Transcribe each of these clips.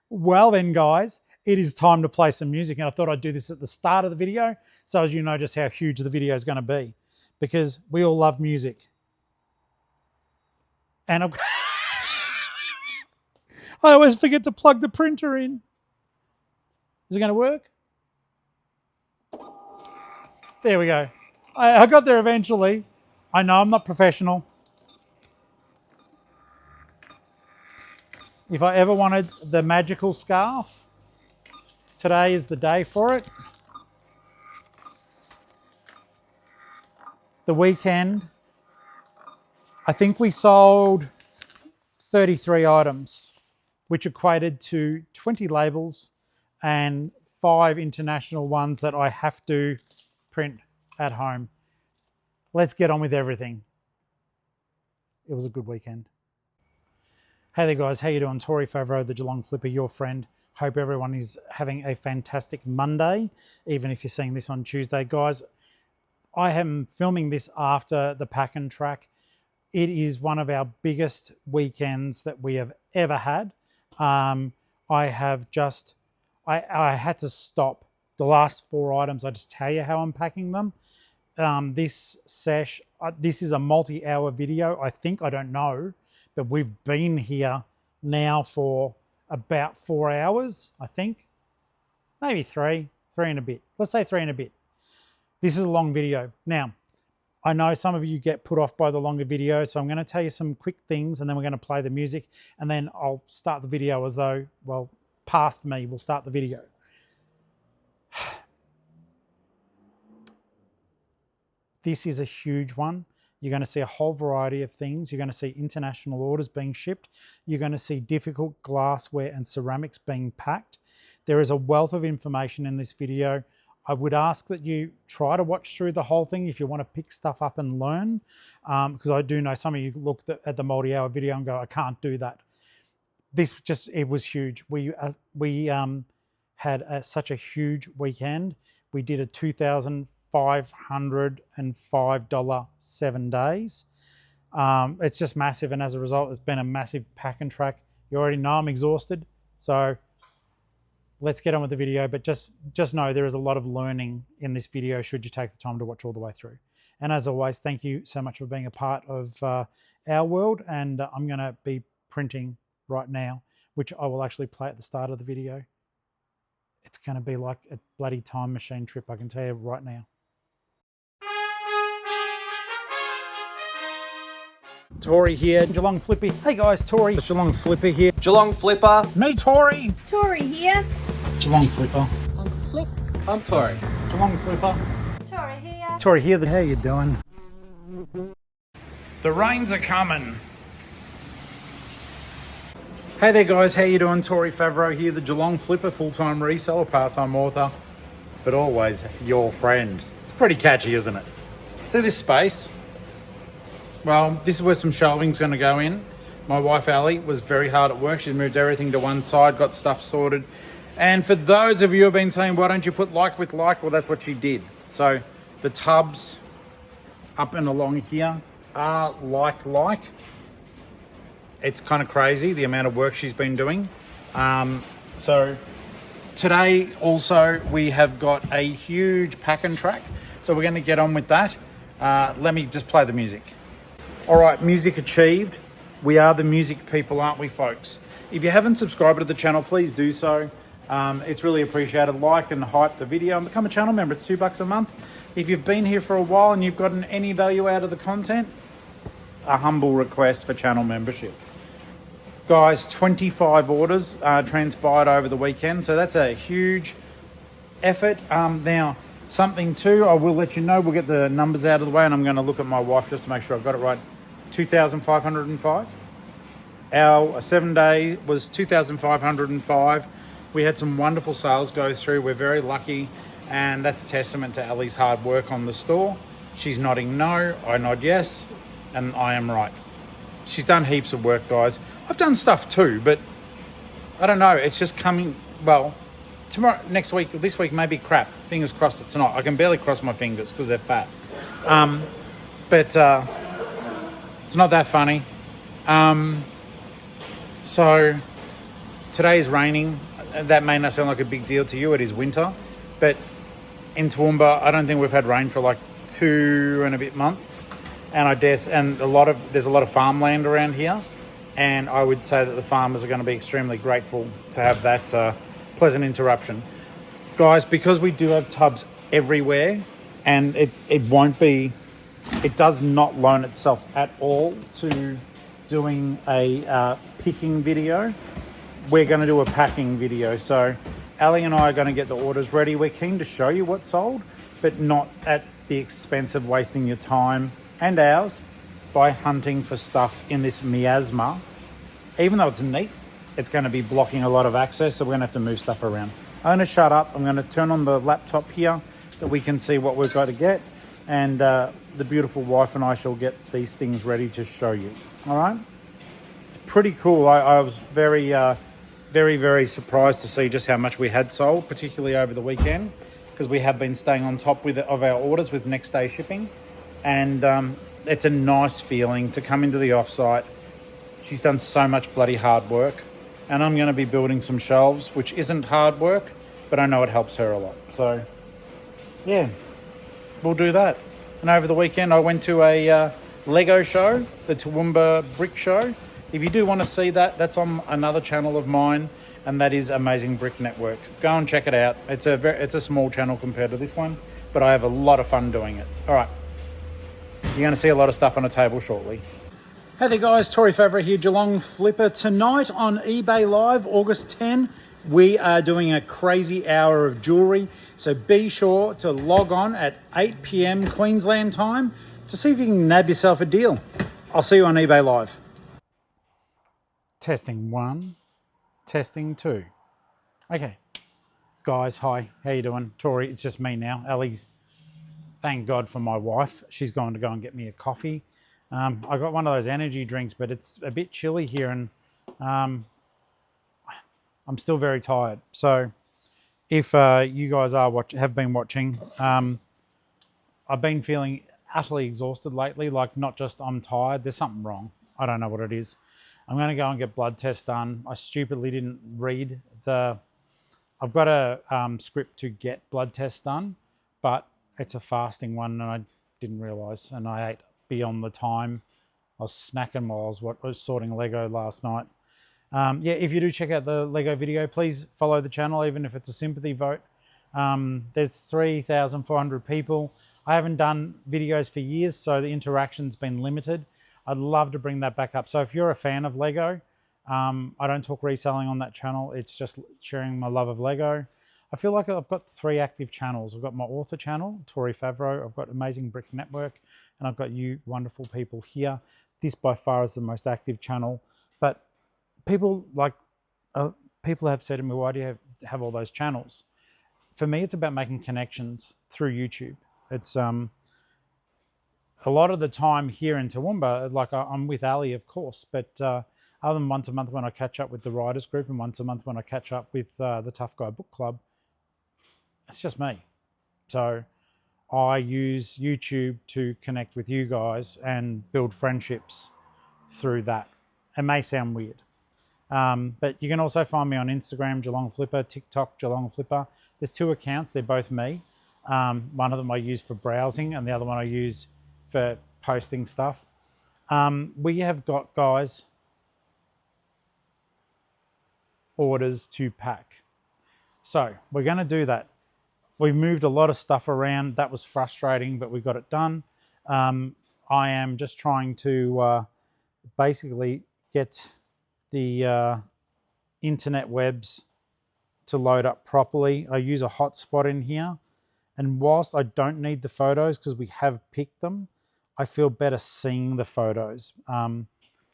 Well then, guys, it is time to play some music, and I thought I'd do this at the start of the video so as you know just how huge the video is going to be, because we all love music. And I always forget to plug the printer in. Is it going to work? There we go. I got there eventually. I know I'm not professional. If I ever wanted the magical scarf, today is the day for it. The weekend, I think we sold 33 items, which equated to 20 labels and 5 international ones that I have to print at home. Let's get on with everything. It was a good weekend. Hey there guys, how you doing? Tori Favreau, the Geelong-Flipper, your friend. Hope everyone is having a fantastic Monday, even if you're seeing this on Tuesday. Guys, I am filming this after the Pack and Track. It is one of our biggest weekends that we have ever had. I had to stop the last 4 items. I just tell you how I'm packing them. This is a multi-hour video, I think, I don't know, but we've been here now for about 4 hours, I think. Maybe 3 and a bit. Let's say 3 and a bit. This is a long video. Now, I know some of you get put off by the longer video, so I'm going to tell you some quick things and then we're going to play the music and then I'll start the video as though, well, past me, we'll start the video. This is a huge one. You're going to see a whole variety of things. You're going to see international orders being shipped. You're going to see difficult glassware and ceramics being packed. There is a wealth of information in this video. I would ask that you try to watch through the whole thing if you want to pick stuff up and learn, because I do know some of you looked at the multi-hour video and go, I can't do that. It was huge. We had such a huge weekend. We did a $2,505 7 days. It's just massive, and as a result, it's been a massive Pack and Track. You already know I'm exhausted, so let's get on with the video. But just know there is a lot of learning in this video should you take the time to watch all the way through. And as always, thank you so much for being a part of our world. And I'm going to be printing right now, which I will actually play at the start of the video. It's going to be like a bloody time machine trip, I can tell you right now. Tori here, Geelong-Flipper. Hey guys, Tori, Geelong-Flipper here. Geelong-Flipper. Me, Tori. Tori here. Geelong-Flipper. Uncle Flip. I'm Tori. Geelong-Flipper. Tori here. Tori here. How you doing? The rains are coming. Hey there guys, how you doing? Tori Favreau here, the Geelong-Flipper, full-time reseller, part-time author, but always your friend. It's pretty catchy, isn't it? See this space? Well, this is where some shelving's going to go in. My wife Ali was very hard at work. She moved everything to one side, got stuff sorted. And for those of you who have been saying, why don't you put like with like? Well, that's what she did. So the tubs up and along here are like. It's kind of crazy the amount of work she's been doing. So today also we have got a huge Pack and Track. So we're going to get on with that. Let me just play the music. All right, music achieved. We are the music people, aren't we, folks? If you haven't subscribed to the channel, please do so. It's really appreciated. Like and hype the video and become a channel member. It's $2 a month. If you've been here for a while and you've gotten any value out of the content, a humble request for channel membership. Guys, 25 orders transpired over the weekend, so that's a huge effort. Now, something too, I will let you know, we'll get the numbers out of the way, and I'm going to look at my wife just to make sure I've got it right. 2,505. Our 7 day was 2,505. We had some wonderful sales go through. We're very lucky, and that's a testament to Ali's hard work on the store. She's nodding no, I nod yes, and I am right. She's done heaps of work, guys. I've done stuff too, but I don't know. It's just coming, well, tomorrow, next week, this week may be crap. Fingers crossed it's not. I can barely cross my fingers because they're fat. But it's not that funny. So today is raining. That may not sound like a big deal to you. It is winter. But in Toowoomba, I don't think we've had rain for like 2 and a bit months. And there's a lot of farmland around here. And I would say that the farmers are going to be extremely grateful to have that pleasant interruption. Guys, because we do have tubs everywhere, and it does not loan itself at all to doing a picking video. We're going to do a packing video. So Ali and I are going to get the orders ready. We're keen to show you what's sold, but not at the expense of wasting your time and ours by hunting for stuff in this miasma. Even though it's neat, it's going to be blocking a lot of access, so we're going to have to move stuff around. I'm going to shut up. I'm going to turn on the laptop here that we can see what we've got to get, and the beautiful wife and I shall get these things ready to show you. All right? It's pretty cool. I was very, very surprised to see just how much we had sold, particularly over the weekend, because we have been staying on top of our orders with next day shipping. And it's a nice feeling to come into the offsite. She's done so much bloody hard work, and I'm going to be building some shelves, which isn't hard work, but I know it helps her a lot. So yeah, we'll do that. And over the weekend, I went to a Lego show, the Toowoomba Brick Show. If you do want to see that, that's on another channel of mine, and that is Amazing Brick Network. Go and check it out. It's a small channel compared to this one, but I have a lot of fun doing it. All right, you're going to see a lot of stuff on a table shortly. Hey there guys, Tory Favreau here, Geelong-Flipper. Tonight on eBay Live, August 10, we are doing a crazy hour of jewellery. So be sure to log on at 8 p.m. Queensland time to see if you can nab yourself a deal. I'll see you on eBay Live. Testing 1, testing 2. Okay, guys, hi, how you doing? Tori, it's just me now. Ellie's, thank God for my wife. She's going to go and get me a coffee. I got one of those energy drinks, but it's a bit chilly here, and I'm still very tired. So if you guys have been watching, I've been feeling utterly exhausted lately, like not just I'm tired, there's something wrong. I don't know what it is. I'm going to go and get blood tests done. I stupidly didn't read I've got a script to get blood tests done, but it's a fasting one, and I didn't realise, and I ate beyond the time. I was snacking while I was sorting Lego last night. Yeah, if you do check out the Lego video, please follow the channel, even if it's a sympathy vote. There's 3,400 people. I haven't done videos for years, so the interaction's been limited. I'd love to bring that back up. So if you're a fan of Lego, I don't talk reselling on that channel. It's just sharing my love of Lego. I feel like I've got 3 active channels. I've got my author channel, Tory Favreau. I've got Amazing Brick Network, and I've got you wonderful people here. This by far is the most active channel. But people have said to me, why do you have all those channels? For me, it's about making connections through YouTube. It's a lot of the time here in Toowoomba, like I'm with Ali, of course, but other than once a month when I catch up with the writers group, and once a month when I catch up with the Tough Guy Book Club, it's just me. So I use YouTube to connect with you guys and build friendships through that. It may sound weird. But you can also find me on Instagram, Geelong-Flipper, TikTok, Geelong-Flipper. There's 2 accounts. They're both me. One of them I use for browsing, and the other one I use for posting stuff. We have got, guys, orders to pack. So we're going to do that. We've moved a lot of stuff around. That was frustrating, but we got it done. I am just trying to basically get the internet webs to load up properly. I use a hotspot in here, and whilst I don't need the photos because we have picked them, I feel better seeing the photos,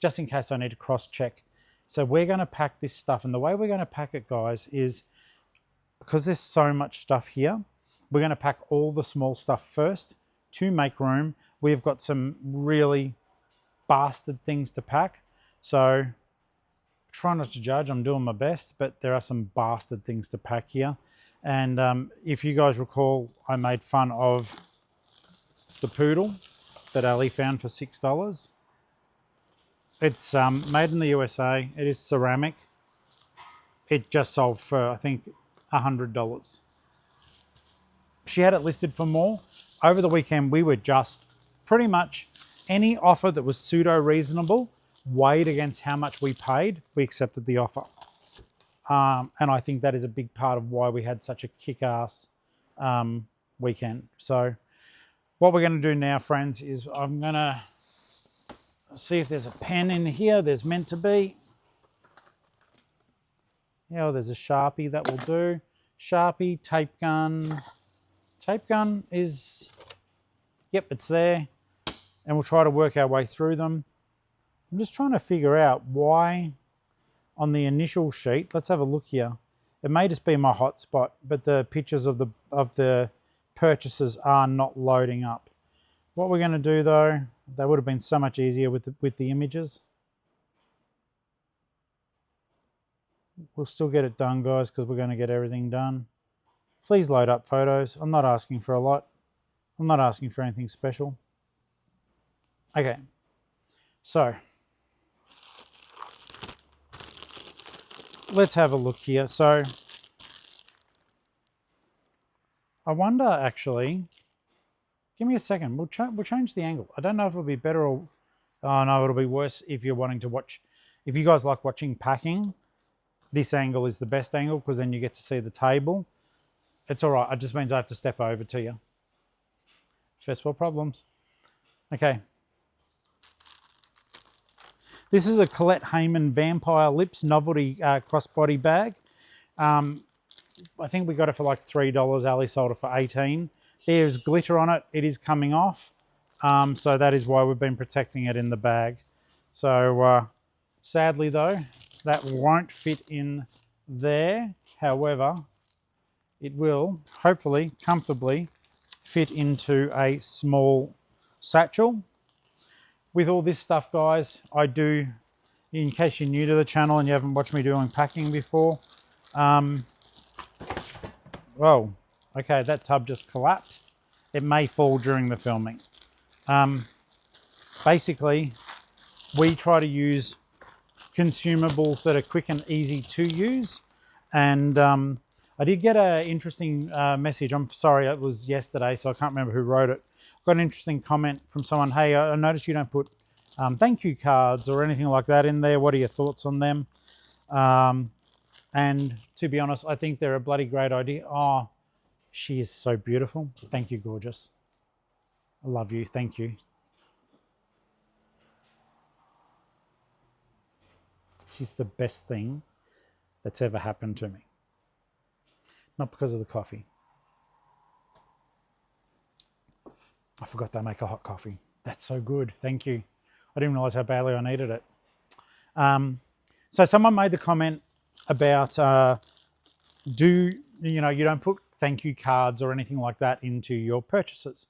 just in case I need to cross-check. So we're going to pack this stuff, and the way we're going to pack it, guys, is because there's so much stuff here, we're going to pack all the small stuff first to make room. We've got some really bastard things to pack, so try not to judge. I'm doing my best, but there are some bastard things to pack here. And if you guys recall, I made fun of the poodle that Ali found for $6. It's made in the USA. It is ceramic. it just sold for, I think, $100. She had it listed for more. Over the weekend, we were just pretty much any offer that was pseudo reasonable, weighed against how much we paid, we accepted the offer. And I think that is a big part of why we had such a kick-ass weekend. So what we're going to do now, friends, is I'm going to see if there's a pen in here. There's meant to be. Yeah, well, there's a Sharpie that will do. Sharpie, tape gun. Tape gun is, yep, it's there. And we'll try to work our way through them. I'm just trying to figure out why on the initial sheet, let's have a look here. It may just be my hotspot, but the pictures of the purchases are not loading up. What we're going to do though, that would have been so much easier with the images. We'll still get it done, guys, because we're going to get everything done. Please load up photos. I'm not asking for a lot. I'm not asking for anything special. Okay, so let's have a look here. So I wonder, actually, give me a second. We'll change the angle. I don't know if it'll be better or, oh no, it'll be worse if you're wanting to watch. If you guys like watching packing, this angle is the best angle because then you get to see the table. It's all right. It just means I have to step over to you. First world problems. Okay. This is a Colette Hayman Vampire Lips novelty crossbody bag. I think we got it for like $3. Ali sold it for $18. There's glitter on it. It is coming off. So that is why we've been protecting it in the bag. So sadly though, that won't fit in there. However, it will hopefully comfortably fit into a small satchel. With all this stuff, guys, I do, in case you're new to the channel and you haven't watched me doing packing before, whoa, okay, that tub just collapsed. It may fall during the filming. Basically, we try to use consumables that are quick and easy to use. And I did get an interesting message. I'm sorry, it was yesterday, so I can't remember who wrote it. Got an interesting comment from someone. Hey, I noticed you don't put thank you cards or anything like that in there. What are your thoughts on them? And to be honest, I think they're a bloody great idea. Oh, she is so beautiful. Thank you, gorgeous. I love you. Thank you. She's the best thing that's ever happened to me. Not because of the coffee. I forgot they make a hot coffee. That's so good. Thank you. I didn't realize how badly I needed it. So someone made the comment about you don't put thank you cards or anything like that into your purchases.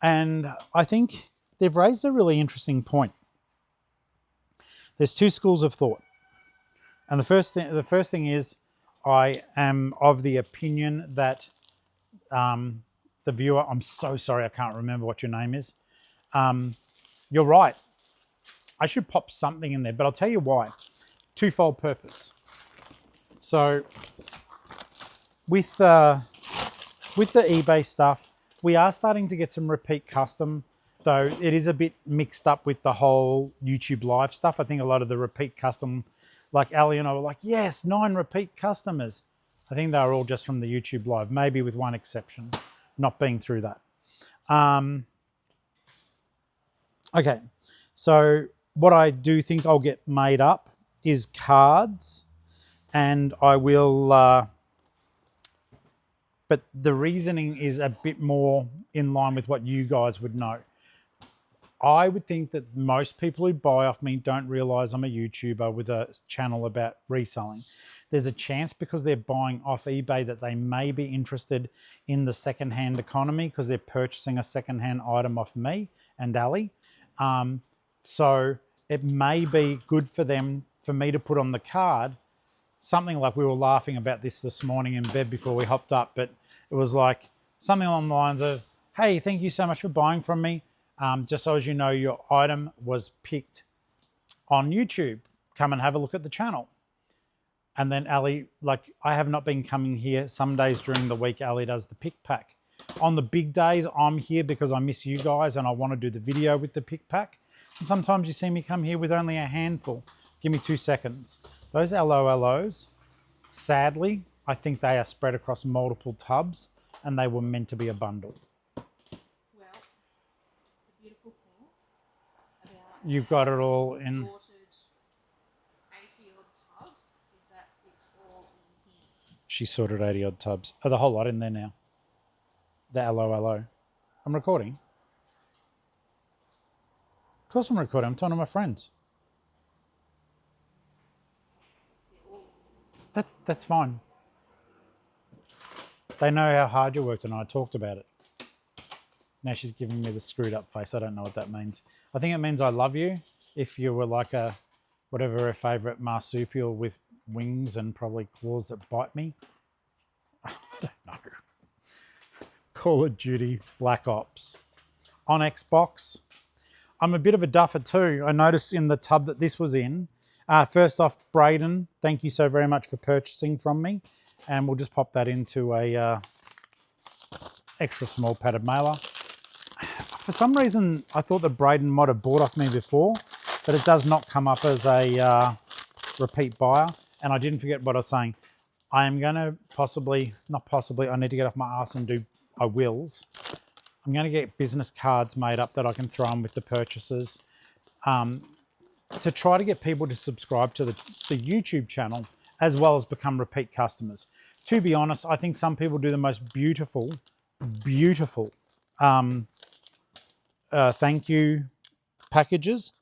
And I think they've raised a really interesting point. There's two schools of thought. And the first thing is I am of the opinion that the viewer, I'm so sorry, I can't remember what your name is. You're right. I should pop something in there, but I'll tell you why. Twofold purpose. So with the eBay stuff, we are starting to get some repeat custom, though it is a bit mixed up with the whole YouTube live stuff. I think a lot of the repeat custom, like Ali and I were like, yes, 9 repeat customers. I think they were all just from the YouTube live, maybe with one exception, not being through that. Okay, so what I do think I'll get made up is cards, and I will, but the reasoning is a bit more in line with what you guys would know. I would think that most people who buy off me don't realize I'm a YouTuber with a channel about reselling. There's a chance because they're buying off eBay that they may be interested in the secondhand economy because they're purchasing a secondhand item off me and Ali. So it may be good for them, for me to put on the card, something like, we were laughing about this morning in bed before we hopped up, but it was like something along the lines of, hey, thank you so much for buying from me. Just so as you know, your item was picked on YouTube. Come and have a look at the channel. And then Ali, like I have not been coming here. Some days during the week, Ali does the pick pack. On the big days, I'm here because I miss you guys and I want to do the video with the pick pack. And sometimes you see me come here with only a handful. Give me 2 seconds. Those LOLOs, sadly, I think they are spread across multiple tubs and they were meant to be a bundle. Well, the beautiful thing about You've got it all in. sorted 80 odd tubs is that it's all in here. She sorted 80 odd tubs. Oh, the whole lot in there now. The LOLO. I'm recording. Of course I'm recording. I'm talking to my friends. That's fine. They know how hard you worked and I talked about it. Now she's giving me the screwed up face. I don't know what that means. I think it means I love you. If you were like a, whatever her favourite marsupial with wings and probably claws that bite me. I don't know. Call of Duty Black Ops. On Xbox, I'm a bit of a duffer too. I noticed in the tub that this was in. First off, Braden, thank you so very much for purchasing from me. And we'll just pop that into a extra small padded mailer. For some reason, I thought that Braden might have bought off me before, but it does not come up as a repeat buyer. And I didn't forget what I was saying. I am going to not possibly, I need to get off my ass and do I wills. I'm going to get business cards made up that I can throw in with the purchases to try to get people to subscribe to the YouTube channel as well as become repeat customers. To be honest, I think some people do the most beautiful thank you packages.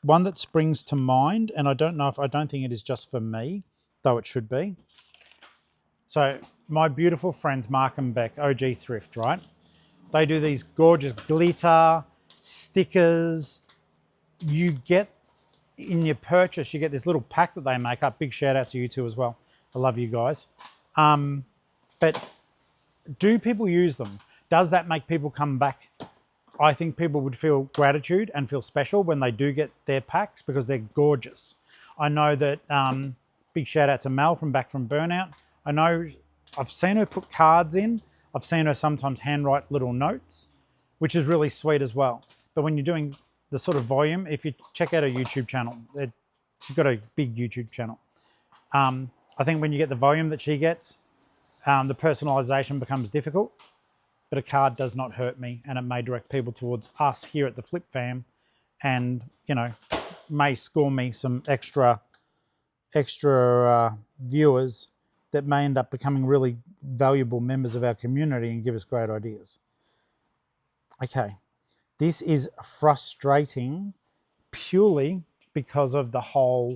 One that springs to mind, and I don't think it is just for me, though it should be. So my beautiful friends, Mark and Beck, OG Thrift, right? They do these gorgeous glitter, stickers. You get, in your purchase, you get this little pack that they make up. Big shout out to you two as well. I love you guys. But do people use them? Does that make people come back? I think people would feel gratitude and feel special when they do get their packs because they're gorgeous. I know that, big shout out to Mel from Back from Burnout. I know I've seen her put cards in. I've seen her sometimes handwrite little notes, which is really sweet as well. But when you're doing the sort of volume, if you check out her YouTube channel, she's got a big YouTube channel. I think when you get the volume that she gets, the personalization becomes difficult, but a card does not hurt me and it may direct people towards us here at the Flip Fam and, you know, may score me some extra viewers that may end up becoming really valuable members of our community and give us great ideas. Okay, this is frustrating purely because of the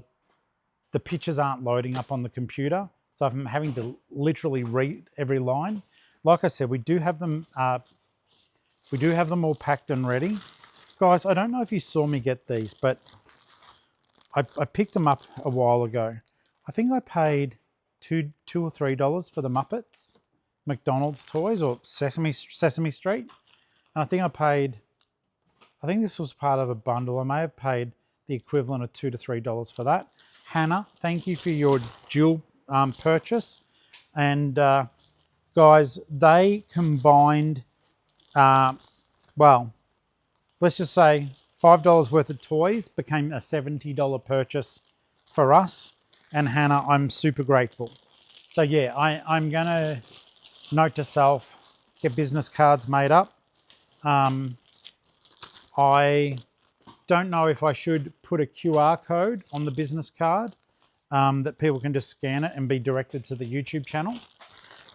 pictures aren't loading up on the computer. So I'm having to literally read every line. Like I said, we do have them all packed and ready. Guys, I don't know if you saw me get these, but I picked them up a while ago. I think I paid $2 or $3 for the Muppets, McDonald's toys, or Sesame Street. And I think this was part of a bundle. I may have paid the equivalent of $2 to $3 for that. Hannah, thank you for your dual purchase. And guys, they combined, well, let's just say $5 worth of toys became a $70 purchase for us. And Hannah, I'm super grateful. So yeah, I'm going to note to self, get business cards made up. I don't know if I should put a QR code on the business card that people can just scan it and be directed to the YouTube channel.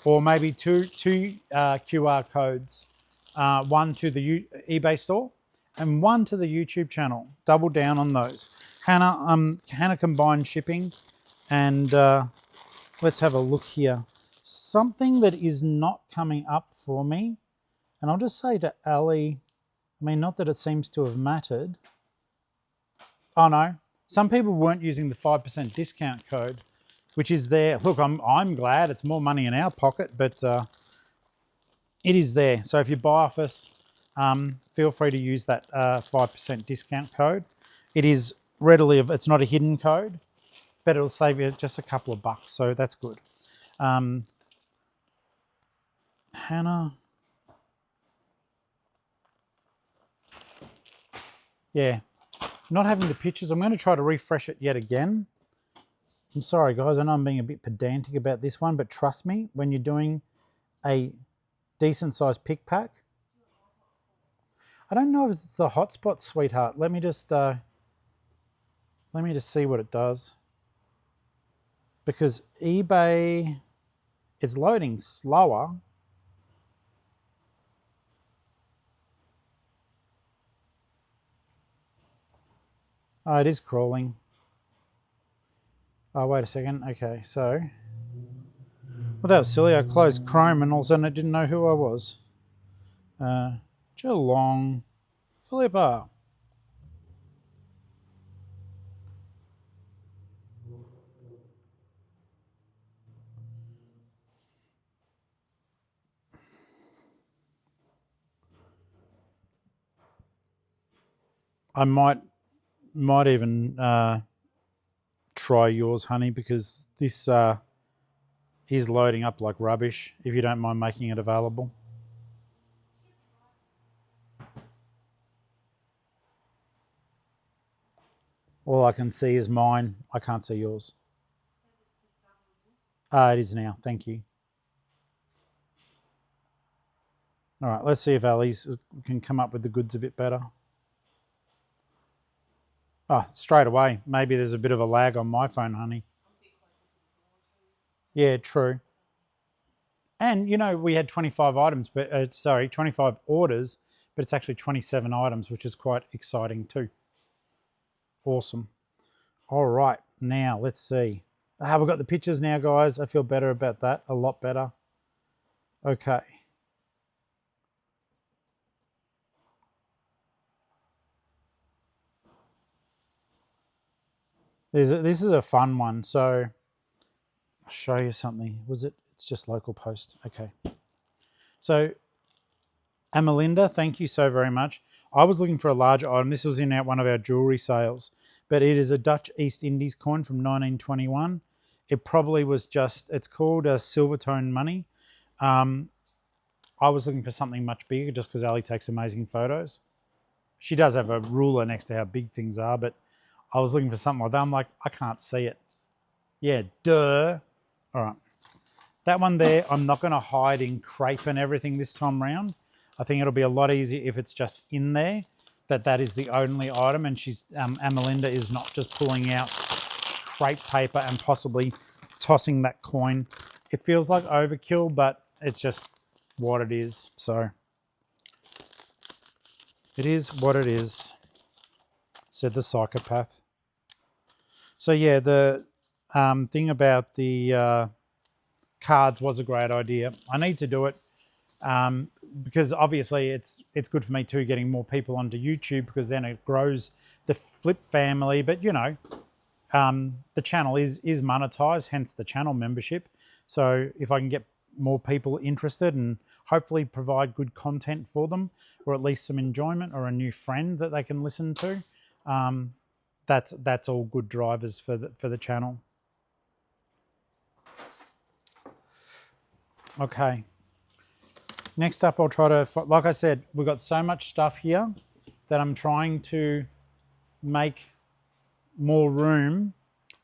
Or maybe two QR codes, one to the eBay store and one to the YouTube channel. Double down on those. Hannah combined shipping. And let's have a look here. Something that is not coming up for me, and I'll just say to Ali, I mean, not that it seems to have mattered. Oh no, some people weren't using the 5% discount code, which is there. Look, I'm glad it's more money in our pocket, but it is there. So if you buy off us, feel free to use that 5% discount code. It is readily, it's not a hidden code. but it'll save you just a couple of bucks, so that's good. Hannah. Yeah, not having the pictures. I'm going to try to refresh it yet again. I'm sorry, guys. I know I'm being a bit pedantic about this one, but trust me, when you're doing a decent sized pick pack, I don't know if it's the hotspot, sweetheart. Let me just see what it does. Because eBay, it's loading slower. Oh, it is crawling. Oh, wait a second. Okay, so. Well, that was silly. I closed Chrome and all of a sudden I didn't know who I was. Geelong-Flipper. I might even try yours, honey, because this is loading up like rubbish, if you don't mind making it available. All I can see is mine. I can't see yours. It is now. Thank you. All right, let's see if Ali's can come up with the goods a bit better. Oh, straight away. Maybe there's a bit of a lag on my phone, honey. Yeah, true. And, you know, we had 25 items, but 25 orders, but it's actually 27 items, which is quite exciting too. Awesome. All right, now let's see. We've got the pictures now, guys. I feel better about that, a lot better. Okay. This is a fun one. So I'll show you something. It's just local post. Okay. So Amalinda, thank you so very much. I was looking for a large item. This was in one of our jewellery sales, but it is a Dutch East Indies coin from 1921. It probably was it's called a silver tone money. I was looking for something much bigger just because Ali takes amazing photos. She does have a ruler next to how big things are, but I was looking for something like that. I'm like, I can't see it. Yeah, duh. All right. That one there, I'm not going to hide in crepe and everything this time round. I think it'll be a lot easier if it's just in there, that is the only item, and Amalinda is not just pulling out crepe paper and possibly tossing that coin. It feels like overkill, but it's just what it is. So it is what it is, said the psychopath. So yeah, the thing about the cards was a great idea. I need to do it because obviously it's good for me too, getting more people onto YouTube, because then it grows the Flip family. But you know, the channel is monetized, hence the channel membership. So if I can get more people interested and hopefully provide good content for them, or at least some enjoyment or a new friend that they can listen to, that's all good drivers for the channel. Okay. Next up, I'll try to, like I said, we've got so much stuff here that I'm trying to make more room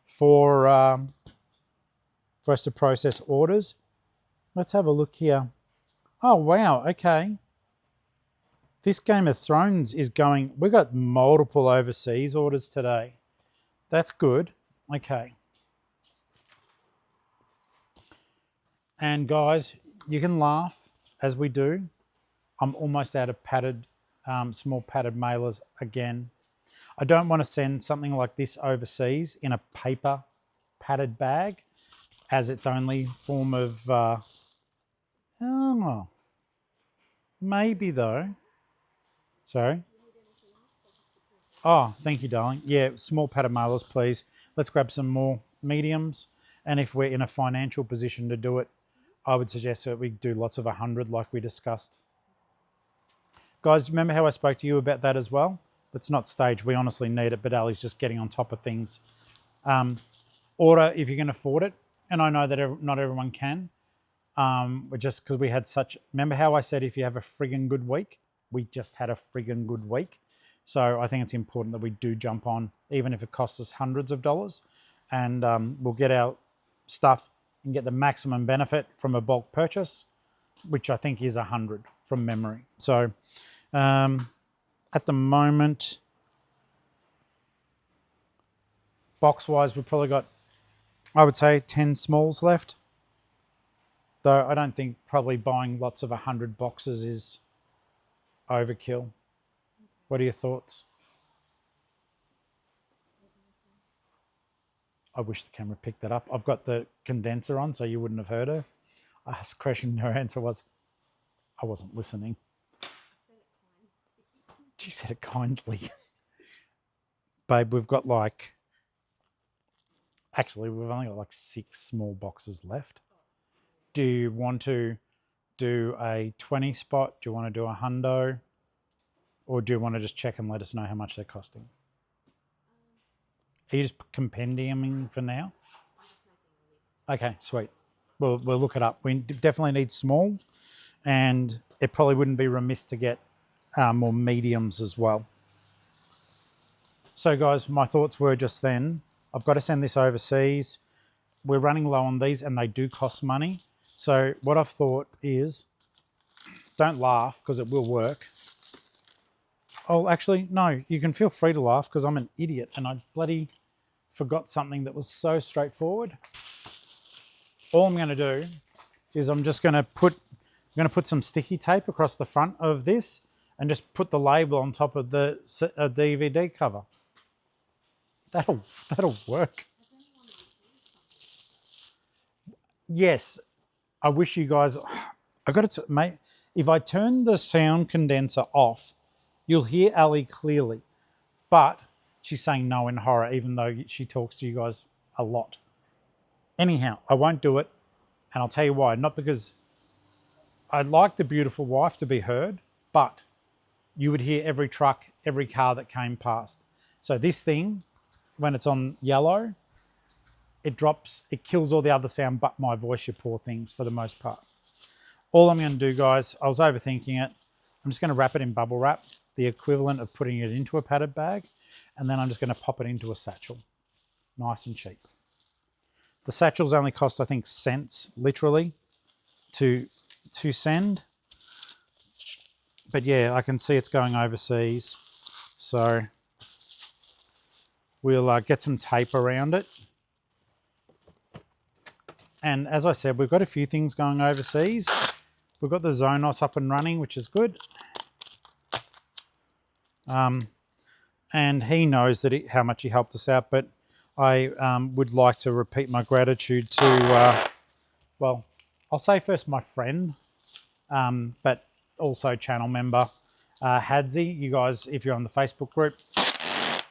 for us to process orders. Let's have a look here. Oh, wow. Okay. This Game of Thrones is going, we got multiple overseas orders today. That's good. Okay. And guys, you can laugh as we do. I'm almost out of padded, small padded mailers again. I don't want to send something like this overseas in a paper padded bag as its only form of, oh, maybe though. Sorry. Oh, thank you, darling. Yeah, small padded mailers, please. Let's grab some more mediums. And if we're in a financial position to do it, I would suggest that we do lots of 100 like we discussed. Guys, remember how I spoke to you about that as well? It's not staged. We honestly need it, but Ali's just getting on top of things. order if you can afford it. And I know that not everyone can. Just because we had remember how I said if you have a friggin' good week? We just had a friggin' good week. So I think it's important that we do jump on, even if it costs us hundreds of dollars. And we'll get our stuff and get the maximum benefit from a bulk purchase, which I think is 100 from memory. So at the moment, box-wise, we've probably got, I would say, 10 smalls left. Though I don't think probably buying lots of 100 boxes is overkill. What are your thoughts? I wish the camera picked that up. I've got the condenser on, so you wouldn't have heard her. I asked a question, her answer was, I wasn't listening. She said it kindly. Babe, we've got actually, we've only got like 6 small boxes left. Do you want to do a 20 spot? Do you want to do a hundo? Or do you want to just check and let us know how much they're costing? Are you just compendiuming for now? Okay, sweet. We'll look it up. We definitely need small, and it probably wouldn't be remiss to get more mediums as well. So guys, my thoughts were just then, I've got to send this overseas. We're running low on these and they do cost money. So what I've thought is, don't laugh because it will work. Oh, actually, no, you can feel free to laugh because I'm an idiot and I bloody forgot something that was so straightforward. All I'm going to do is I'm going to put some sticky tape across the front of this and just put the label on top of the DVD cover. That'll work. Yes, I wish you guys. I got to, mate. If I turn the sound condenser off, you'll hear Ali clearly, but she's saying no in horror, even though she talks to you guys a lot. Anyhow, I won't do it, and I'll tell you why. Not because I'd like the beautiful wife to be heard, but you would hear every truck, every car that came past. So this thing, when it's on yellow, it drops, it kills all the other sound but my voice, you poor things, for the most part. All I'm going to do, guys, I was overthinking it. I'm just going to wrap it in bubble wrap, the equivalent of putting it into a padded bag, and then I'm just going to pop it into a satchel. Nice and cheap. The satchels only cost, I think, cents, literally, to send. But yeah, I can see it's going overseas. So we'll get some tape around it. And as I said, we've got a few things going overseas. We've got the Zonos up and running, which is good. And he knows that how much he helped us out, but I would like to repeat my gratitude to, well, I'll say first my friend, but also channel member, Hadzi. You guys, if you're on the Facebook group,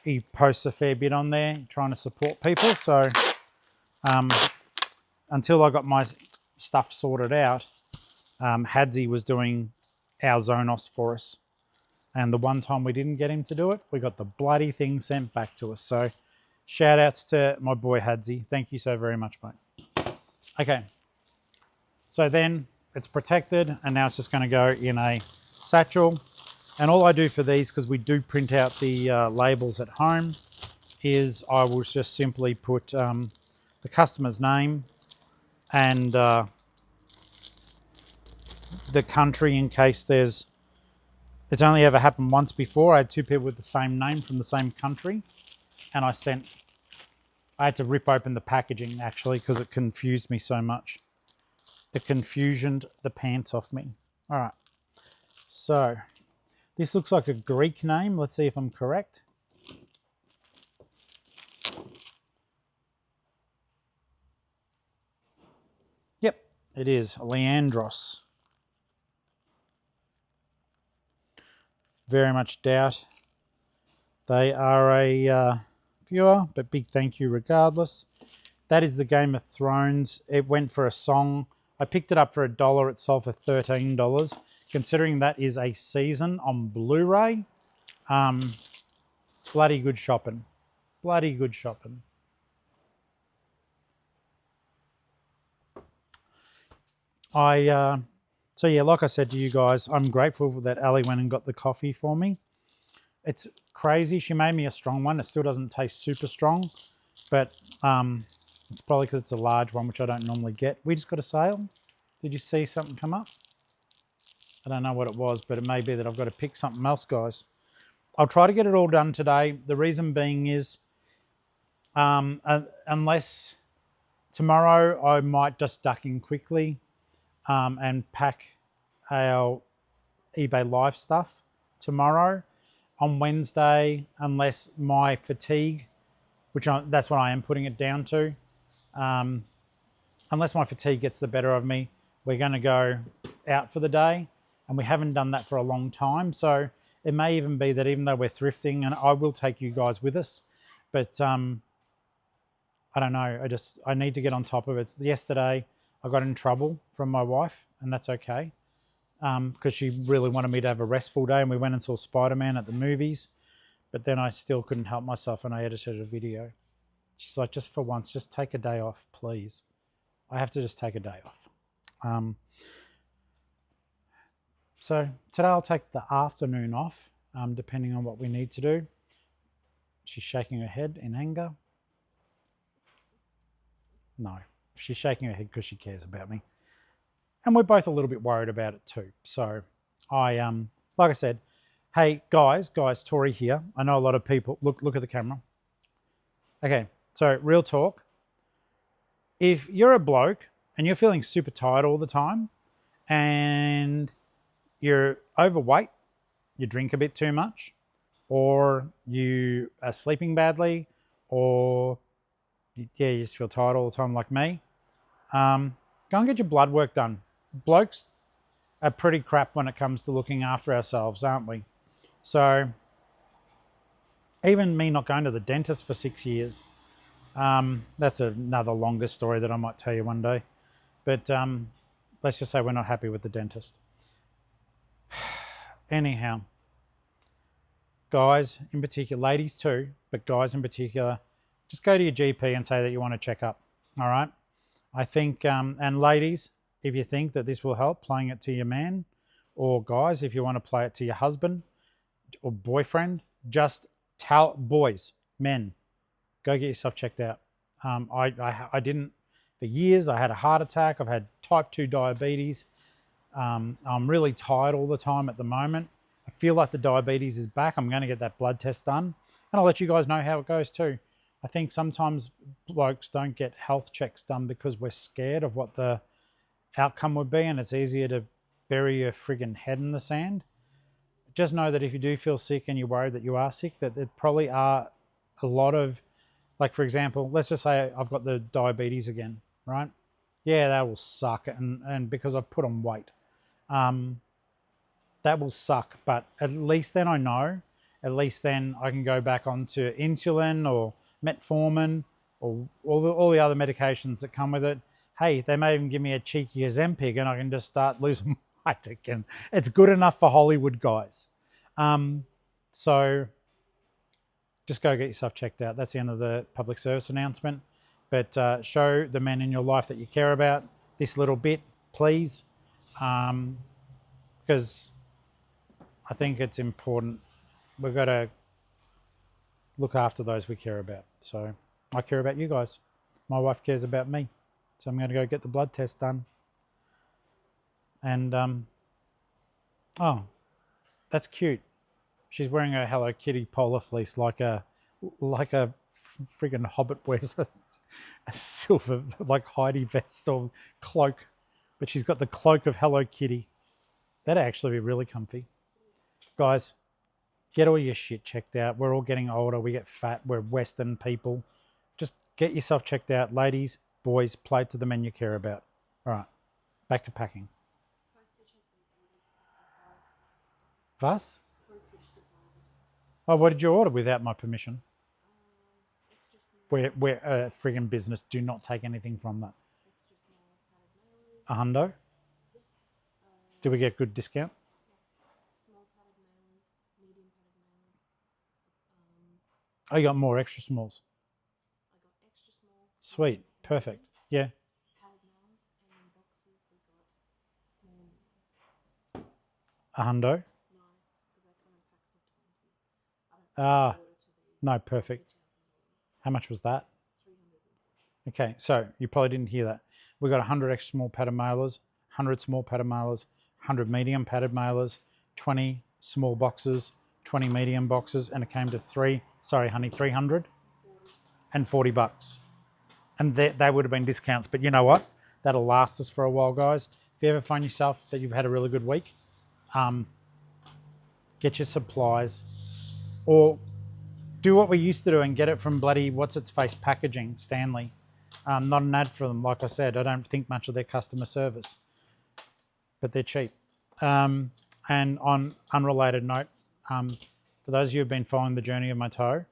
he posts a fair bit on there, trying to support people. So until I got my stuff sorted out, Hadzi was doing our Zonos for us. And the one time we didn't get him to do it, we got the bloody thing sent back to us. So shout outs to my boy Hadzi. Thank you so very much, mate. Okay. So then it's protected, and now it's just going to go in a satchel. And all I do for these, because we do print out the labels at home, is I will just simply put the customer's name and the country, in case it's only ever happened once before. I had 2 people with the same name from the same country, and I had to rip open the packaging actually because it confused me so much. It confusioned the pants off me. All right, so this looks like a Greek name. Let's see if I'm correct. Yep, it is Leandros. Very much doubt they are a viewer, but big thank you regardless. That is the Game of Thrones. It went for a song. I picked it up for $1. It sold for $13. Considering that is a season on Blu-ray, bloody good shopping. Bloody good shopping. So yeah, like I said to you guys, I'm grateful that Ali went and got the coffee for me. It's crazy. She made me a strong one. It still doesn't taste super strong, but it's probably because it's a large one, which I don't normally get. We just got a sale. Did you see something come up? I don't know what it was, but it may be that I've got to pick something else, guys. I'll try to get it all done today. The reason being is unless tomorrow I might just duck in quickly and pack our eBay Live stuff tomorrow. On Wednesday, unless my fatigue, that's what I am putting it down to, unless my fatigue gets the better of me, we're going to go out for the day. And we haven't done that for a long time. So it may even be that even though we're thrifting, and I will take you guys with us, but I don't know. I need to get on top of it. Yesterday, I got in trouble from my wife, and that's okay. Because she really wanted me to have a restful day, and we went and saw Spider-Man at the movies, but then I still couldn't help myself and I edited a video. She's like, just for once, just take a day off, please. I have to just take a day off. So today I'll take the afternoon off, depending on what we need to do. She's shaking her head in anger. No, she's shaking her head because she cares about me. And we're both a little bit worried about it too. So like I said, hey guys, Tori here. I know a lot of people, look at the camera. Okay, so real talk. If you're a bloke and you're feeling super tired all the time and you're overweight, you drink a bit too much, or you are sleeping badly, or you just feel tired all the time like me, go and get your blood work done. Blokes are pretty crap when it comes to looking after ourselves, aren't we? So even me not going to the dentist for 6 years, that's another longer story that I might tell you one day. But let's just say we're not happy with the dentist. Anyhow, guys in particular, ladies too, but guys in particular, just go to your GP and say that you want to check up. All right. I think, and ladies, if you think that this will help, playing it to your man, or guys, if you want to play it to your husband or boyfriend, just tell boys, men, go get yourself checked out. I didn't for years. I had a heart attack. I've had type 2 diabetes. I'm really tired all the time at the moment. I feel like the diabetes is back. I'm going to get that blood test done, and I'll let you guys know how it goes too. I think sometimes blokes don't get health checks done because we're scared of what the outcome would be, and it's easier to bury your friggin' head in the sand. Just know that if you do feel sick and you're worried that you are sick, that there probably are a lot of, like for example, let's just say I've got the diabetes again, right? Yeah, that will suck, and because I've put on weight. That will suck, but at least then I know, at least then I can go back onto insulin or metformin or all the other medications that come with it. Hey, they may even give me a cheeky Ozempic and I can just start losing weight again. It's good enough for Hollywood, guys. So just go get yourself checked out. That's the end of the public service announcement. But show the men in your life that you care about this little bit, please, because I think it's important. We've got to look after those we care about. So I care about you guys. My wife cares about me. So I'm going to go get the blood test done. And, oh, that's cute. She's wearing a Hello Kitty polar fleece like a friggin' hobbit wears a silver, like Heidi vest or cloak. But she's got the cloak of Hello Kitty. That'd actually be really comfy. Guys, get all your shit checked out. We're all getting older. We get fat. We're Western people. Just get yourself checked out. Ladies, boys, play it to the men you care about. All right, back to packing. Was? Oh, what did you order without my permission? We're a friggin' business. Do not take anything from that. A hundo? Did we get good discount? Oh, you got more extra smalls. Sweet. Perfect. Yeah. Small. A hundo? No, because I come in packs of 20. I don't Ah, order to be no, perfect. $2,000. How much was that? 300. Okay, so you probably didn't hear that. We got 100 extra small padded mailers, 100 small padded mailers, 100 medium padded mailers, 20 small boxes, 20 medium boxes, and it came to 340 bucks. And they would have been discounts, but you know what? That'll last us for a while, guys. If you ever find yourself that you've had a really good week, get your supplies or do what we used to do and get it from bloody what's its face packaging, Stanley. Not an ad for them, like I said. I don't think much of their customer service, but they're cheap. And on unrelated note, for those of you who've been following the journey of my toe,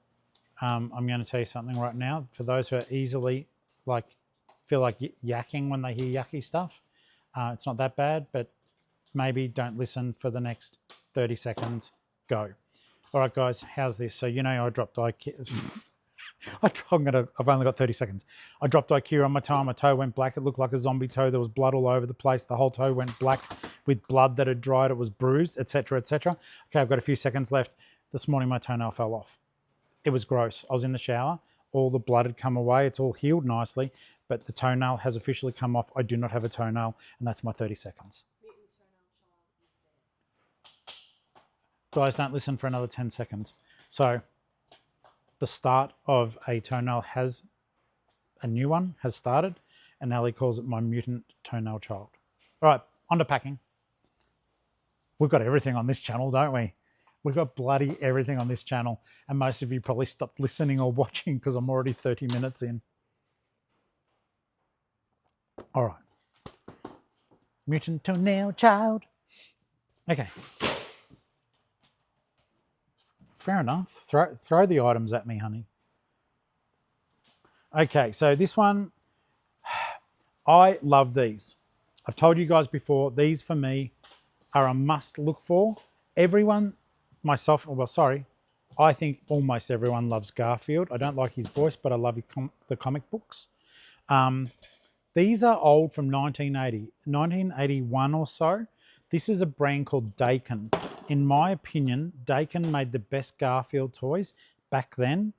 I'm going to tell you something right now. For those who are easily feel like yakking when they hear yucky stuff, it's not that bad, but maybe don't listen for the next 30 seconds. Go. All right, guys, how's this? So, I dropped IQ. I've only got 30 seconds. I dropped IQ on my toe. My toe went black. It looked like a zombie toe. There was blood all over the place. The whole toe went black with blood that had dried. It was bruised, etc., etc. Okay, I've got a few seconds left. This morning, my toenail fell off. It was gross. I was in the shower. All the blood had come away. It's all healed nicely, but the toenail has officially come off. I do not have a toenail, and that's my 30 seconds. Guys, don't listen for another 10 seconds. So the start of a toenail a new one has started, and Ellie calls it my mutant toenail child. All right, on to packing. We've got everything on this channel, don't we? We've got bloody everything on this channel, and most of you probably stopped listening or watching because I'm already 30 minutes in. All right. Mutant toenail child. Okay. Fair enough. Throw the items at me, honey. Okay, so this one, I love these. I've told you guys before, these for me are a must look for. Everyone, myself, I think almost everyone loves Garfield. I don't like his voice, but I love the comic books. These are old from 1980, 1981 or so. This is a brand called Dakin. In my opinion, Dakin made the best Garfield toys back then.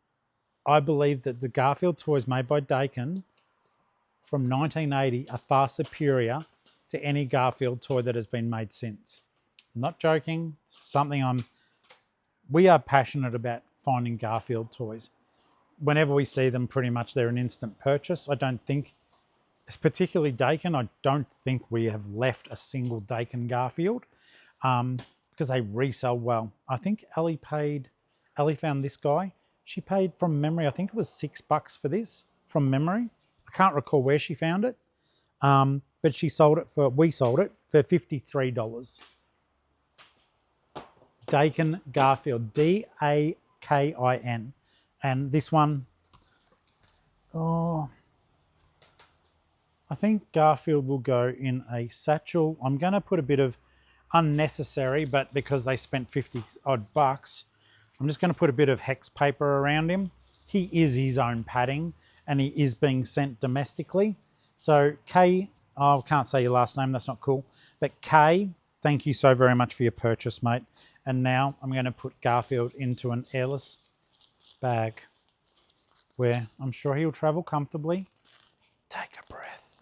I believe that the Garfield toys made by Dakin from 1980 are far superior to any Garfield toy that has been made since. I'm not joking. We are passionate about finding Garfield toys. Whenever we see them, pretty much they're an instant purchase. I don't think, it's particularly Dakin, I don't think we have left a single Dakin Garfield because they resell well. I think Ellie found this guy. She paid from memory, I think it was $6 for this from memory. I can't recall where she found it, but we sold it for $53. Dakin Garfield, Dakin. And this one, I think Garfield will go in a satchel. I'm going to put a bit of unnecessary, but because they spent 50 odd bucks, I'm just going to put a bit of hex paper around him. He is his own padding and he is being sent domestically. So Kay, I can't say your last name, that's not cool. But Kay, thank you so very much for your purchase, mate. And now I'm going to put Garfield into an airless bag where I'm sure he'll travel comfortably. Take a breath.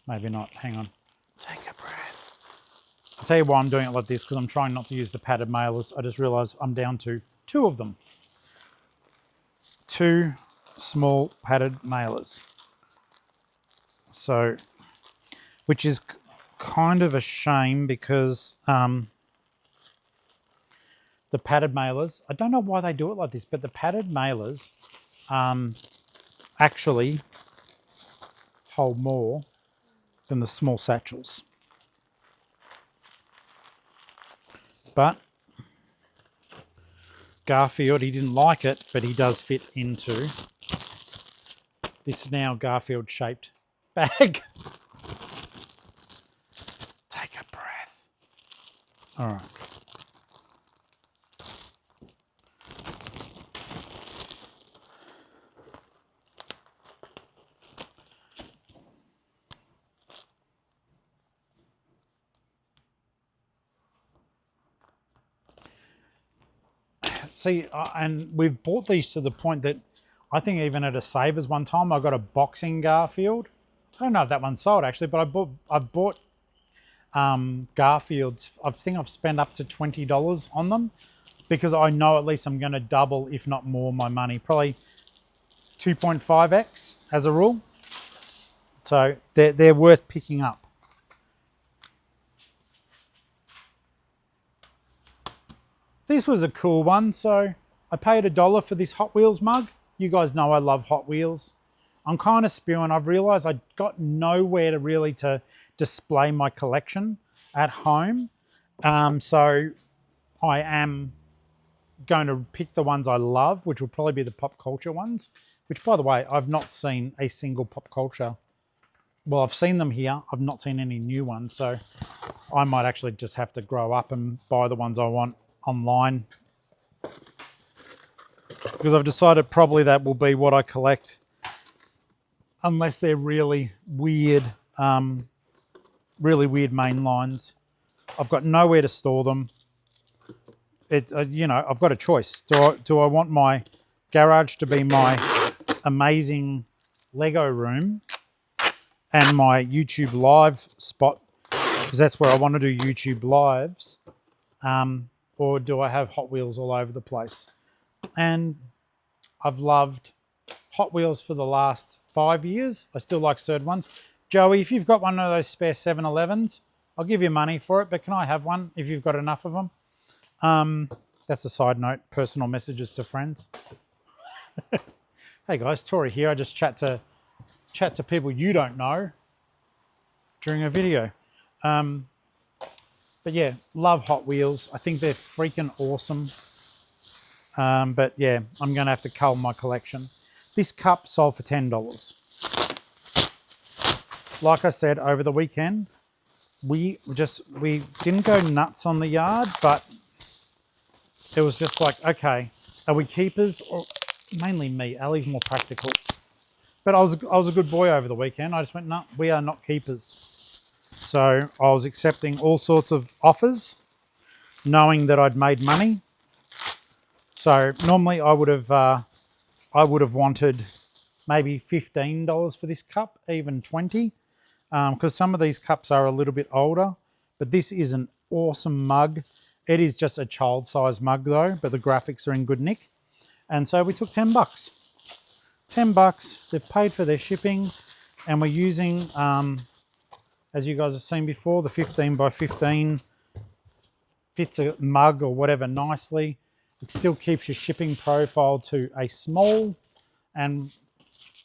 Maybe not, hang on. Take a breath. I'll tell you why I'm doing it like this, because I'm trying not to use the padded mailers. I just realised I'm down to 2 of them. 2 small padded mailers. So, which is kind of a shame because the padded mailers, I don't know why they do it like this, but the padded mailers actually hold more than the small satchels. But Garfield, he didn't like it, but he does fit into this now Garfield shaped bag. Take a breath. All right. see, and we've bought these to the point that I think even at a Savers one time, I got a boxing Garfield. I don't know if that one sold actually, but I've bought Garfields. I think I've spent up to $20 on them because I know at least I'm going to double, if not more, my money. Probably 2.5x as a rule. So they're worth picking up. This was a cool one. So I paid $1 for this Hot Wheels mug. You guys know I love Hot Wheels. I'm kind of spewing. I've realized I got nowhere to display my collection at home. So I am going to pick the ones I love, which will probably be the pop culture ones, which, by the way, I've not seen a single pop culture. Well, I've seen them here. I've not seen any new ones. So I might actually just have to grow up and buy the ones I want online, because I've decided probably that will be what I collect, unless they're really weird main lines. I've got nowhere to store them. I've got a choice. Do I want my garage to be my amazing Lego room and my YouTube live spot, because that's where I want to do YouTube lives, or do I have Hot Wheels all over the place? And I've loved Hot Wheels for the last 5 years. I still like certain ones. Joey, if you've got one of those spare 7-Elevens, I'll give you money for it, but can I have one if you've got enough of them? That's a side note, personal messages to friends. Hey guys, Tori here. I just chat to people you don't know during a video. But yeah, love Hot Wheels. I think they're freaking awesome. But yeah, I'm going to have to cull my collection. This cup sold for $10. Like I said, over the weekend, we didn't go nuts on the yard, but it was just like, okay, are we keepers? Or mainly me. Ali's more practical. But I was a good boy over the weekend. I just went, no, we are not keepers. So I was accepting all sorts of offers, knowing that I'd made money. So normally I would have wanted maybe $15 for this cup, even 20, because some of these cups are a little bit older. But this is an awesome mug. It is just a child-sized mug though, but the graphics are in good nick. And so we took $10. $10. They've paid for their shipping, and we're using, as you guys have seen before, the 15 by 15 fits a mug or whatever nicely. It still keeps your shipping profile to a small, and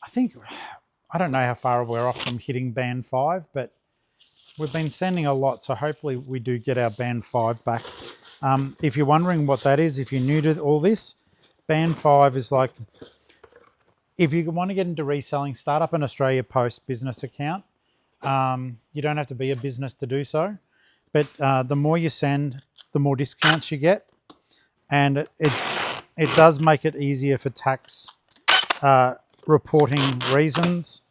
I don't know how far we're off from hitting band 5, but we've been sending a lot, so hopefully we do get our band 5 back. If you're wondering what that is, if you're new to all this, band 5 is like, if you want to get into reselling, start up an Australia Post business account. You don't have to be a business to do so, but the more you send, the more discounts you get, and it does make it easier for tax reporting reasons,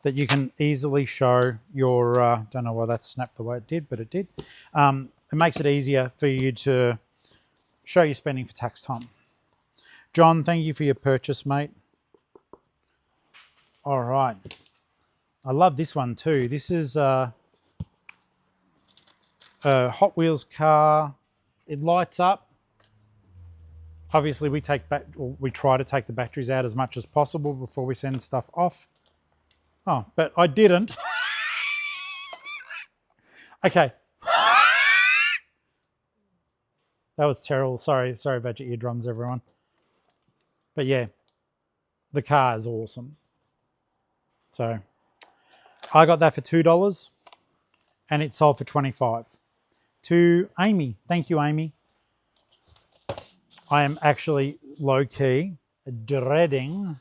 that you can easily show your, don't know why that snapped the way it did, but it did. It makes it easier for you to show your spending for tax time. John, thank you for your purchase, mate. All right. I love this one too. This is a Hot Wheels car. It lights up. Obviously, we try to take the batteries out as much as possible before we send stuff off. Oh, but I didn't. Okay. That was terrible. Sorry about your eardrums, everyone. But yeah, the car is awesome. So I got that for $2 and it sold for $25. To Amy. Thank you, Amy. I am actually low-key dreading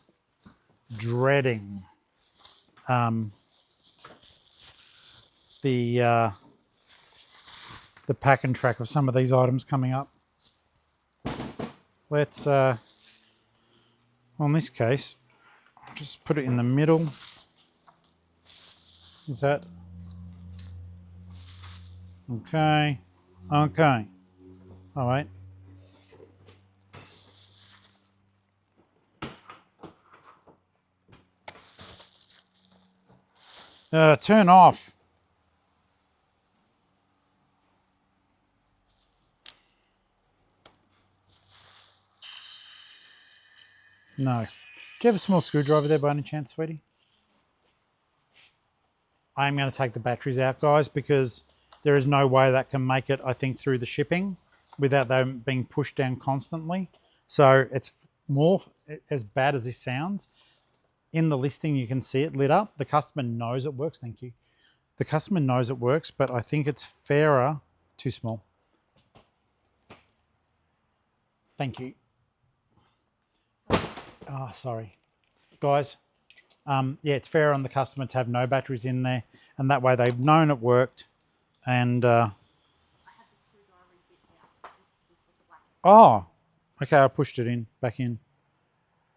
the pack and track of some of these items coming up. Let's, well, in this case, I'll just put it in the middle. Is that? Okay. All right. Turn off. No. Do you have a small screwdriver there by any chance, sweetie? I am going to take the batteries out, guys, because there is no way that can make it, I think, through the shipping without them being pushed down constantly. So it's more as bad as this sounds. In the listing, you can see it lit up. The customer knows it works. Thank you. The customer knows it works, but I think it's fairer. Too small. Thank you. Oh, sorry. Guys, yeah, it's fair on the customer to have no batteries in there, and that way they've known it worked. And I had the screwdriver bit out. It's just the black. oh, okay, I pushed it in back in.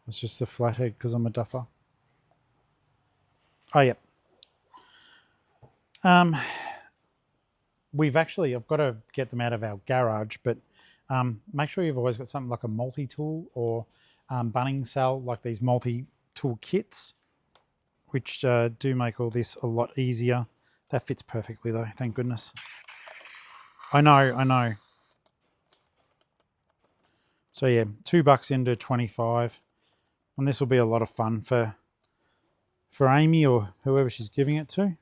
It's just the flathead because I'm a duffer. Oh, yep. I've got to get them out of our garage, but make sure you've always got something like a multi-tool or Bunnings sell like these multi-tool kits, which do make all this a lot easier. That fits perfectly though, thank goodness. I know. So yeah, $2 into 25, and this will be a lot of fun for Amy or whoever she's giving it to.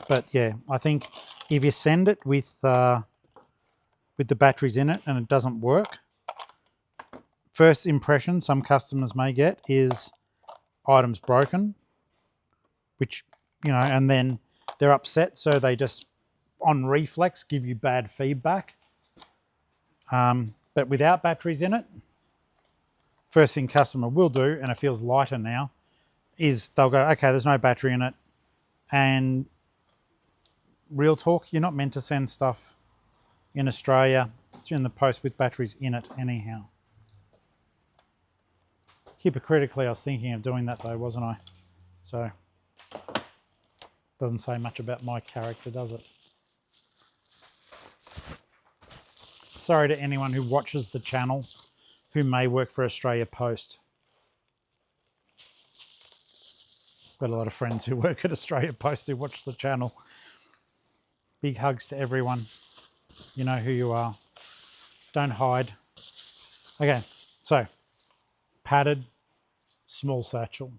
But yeah, I think if you send it with the batteries in it and it doesn't work, first impression some customers may get is items broken, which, you know, and then they're upset, so they just on reflex give you bad feedback. But without batteries in it, first thing customer will do, and it feels lighter now, is they'll go, okay, there's no battery in it. And real talk, you're not meant to send stuff in Australia in the post with batteries in it anyhow. Hypocritically, I was thinking of doing that though, wasn't I? So, doesn't say much about my character, does it? Sorry to anyone who watches the channel who may work for Australia Post. Got a lot of friends who work at Australia Post who watch the channel. Big hugs to everyone. You know who you are. Don't hide. Okay, so padded, small satchel.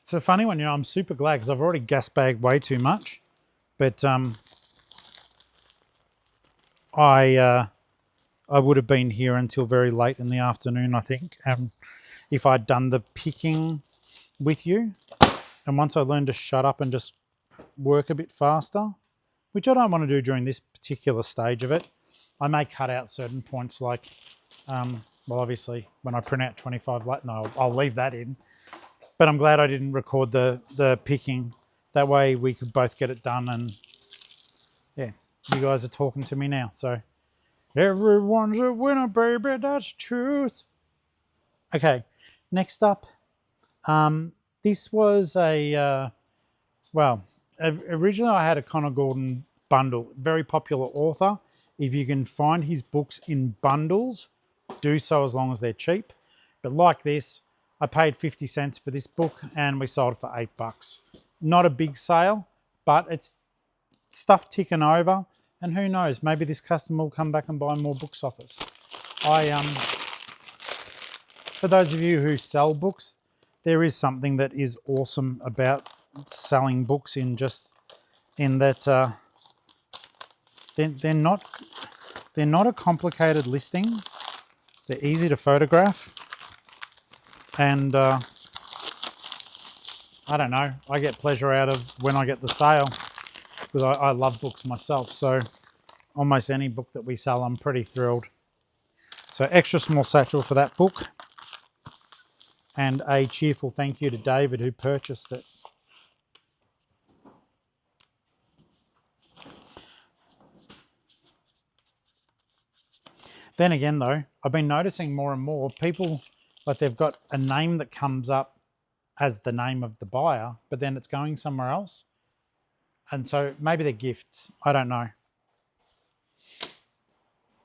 It's a funny one, you know, I'm super glad because I've already gas bagged way too much. But I would have been here until very late in the afternoon, I think, if I'd done the picking with you. And once I learned to shut up and just work a bit faster, which I don't want to do during this particular stage of it, I may cut out certain points like, well, obviously, when I print out 25, no, I'll leave that in. But I'm glad I didn't record the picking. That way we could both get it done, and yeah, you guys are talking to me now. So everyone's a winner, baby, that's the truth. Okay, next up, this was originally I had a Connor Gordon bundle, very popular author. If you can find his books in bundles, do so as long as they're cheap. But like this, I paid 50 cents for this book and we sold it for $8. Not a big sale, but it's stuff ticking over, and who knows, maybe this customer will come back and buy more books off us. For those of you who sell books, there is something that is awesome about selling books in that they're not a complicated listing. They're easy to photograph. And I don't know, I get pleasure out of when I get the sale because I love books myself. So almost any book that we sell, I'm pretty thrilled. So extra small satchel for that book. And a cheerful thank you to David who purchased it. Then again though, I've been noticing more and more people, like they've got a name that comes up as the name of the buyer, but then it's going somewhere else. And so maybe they're gifts. I don't know.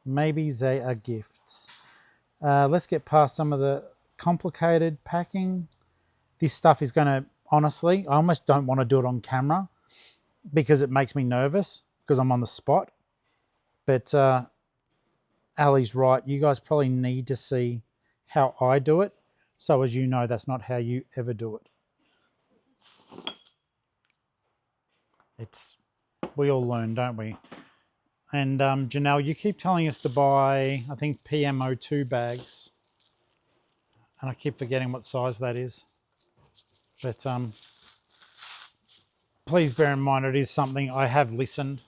Maybe they are gifts. Let's get past some of the complicated packing. This stuff is going to, honestly, I almost don't want to do it on camera because it makes me nervous because I'm on the spot. But Ali's right. You guys probably need to see how I do it. So as you know, that's not how you ever do it. We all learn, don't we? And Janelle, you keep telling us to buy, I think, PMO2 bags. And I keep forgetting what size that is. But please bear in mind it is something I have listened.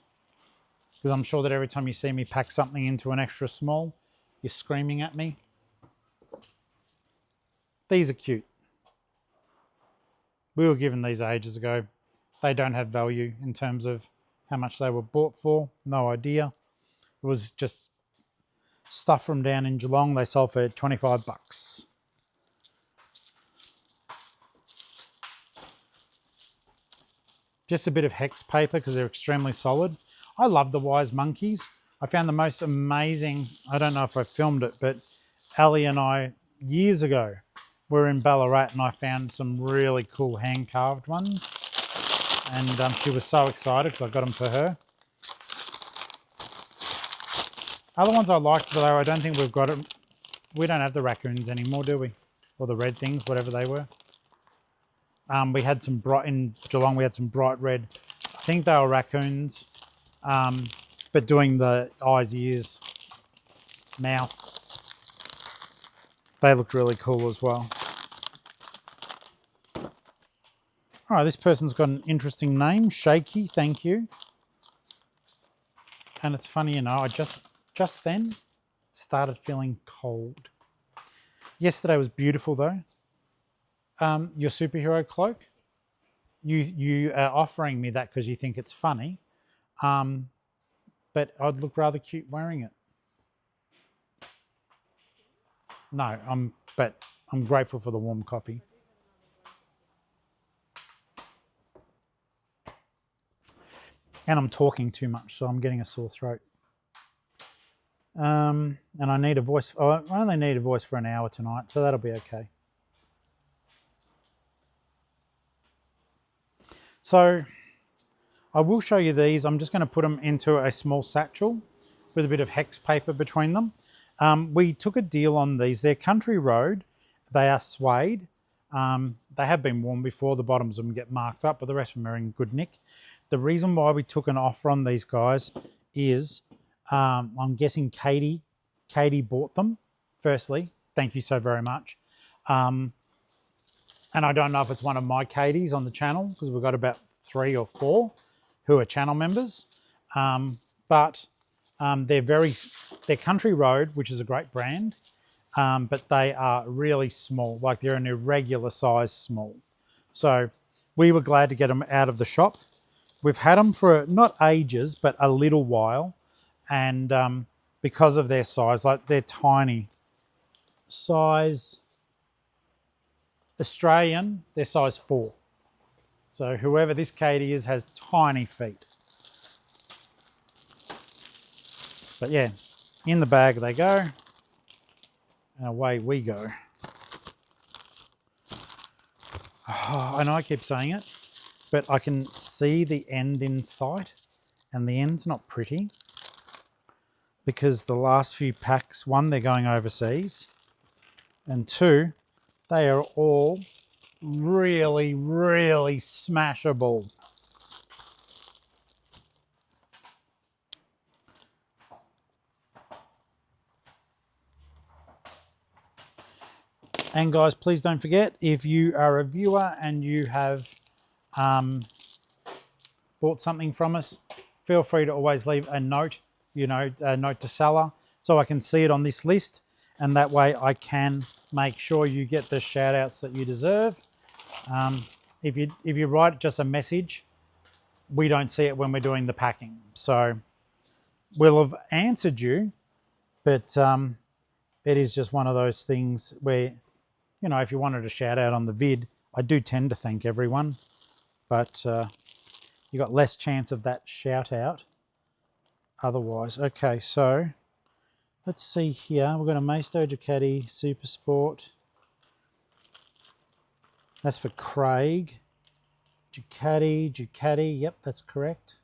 Because I'm sure that every time you see me pack something into an extra small, you're screaming at me. These are cute. We were given these ages ago. They don't have value in terms of how much they were bought for. No idea. It was just stuff from down in Geelong. They sold for 25 bucks. Just a bit of hex paper because they're extremely solid. I love the Wise Monkeys. I found the most amazing, I don't know if I filmed it, but Ali and I, years ago, were in Ballarat and I found some really cool hand-carved ones. And she was so excited because I got them for her. Other ones I liked, though, I don't think we've got them. We don't have the raccoons anymore, do we? Or the red things, whatever they were. We had some bright, in Geelong, we had some bright red. I think they were raccoons, but doing the eyes, ears, mouth. They looked really cool as well. All right, this person's got an interesting name, Shaky, thank you. And it's funny, you know, I just then started feeling cold. Yesterday was beautiful though. Your superhero cloak, you are offering me that because you think it's funny, but I'd look rather cute wearing it. No, but I'm grateful for the warm coffee. And I'm talking too much, so I'm getting a sore throat. And I need a voice. I only need a voice for an hour tonight, so that'll be okay. So I will show you these. I'm just going to put them into a small satchel with a bit of hex paper between them. We took a deal on these. They're Country Road. They are suede. They have been worn before. The bottoms of them get marked up, but the rest of them are in good nick. The reason why we took an offer on these guys is I'm guessing Katie bought them. Firstly, thank you so very much. And I don't know if it's one of my Katies on the channel because we've got about 3 or 4 who are channel members. But they're Country Road, which is a great brand, but they are really small, like they're an irregular size small. So we were glad to get them out of the shop. We've had them for not ages, but a little while. And because of their size, like they're tiny. Size Australian, they're size 4. So whoever this Katie is has tiny feet. But yeah, in the bag they go. And away we go. Oh, I know I keep saying it, but I can see the end in sight. And the end's not pretty. Because the last few packs, 1, they're going overseas. And 2, they are all really, really smashable. And guys, please don't forget, if you are a viewer and you have bought something from us, feel free to always leave a note, a note to seller, so I can see it on this list. And that way I can make sure you get the shout outs that you deserve. If you write just a message, we don't see it when we're doing the packing. So we'll have answered you, but it is just one of those things where, if you wanted a shout out on the vid, I do tend to thank everyone. But you got less chance of that shout out otherwise. Okay, so let's see here. We've got a Maisto Ducati Super Sport. That's for Craig. Ducati. Yep, that's correct.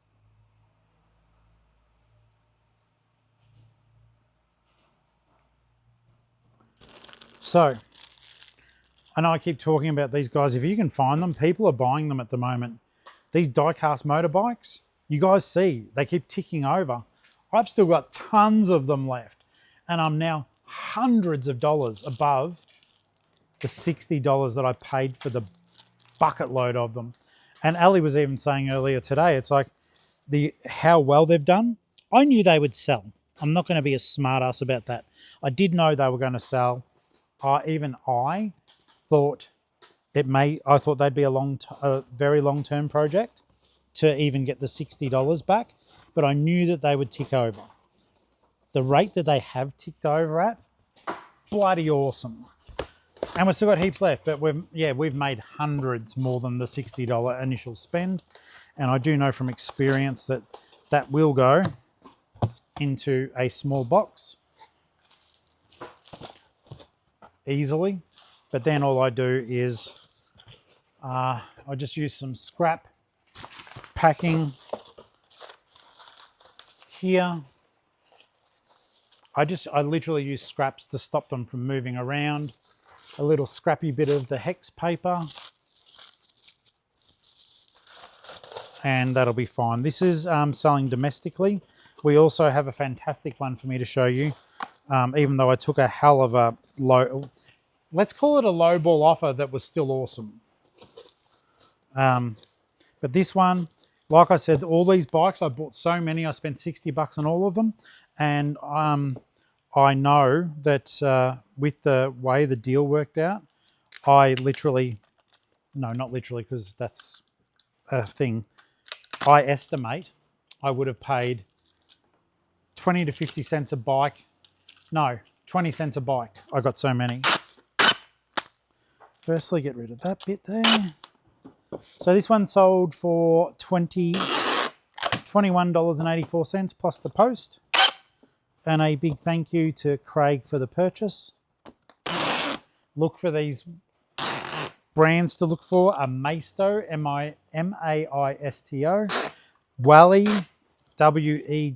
So, I know I keep talking about these guys. If you can find them, people are buying them at the moment. These die-cast motorbikes, you guys see, they keep ticking over. I've still got tons of them left, and I'm now hundreds of dollars above the $60 that I paid for the bucket load of them. And Ali was even saying earlier today, it's like how well they've done. I knew they would sell. I'm not going to be a smart ass about that. I did know they were going to sell. Even I thought I thought they'd be a very long-term project to even get the $60 back, but I knew that they would tick over. The rate that they have ticked over at, bloody awesome. And we've still got heaps left, but we've made hundreds more than the $60 initial spend. And I do know from experience that that will go into a small box easily. But then all I do is I just use some scrap packing here. I literally use scraps to stop them from moving around. A little scrappy bit of the hex paper. And that'll be fine. This is selling domestically. We also have a fantastic one for me to show you, even though I took a hell of a let's call it a low ball offer that was still awesome. But this one, like I said, all these bikes, I bought so many, I spent $60 on all of them. And I know that with the way the deal worked out, not literally, because that's a thing. I estimate I would have paid 20 to 50 cents a bike. No, 20 cents a bike. I got so many. Firstly, get rid of that bit there. So this one sold for $21.84 plus the post. And a big thank you to Craig for the purchase. Look for these brands to look for: a Maisto, M-A-I-S-T-O, Wally, W-E-L-L-Y.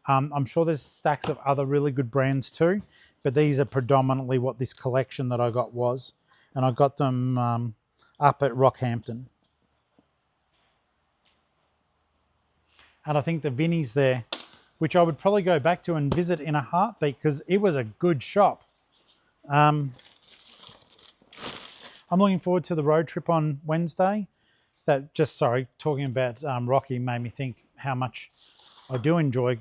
I'm sure there's stacks of other really good brands too, but these are predominantly what this collection that I got was. And I got them up at Rockhampton. And I think the Vinnie's there, which I would probably go back to and visit in a heartbeat because it was a good shop. I'm looking forward to the road trip on Wednesday. Talking about Rocky made me think how much I do enjoy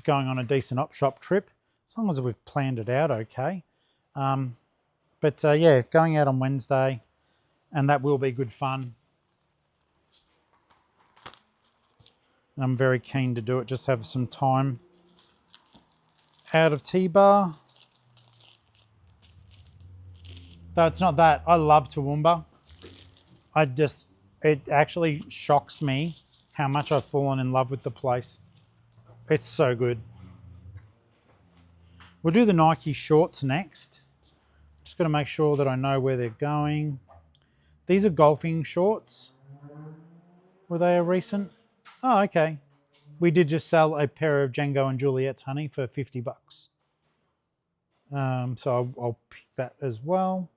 going on a decent op shop trip, as long as we've planned it out okay. Going out on Wednesday, and that will be good fun. And I'm very keen to do it, just have some time out of T-Bar. Though it's not that. I love Toowoomba. It actually shocks me how much I've fallen in love with the place. It's so good. We'll do the Nike shorts next. Just got to make sure that I know where they're going. These are golfing shorts. Were they a recent? Oh, okay. We did just sell a pair of Django and Juliet's honey for $50. So I'll pick that as well.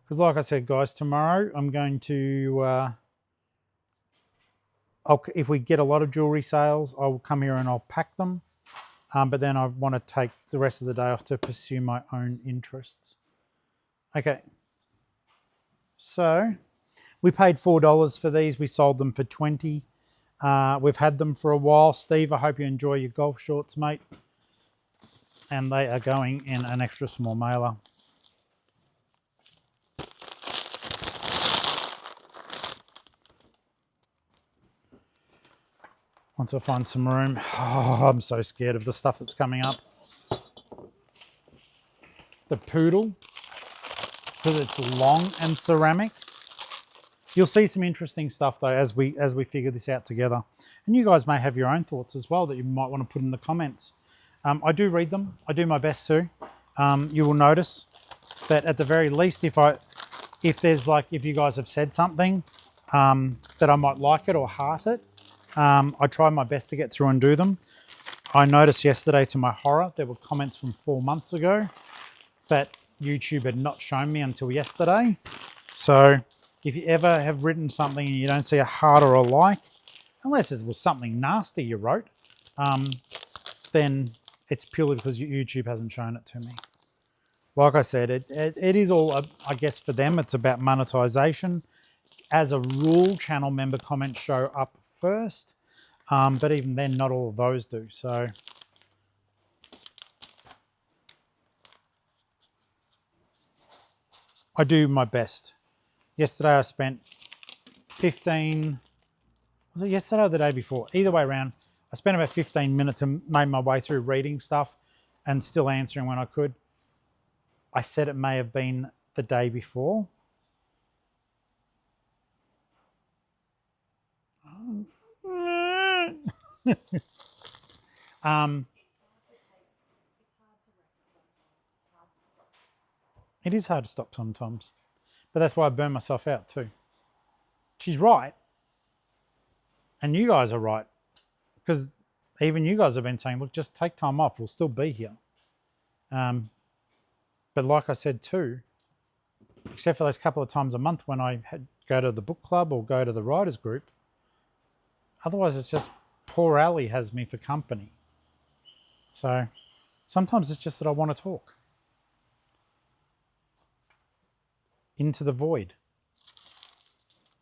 Because like I said, guys, tomorrow I'm going to, if we get a lot of jewellery sales, I'll come here and I'll pack them. But then I want to take the rest of the day off to pursue my own interests. Okay. So we paid $4 for these. We sold them for $20. We've had them for a while. Steve, I hope you enjoy your golf shorts, mate. And they are going in an extra small mailer. Once I find some room. Oh, I'm so scared of the stuff that's coming up. The poodle. because it's long and ceramic. You'll see some interesting stuff though as we figure this out together. And you guys may have your own thoughts as well that you might want to put in the comments. I do read them. I do my best to. You will notice that at the very least, if you guys have said something that I might like it or heart it, I try my best to get through and do them. I noticed yesterday, to my horror, there were comments from 4 months ago that YouTube had not shown me until yesterday. So if you ever have written something and you don't see a heart or a like, unless it was something nasty you wrote, then it's purely because YouTube hasn't shown it to me. Like I said, it is all, I guess for them, it's about monetization. As a rule, channel member comments show up first, but even then, not all of those do. So I do my best. Yesterday I spent 15, was it yesterday or the day before? Either way around, I spent about 15 minutes and made my way through reading stuff and still answering when I could. I said it may have been the day before. It is hard to stop sometimes, but that's why I burn myself out too. She's right, and you guys are right, because even you guys have been saying, look, just take time off, we'll still be here. But like I said too, except for those couple of times a month when I go to the book club or go to the writers group, otherwise it's just poor Ali has me for company. So sometimes it's just that I want to talk into the void,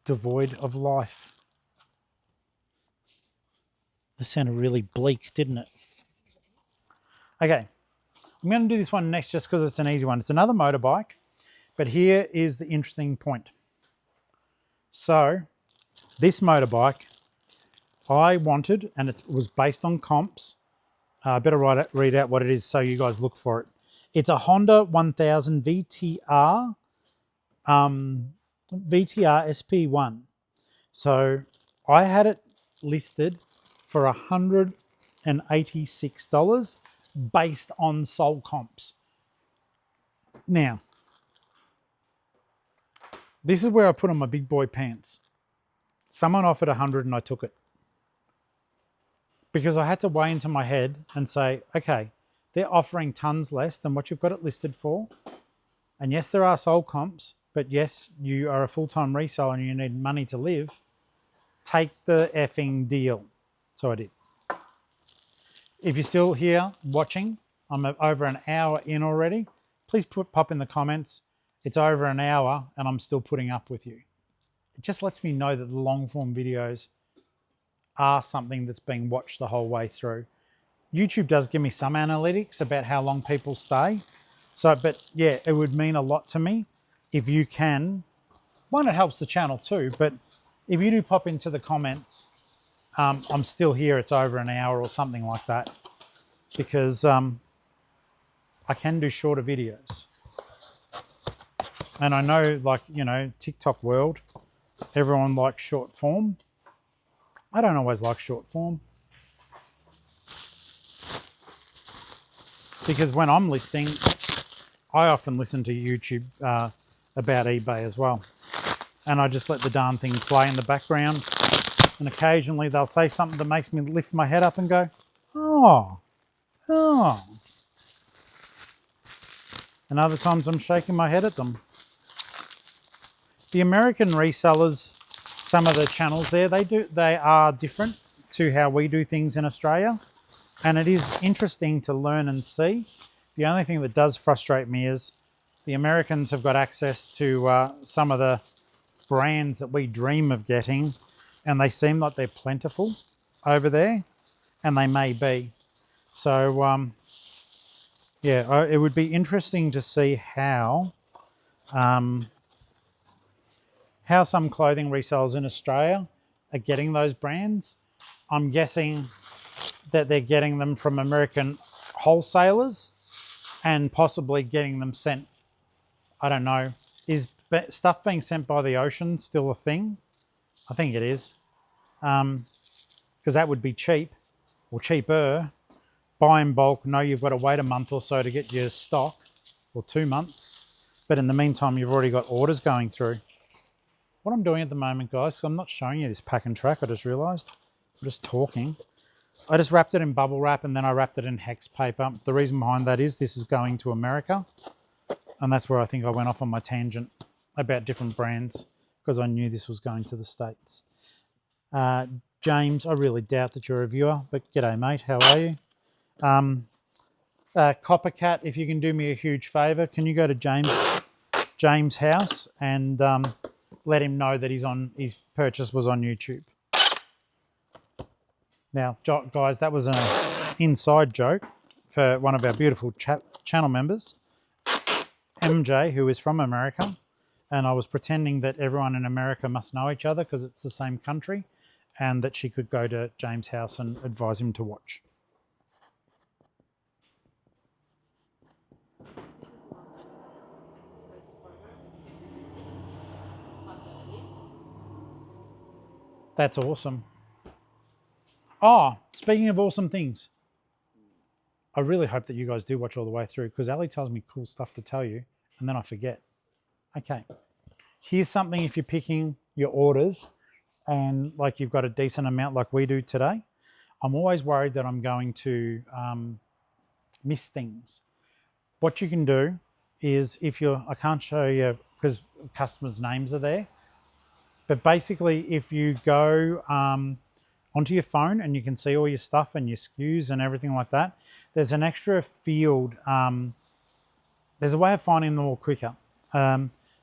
devoid of life. This sounded really bleak, didn't it? Okay, I'm going to do this one next just because it's an easy one. It's another motorbike, but here is the interesting point. So this motorbike I wanted, and it was based on comps. I better read out what it is so you guys look for it. It's a Honda 1000 VTR SP1. So I had it listed for $186 based on sold comps. Now, this is where I put on my big boy pants. Someone offered 100 and I took it. Because I had to weigh into my head and say, okay, they're offering tons less than what you've got it listed for. And yes, there are sold comps, but yes, you are a full-time reseller and you need money to live. Take the effing deal. So I did. If you're still here watching, I'm over an hour in already. Please pop in the comments. It's over an hour and I'm still putting up with you. It just lets me know that the long form videos are something that's being watched the whole way through. YouTube does give me some analytics about how long people stay. So, but yeah, it would mean a lot to me if you can. One, it helps the channel too, but if you do pop into the comments, I'm still here, it's over an hour or something like that, because I can do shorter videos. And I know, like, you know, TikTok world, everyone likes short form. I don't always like short form. Because when I'm listing, I often listen to YouTube about eBay as well. And I just let the darn thing play in the background. And occasionally they'll say something that makes me lift my head up and go, oh. And other times I'm shaking my head at them. The American resellers, some of the channels there, they are different to how we do things in Australia. And it is interesting to learn and see. The only thing that does frustrate me is the Americans have got access to some of the brands that we dream of getting, and they seem like they're plentiful over there, and they may be. So, yeah, it would be interesting to see how some clothing resellers in Australia are getting those brands. I'm guessing that they're getting them from American wholesalers and possibly getting them sent, I don't know, Is stuff being sent by the ocean still a thing? I think it is. Because that would be cheap or cheaper. Buy in bulk, know you've got to wait a month or so to get your stock, or 2 months. But in the meantime, you've already got orders going through. What I'm doing at the moment, guys, I'm not showing you this pack and track, I just realised. I'm just talking. I just wrapped it in bubble wrap and then I wrapped it in hex paper. The reason behind that is this is going to America. And that's where I think I went off on my tangent about different brands because I knew this was going to the States. James, I really doubt that you're a viewer, but g'day, mate. How are you? Coppercat, if you can do me a huge favour, can you go to James' house and let him know that his purchase was on YouTube. Now, guys, that was an inside joke for one of our beautiful channel members, MJ, who is from America, and I was pretending that everyone in America must know each other because it's the same country, and that she could go to James' house and advise him to watch. This is one first photo. Type that it is. That's awesome. Oh, speaking of awesome things, I really hope that you guys do watch all the way through because Ali tells me cool stuff to tell you and then I forget. Okay, here's something if you're picking your orders and like you've got a decent amount like we do today. I'm always worried that I'm going to miss things. What you can do is I can't show you because customers' names are there, but basically if you go onto your phone and you can see all your stuff and your SKUs and everything like that, there's an extra field. There's a way of finding them all quicker.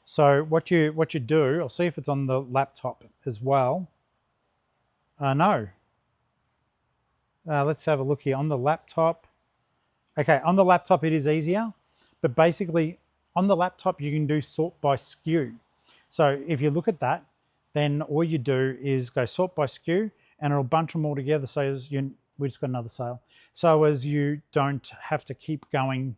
So what you do, I'll see if it's on the laptop as well. No. Let's have a look here on the laptop. Okay, on the laptop it is easier, but basically on the laptop you can do sort by SKU. So if you look at that, then all you do is go sort by SKU and it'll bunch them all together so as we just got another sale. So as you don't have to keep going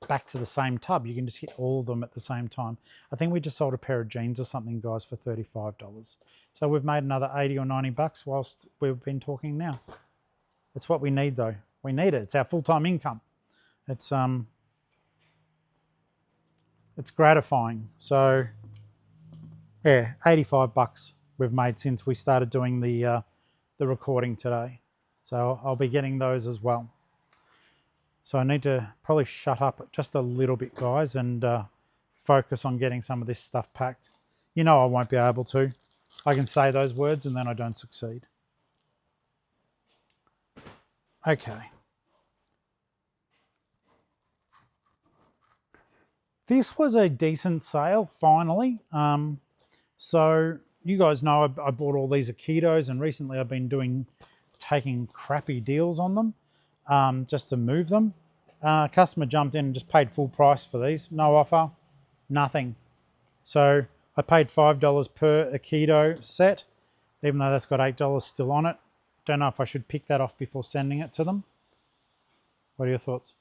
back to the same tub, you can just hit all of them at the same time. I think we just sold a pair of jeans or something, guys, for $35. So we've made another 80 or 90 bucks whilst we've been talking now. It's what we need though. We need it. It's our full-time income. It's gratifying. So yeah, 85 bucks we've made since we started doing the recording today. So I'll be getting those as well. So I need to probably shut up just a little bit, guys, and focus on getting some of this stuff packed. You know I won't be able to. I can say those words and then I don't succeed. Okay. This was a decent sale, finally. So you guys know I bought all these Aikidos and recently I've been taking crappy deals on them just to move them. Customer jumped in and just paid full price for these. No offer, nothing. So I paid $5 per Aikido set, even though that's got $8 still on it. Don't know if I should pick that off before sending it to them. What are your thoughts?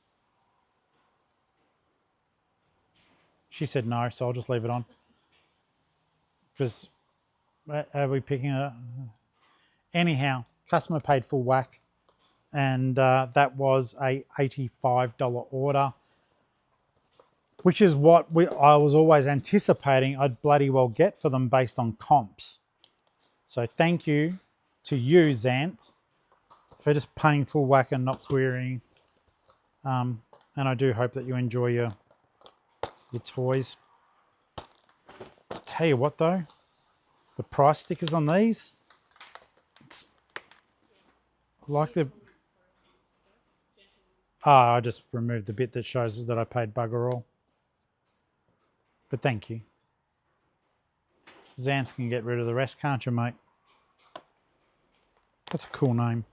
She said no, so I'll just leave it on. Because are we picking it up? Anyhow, customer paid full whack, and that was a $85 order, which is what I was always anticipating I'd bloody well get for them based on comps. So thank you to you, Xanth, for just paying full whack and not querying. And I do hope that you enjoy your toys. Tell you what though, the price stickers on these, it's like the... I just removed the bit that shows that I paid bugger all. But thank you. Xanth can get rid of the rest, can't you, mate? That's a cool name.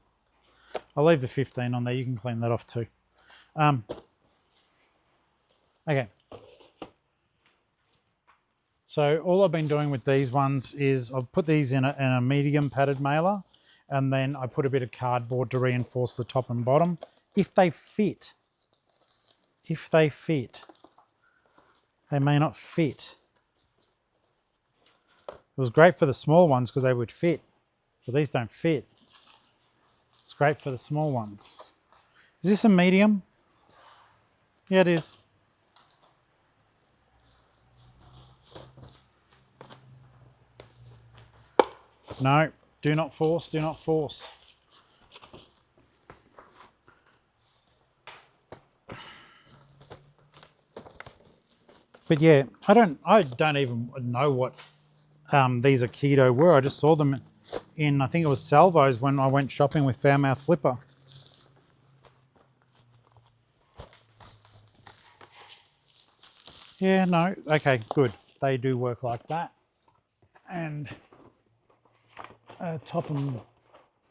I'll leave the 15 on there. You can clean that off too. Okay. So all I've been doing with these ones is I've put these in a medium padded mailer, and then I put a bit of cardboard to reinforce the top and bottom. If they fit, they may not fit. It was great for the small ones because they would fit, but these don't fit. It's great for the small ones. Is this a medium? Yeah, it is. No, do not force, do not force. But yeah, I don't even know what these Aikido were. I just saw them in, I think it was Salvo's when I went shopping with Fairmouth Flipper. Yeah, no, okay, good. They do work like that. And top and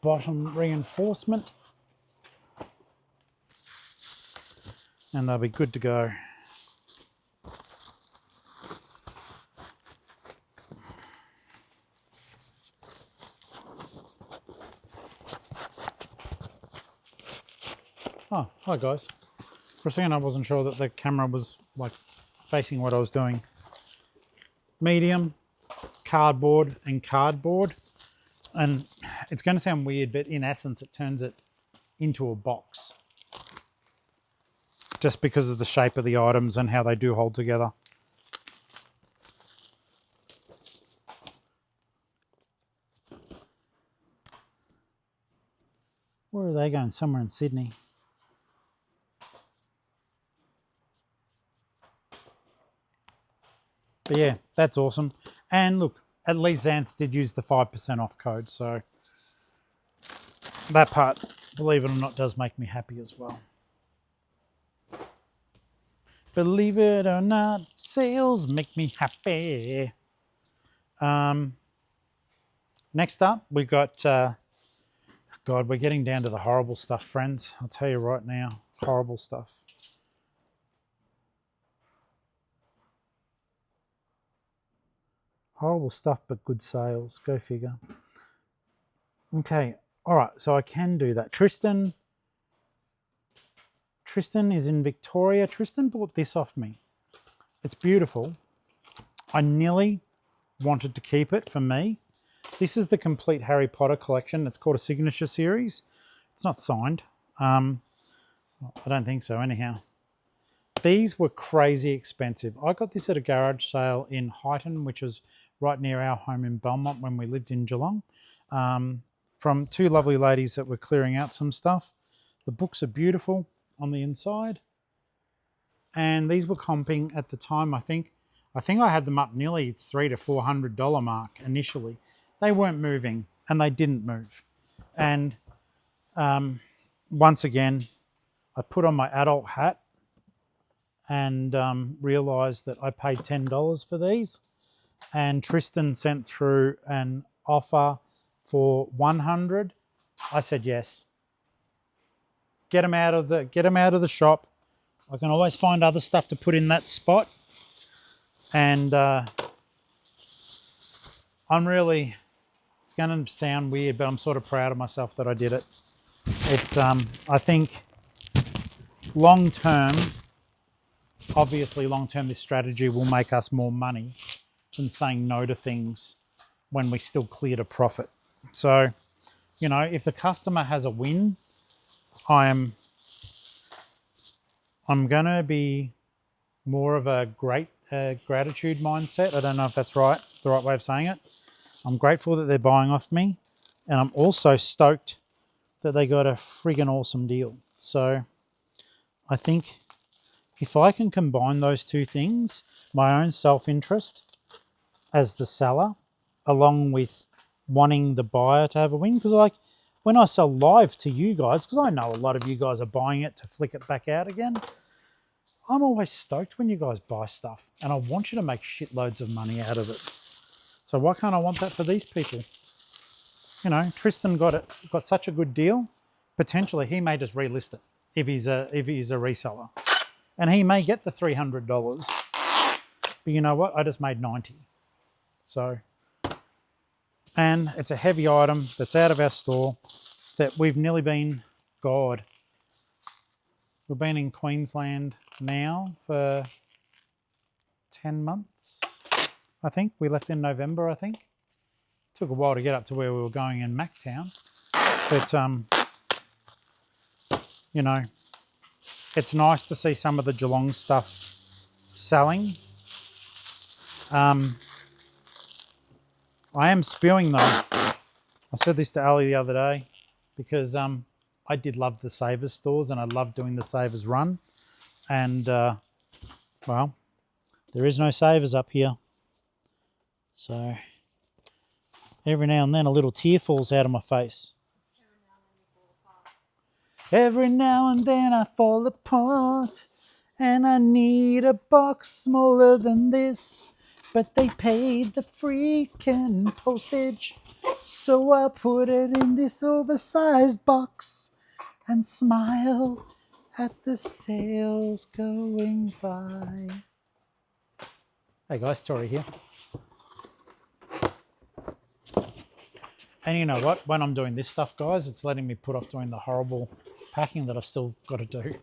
bottom reinforcement. And they'll be good to go. Oh, hi guys. For a second I wasn't sure that the camera was like facing what I was doing. Medium, cardboard and cardboard. And it's going to sound weird, but in essence it turns it into a box. Just because of the shape of the items and how they do hold together. Where are they going? Somewhere in Sydney. But yeah, that's awesome. And look, at least Zance did use the 5% off code. So that part, believe it or not, does make me happy as well. Believe it or not, sales make me happy. Next up, we got, God, we're getting down to the horrible stuff, friends. I'll tell you right now, horrible stuff. Horrible stuff, but good sales. Go figure. Okay, all right, so I can do that. Tristan is in Victoria. Tristan bought this off me. It's beautiful. I nearly wanted to keep it for me. This is the complete Harry Potter collection. It's called a signature series. It's not signed. I don't think so anyhow. These were crazy expensive. I got this at a garage sale in Highton, which was right near our home in Belmont when we lived in Geelong, from two lovely ladies that were clearing out some stuff. The books are beautiful on the inside. And these were comping at the time, I think I had them up nearly $300 to $400 mark initially. They weren't moving, and they didn't move. And once again, I put on my adult hat and realised that I paid $10 for these. And Tristan sent through an offer for $100. I said yes. Get them out of the shop. I can always find other stuff to put in that spot. And I'm really, it's going to sound weird, but I'm sort of proud of myself that I did it. It's, I think, long term, obviously long term, this strategy will make us more money than saying no to things when we still cleared a profit. So, you know, if the customer has a win, I'm going to be more of a gratitude mindset. I don't know if that's the right way of saying it. I'm grateful that they're buying off me, and I'm also stoked that they got a friggin' awesome deal. So I think if I can combine those two things, my own self-interest as the seller, along with wanting the buyer to have a win, because like when I sell live to you guys, because I know a lot of you guys are buying it to flick it back out again, I'm always stoked when you guys buy stuff, and I want you to make shitloads of money out of it. So why can't I want that for these people? You know, Tristan got such a good deal. Potentially, he may just relist it if he's a reseller, and he may get the $300. But you know what? I just made 90. So, and it's a heavy item that's out of our store that we've nearly been. God, we've been in Queensland now for 10 months, I think. We left in November, I think. Took a while to get up to where we were going in Mactown. But, you know, it's nice to see some of the Geelong stuff selling. I am spewing though. I said this to Ali the other day because I did love the Savers stores and I love doing the Savers run. And, well, there is no Savers up here. So every now and then a little tear falls out of my face. Every now and then I fall apart and I need a box smaller than this. But they paid the freaking postage, so I put it in this oversized box and smile at the sales going by. Hey guys, Tori here. And you know what? When I'm doing this stuff, guys, it's letting me put off doing the horrible packing that I've still got to do.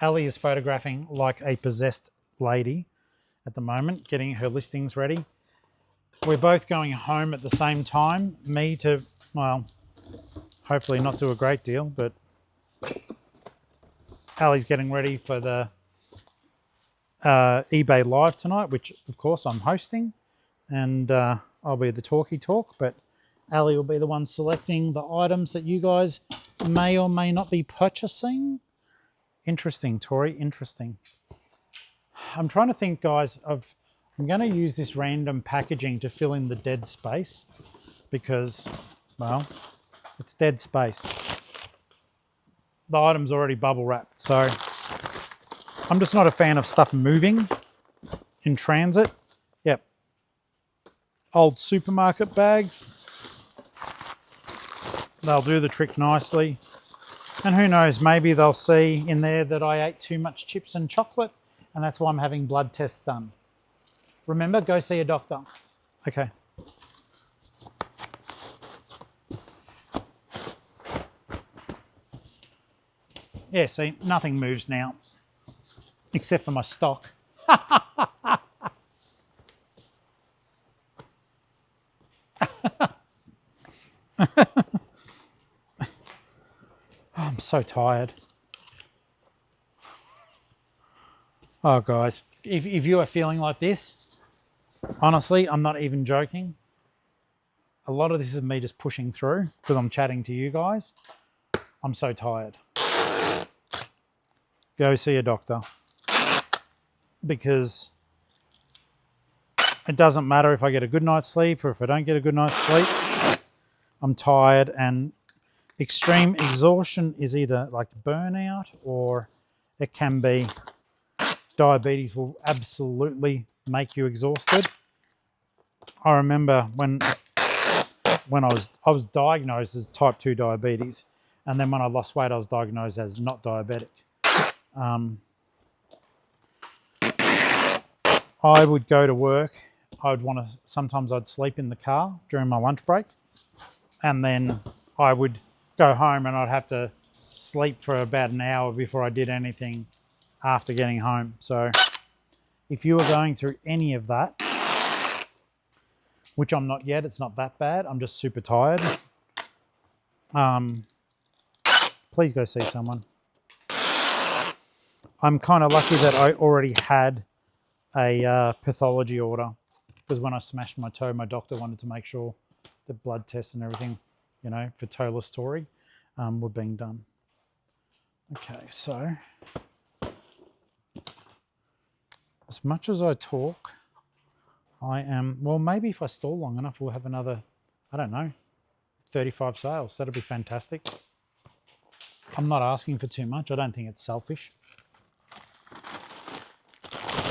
Ali is photographing like a possessed lady at the moment, getting her listings ready. We're both going home at the same time. Me to, well, hopefully not do a great deal, but Ali's getting ready for the eBay Live tonight, which of course I'm hosting, and I'll be the talky talk, but Ali will be the one selecting the items that you guys may or may not be purchasing. Interesting, Tori, interesting. I'm trying to think, guys, I'm going to use this random packaging to fill in the dead space because, well, it's dead space. The item's already bubble wrapped, so I'm just not a fan of stuff moving in transit. Yep. Old supermarket bags. They'll do the trick nicely. And who knows, maybe they'll see in there that I ate too much chips and chocolate, and that's why I'm having blood tests done. Remember, go see a doctor. Okay. Yeah, see, nothing moves now, except for my stock. I'm so tired. Oh, guys, if you are feeling like this, honestly, I'm not even joking. A lot of this is me just pushing through because I'm chatting to you guys. I'm so tired. Go see a doctor. Because it doesn't matter if I get a good night's sleep or if I don't get a good night's sleep. I'm tired, and extreme exhaustion is either like burnout or it can be diabetes will absolutely make you exhausted. I remember when I was diagnosed as type 2 diabetes, and then when I lost weight I was diagnosed as not diabetic. I would go to work. Sometimes I'd sleep in the car during my lunch break, and then I would go home and I'd have to sleep for about an hour before I did anything after getting home. So if you are going through any of that, which I'm not yet, it's not that bad, I'm just super tired, please go see someone. I'm kind of lucky that I already had a pathology order, because when I smashed my toe, my doctor wanted to make sure the blood tests and everything, you know, for Tola Story were being done. Okay, so as much as I talk, I am, well, maybe if I stall long enough, we'll have another, I don't know, 35 sales. That'd be fantastic. I'm not asking for too much. I don't think it's selfish.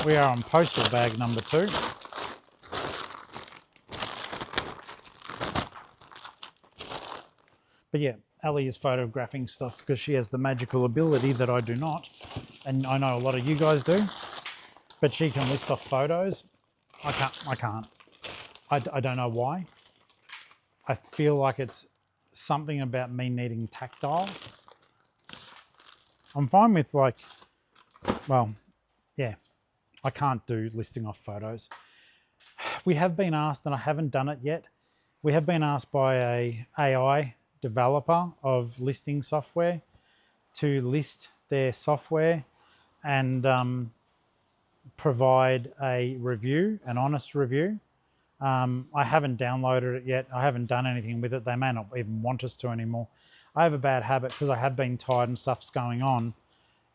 We are on postal bag number 2. But yeah, Ali is photographing stuff because she has the magical ability that I do not. And I know a lot of you guys do. But she can list off photos. I can't. I don't know why. I feel like it's something about me needing tactile. I'm fine with, like, well, yeah. I can't do listing off photos. We have been asked, and I haven't done it yet, we have been asked by a AI developer of listing software to list their software and provide a review, an honest review. I haven't downloaded it yet. I haven't done anything with it. They may not even want us to anymore. I have a bad habit because I have been tired and stuff's going on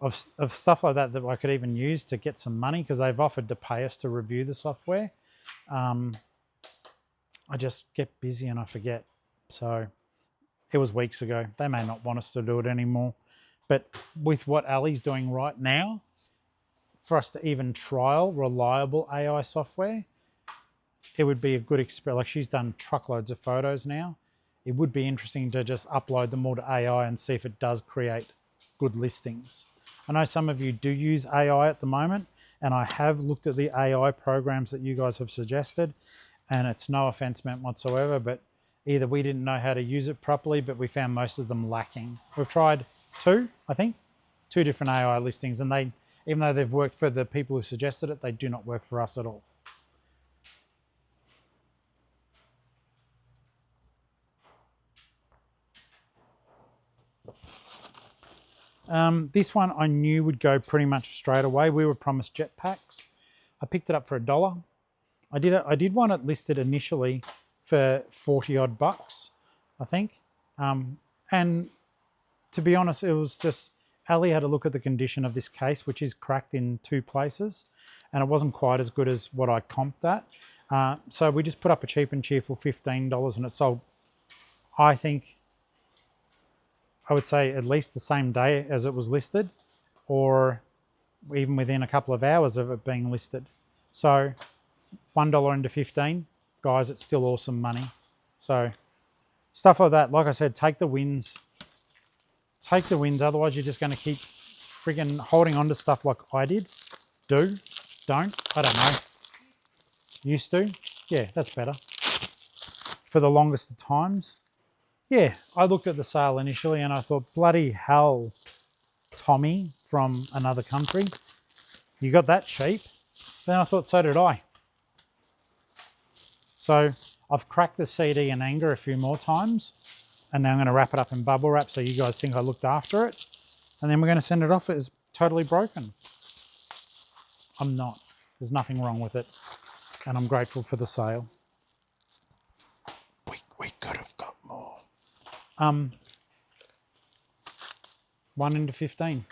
of stuff like that I could even use to get some money because they've offered to pay us to review the software. I just get busy and I forget. So it was weeks ago. They may not want us to do it anymore. But with what Ali's doing right now, for us to even trial reliable AI software, it would be a good experience. Like she's done truckloads of photos now. It would be interesting to just upload them all to AI and see if it does create good listings. I know some of you do use AI at the moment, and I have looked at the AI programs that you guys have suggested, and it's no offense meant whatsoever, but either we didn't know how to use it properly, but we found most of them lacking. We've tried two different AI listings, and they, even though they've worked for the people who suggested it, they do not work for us at all. This one I knew would go pretty much straight away. We were promised jetpacks. I picked it up for $1. I did want it listed initially for 40 odd bucks, I think. And to be honest, it was just, Ali had a look at the condition of this case, which is cracked in 2 places, and it wasn't quite as good as what I comped that. So we just put up a cheap and cheerful $15 and it sold, I think, I would say at least the same day as it was listed, or even within a couple of hours of it being listed. So $1 into 15, guys, it's still awesome money. So stuff like that, like I said, take the wins. Take the wins, otherwise you're just going to keep friggin' holding on to stuff like I did. Don't, I don't know. Used to, yeah, that's better. For the longest of times. Yeah, I looked at the sale initially and I thought, bloody hell, Tommy from another country, you got that cheap? Then I thought, so did I. So I've cracked the CD in anger a few more times, and now I'm going to wrap it up in bubble wrap so you guys think I looked after it, and then we're going to send it off as totally broken. I'm not. There's nothing wrong with it, and I'm grateful for the sale. We could have got more. 1 into 15.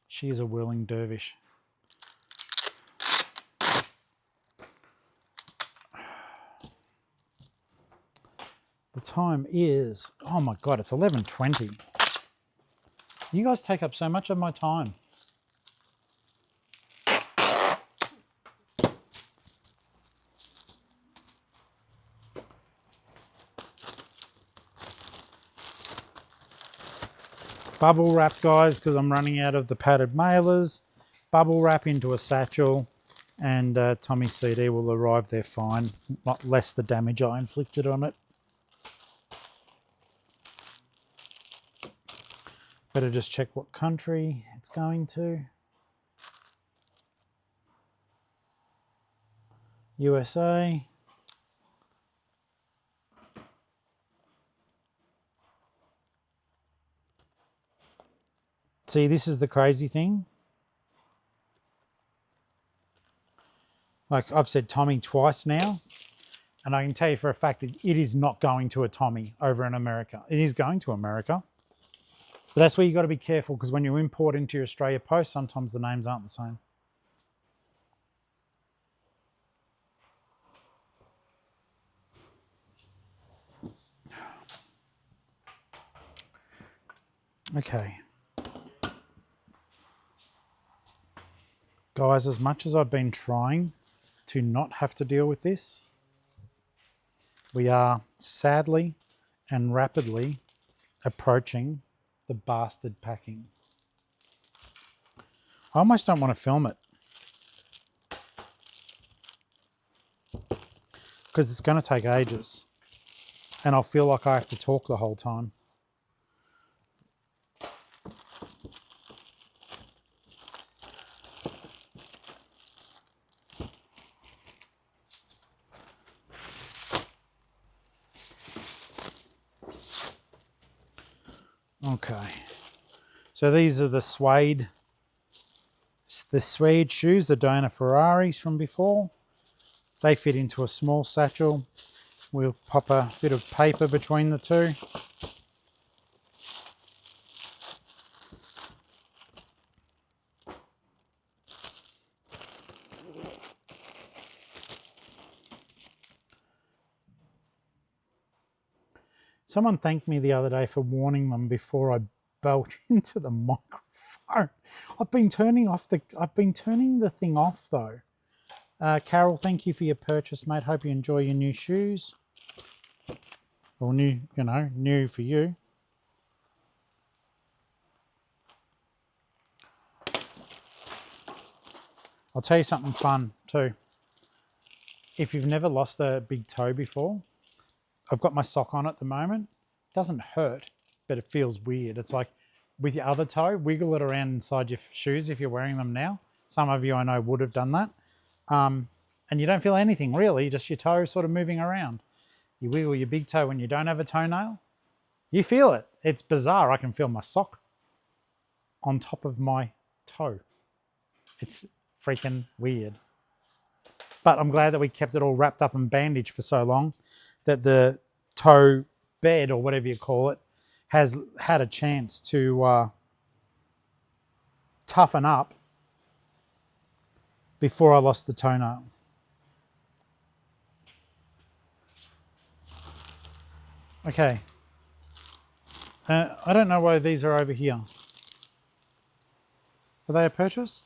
She is a whirling dervish. The time is, oh my God, it's 11:20. You guys take up so much of my time. Bubble wrap, guys, because I'm running out of the padded mailers. Bubble wrap into a satchel, and Tommy's CD will arrive there fine, not less the damage I inflicted on it. Better just check what country it's going to. USA. See, this is the crazy thing. Like I've said Tommy twice now, and I can tell you for a fact that it is not going to a Tommy over in America. It is going to America. But that's where you got to be careful, because when you import into your Australia Post, sometimes the names aren't the same. Okay. Guys, as much as I've been trying to not have to deal with this, we are sadly and rapidly approaching the bastard packing. I almost don't want to film it, because it's going to take ages. and I'll feel like I have to talk the whole time. Okay, so these are the suede shoes, the Dona Ferraris from before. They fit into a small satchel. We'll pop a bit of paper between the two. Someone thanked me the other day for warning them before I belch into the microphone. I've been turning the thing off though. Carol, thank you for your purchase, mate. Hope you enjoy your new shoes. Or new for you. I'll tell you something fun too. If you've never lost a big toe before, I've got my sock on at the moment. It doesn't hurt, but it feels weird. It's like with your other toe, wiggle it around inside your shoes if you're wearing them now. Some of you I know would have done that. And you don't feel anything really, just your toe sort of moving around. You wiggle your big toe when you don't have a toenail. You feel it. It's bizarre. I can feel my sock on top of my toe. It's freaking weird. But I'm glad that we kept it all wrapped up and bandaged for so long that the toe bed, or whatever you call it, has had a chance to toughen up before I lost the toenail. Okay. I don't know why these are over here. Are they a purchase?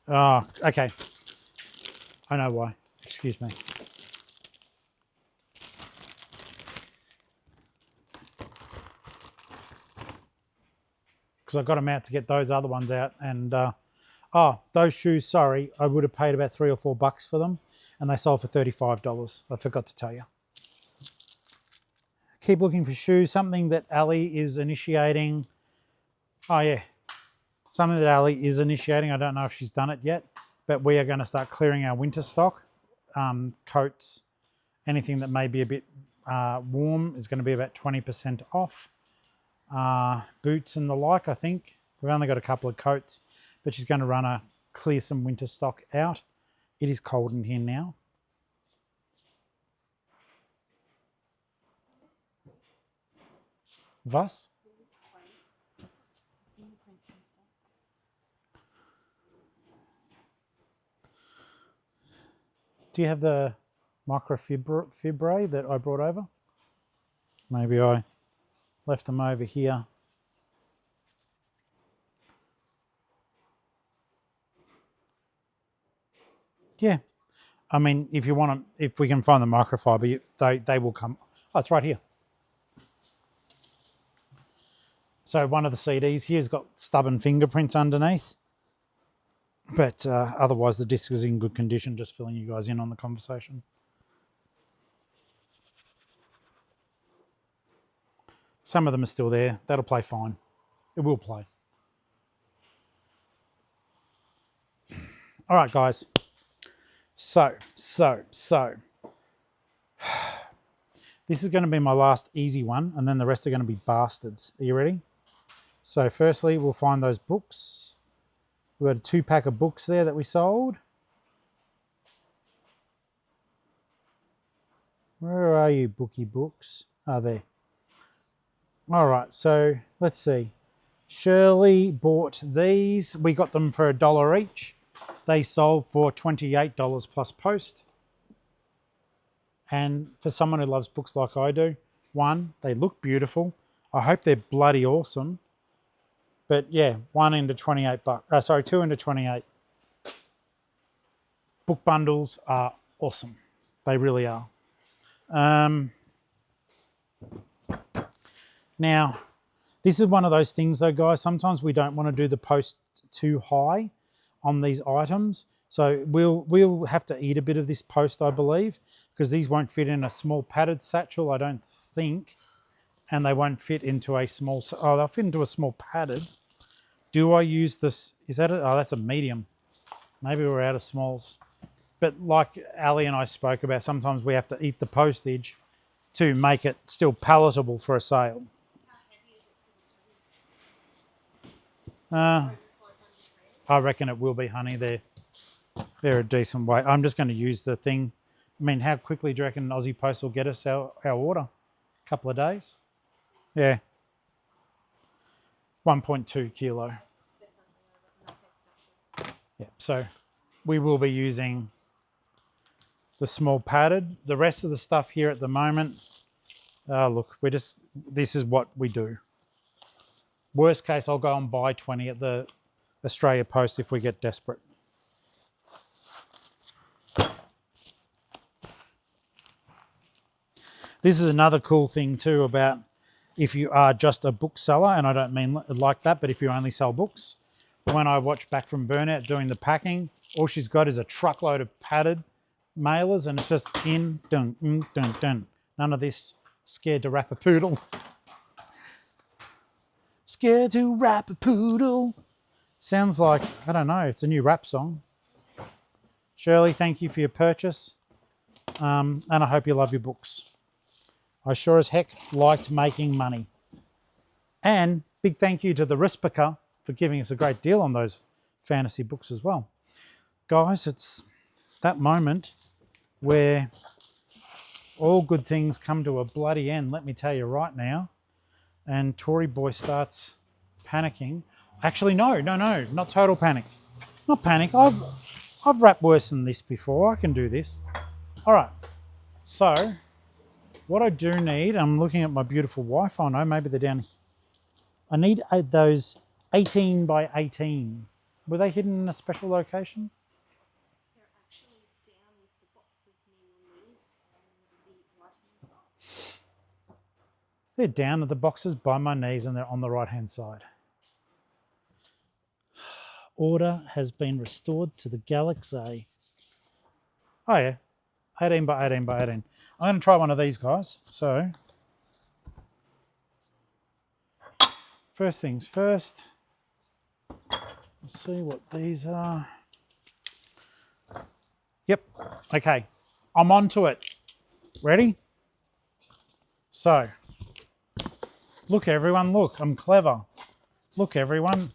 Oh, okay. I know why. Excuse me. Because I got them out to get those other ones out, and those shoes, sorry, I would have paid about $3 or $4 for them, and they sold for $35. I forgot to tell you. Keep looking for shoes. Something that Ali is initiating. Oh yeah, something that Ali is initiating. I don't know if she's done it yet, but we are going to start clearing our winter stock. Coats, anything that may be a bit warm is going to be about 20% off. Boots and the like, I think. We've only got a couple of coats, but she's going to clear some winter stock out. It is cold in here now. Was? Do you have the microfibre that I brought over? Maybe I left them over here. Yeah. I mean, if you want them, if we can find the microfibre, they will come. Oh, it's right here. So one of the CDs here's got stubborn fingerprints underneath. But otherwise, the disc is in good condition, just filling you guys in on the conversation. Some of them are still there. That'll play fine. It will play. All right, guys. So. This is going to be my last easy one, and then the rest are going to be bastards. Are you ready? So firstly, we'll find those books. We had a 2-pack of books there that we sold. Where are you, bookie books? Oh, there. All right, so let's see. Shirley bought these. We got them for $1 each. They sold for $28 plus post. And for someone who loves books like I do, one, they look beautiful. I hope they're bloody awesome. But yeah, $1 into $28. 2 into 28. Book bundles are awesome. They really are. Now, this is one of those things though, guys. Sometimes we don't want to do the post too high on these items. So we'll have to eat a bit of this post, I believe, because these won't fit in a small padded satchel, I don't think, and they won't fit into a small. Oh, they'll fit into a small padded. Do I use this? Is that oh, that's a medium. Maybe we're out of smalls. But like Ali and I spoke about, sometimes we have to eat the postage to make it still palatable for a sale. I reckon it will be, honey. They're a decent weight. I'm just going to use the thing. I mean, how quickly do you reckon Aussie Post will get us our order? A couple of days? Yeah. 1.2 kilo. Yeah, so we will be using the small padded. The rest of the stuff here at the moment, look, this is what we do. Worst case, I'll go and buy 20 at the Australia Post if we get desperate. This is another cool thing too about if you are just a bookseller, and I don't mean like that, but if you only sell books. When I watch Back from Burnout doing the packing, all she's got is a truckload of padded mailers, and it's just in, dun, dun, dun. None of this scared to wrap a poodle. Scared to wrap a poodle. Sounds like, I don't know, it's a new rap song. Shirley, thank you for your purchase. And I hope you love your books. I sure as heck liked making money. And big thank you to the Reselling for giving us a great deal on those fantasy books as well. Guys, it's that moment where all good things come to a bloody end, let me tell you right now. And Tory boy starts panicking. Actually, no, not total panic. Not panic. I've wrapped worse than this before. I can do this. All right. So what I do need, I'm looking at my beautiful wife. Oh no, maybe they're down here. I need those 18 by 18. Were they hidden in a special location? They're actually down with the boxes near your knees on the right-hand side. They're down at the boxes by my knees and they're on the right-hand side. Order has been restored to the galaxy. Oh yeah, 18 by 18 by 18. I'm going to try one of these guys. So, first things first. Let's see what these are. Yep, okay. I'm on to it. Ready? So, look everyone, look, I'm clever. Look everyone.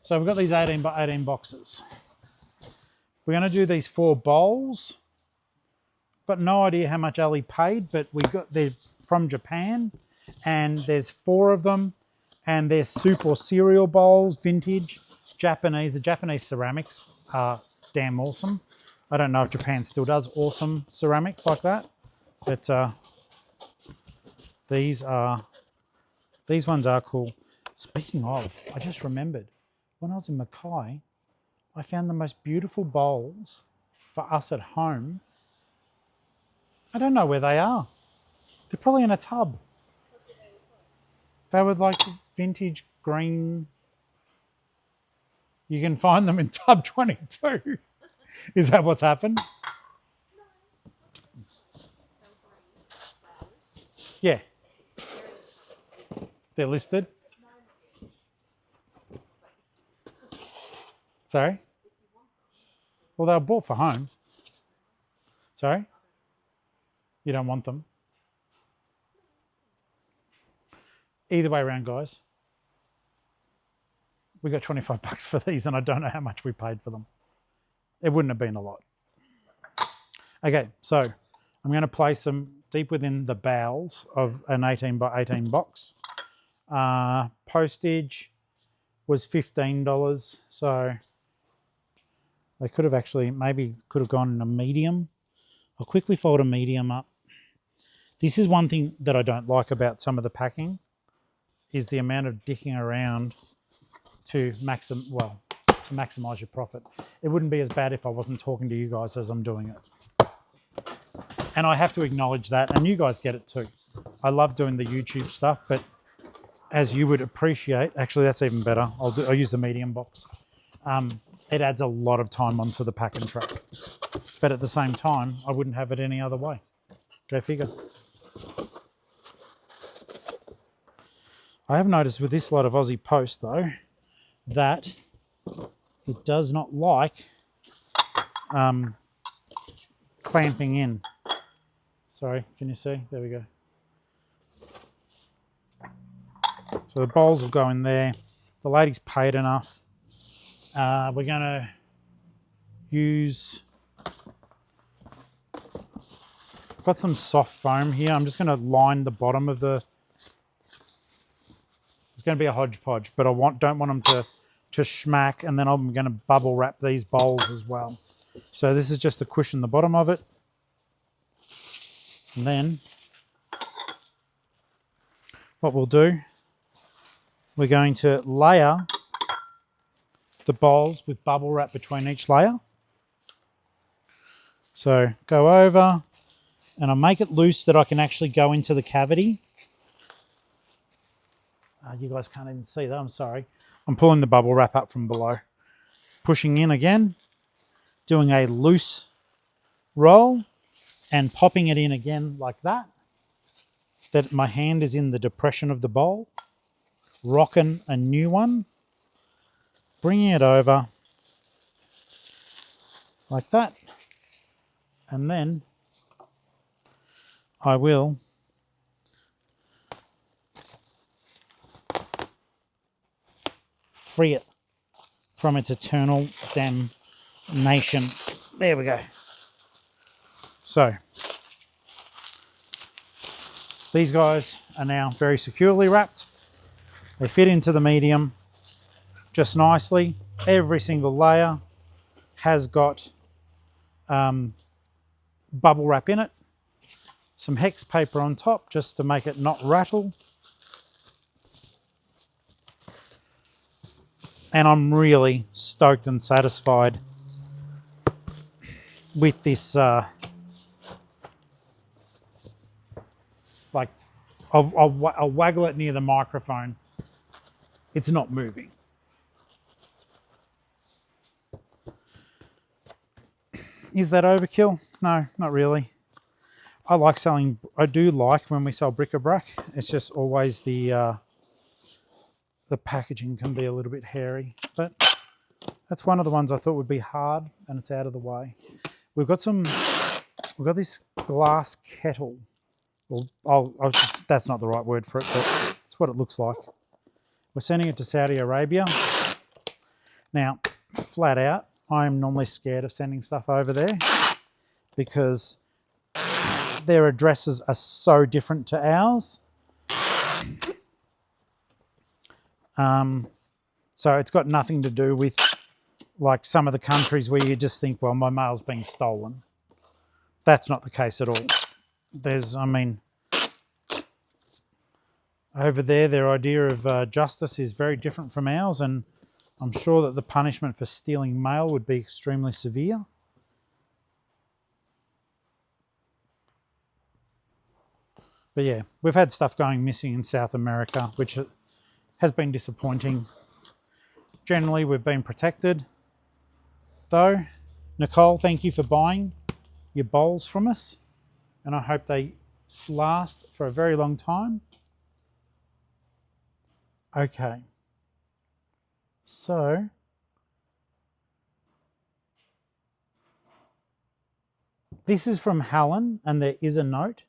So we've got these 18 by 18 boxes. We're going to do these 4 bowls. Got no idea how much Ali paid, but they're from Japan, and there's 4 of them, and they're soup or cereal bowls, vintage, Japanese. The Japanese ceramics are damn awesome. I don't know if Japan still does awesome ceramics like that, but these ones are cool. Speaking of, I just remembered when I was in Mackay, I found the most beautiful bowls for us at home. I don't know where they are. They're probably in a tub. They were like vintage green. You can find them in tub 22. Is that what's happened? Yeah. They're listed. Sorry? Well, they were bought for home. Sorry? You don't want them? Either way around, guys. We got 25 bucks for these, and I don't know how much we paid for them. It wouldn't have been a lot. Okay, so I'm going to place them deep within the bowels of an 18 by 18 box. Postage was $15, so they could have actually, maybe could have gone in a medium. I'll quickly fold a medium up. This is one thing that I don't like about some of the packing, is the amount of dicking around to maximize your profit. It wouldn't be as bad if I wasn't talking to you guys as I'm doing it. And I have to acknowledge that, and you guys get it too. I love doing the YouTube stuff, but as you would appreciate, actually that's even better. I'll use the medium box. it adds a lot of time onto the pack and track. But at the same time, I wouldn't have it any other way. Go figure. I have noticed with this lot of Aussie Post, though, that it does not like clamping in. Sorry, can you see? There we go. So the bowls will go in there. The lady's paid enough. We're going to use... Got some soft foam here. I'm just going to line the bottom of the... It's going to be a hodgepodge, but I don't want them to schmack, and then I'm going to bubble wrap these bowls as well. So this is just to cushion the bottom of it. And then what we'll do, we're going to layer the bowls with bubble wrap between each layer. So go over, and I'll make it loose that I can actually go into the cavity. You guys can't even see that, I'm sorry. I'm pulling the bubble wrap up from below. Pushing in again, doing a loose roll, and popping it in again like that. That my hand is in the depression of the bowl. Rocking a new one. Bringing it over like that. And then I will free it from its eternal damnation. There we go. So these guys are now very securely wrapped. They fit into the medium just nicely. Every single layer has got bubble wrap in it. Some hex paper on top just to make it not rattle. And I'm really stoked and satisfied with this. Like, I'll waggle it near the microphone. It's not moving. Is that overkill? No, not really. I do like when we sell bric-a-brac. It's just always the packaging can be a little bit hairy, but that's one of the ones I thought would be hard, and it's out of the way. We've got this glass kettle. Well, that's not the right word for it, but it's what it looks like. We're sending it to Saudi Arabia. Now, flat out, I'm normally scared of sending stuff over there because their addresses are so different to ours. So it's got nothing to do with like some of the countries where you just think, well, my mail's being stolen. That's not the case at all. Over there, their idea of justice is very different from ours, and I'm sure that the punishment for stealing mail would be extremely severe. But yeah, we've had stuff going missing in South America, which has been disappointing. Generally, we've been protected, though. Nicole, thank you for buying your bowls from us, and I hope they last for a very long time. Okay. So, this is from Helen, and there is a note.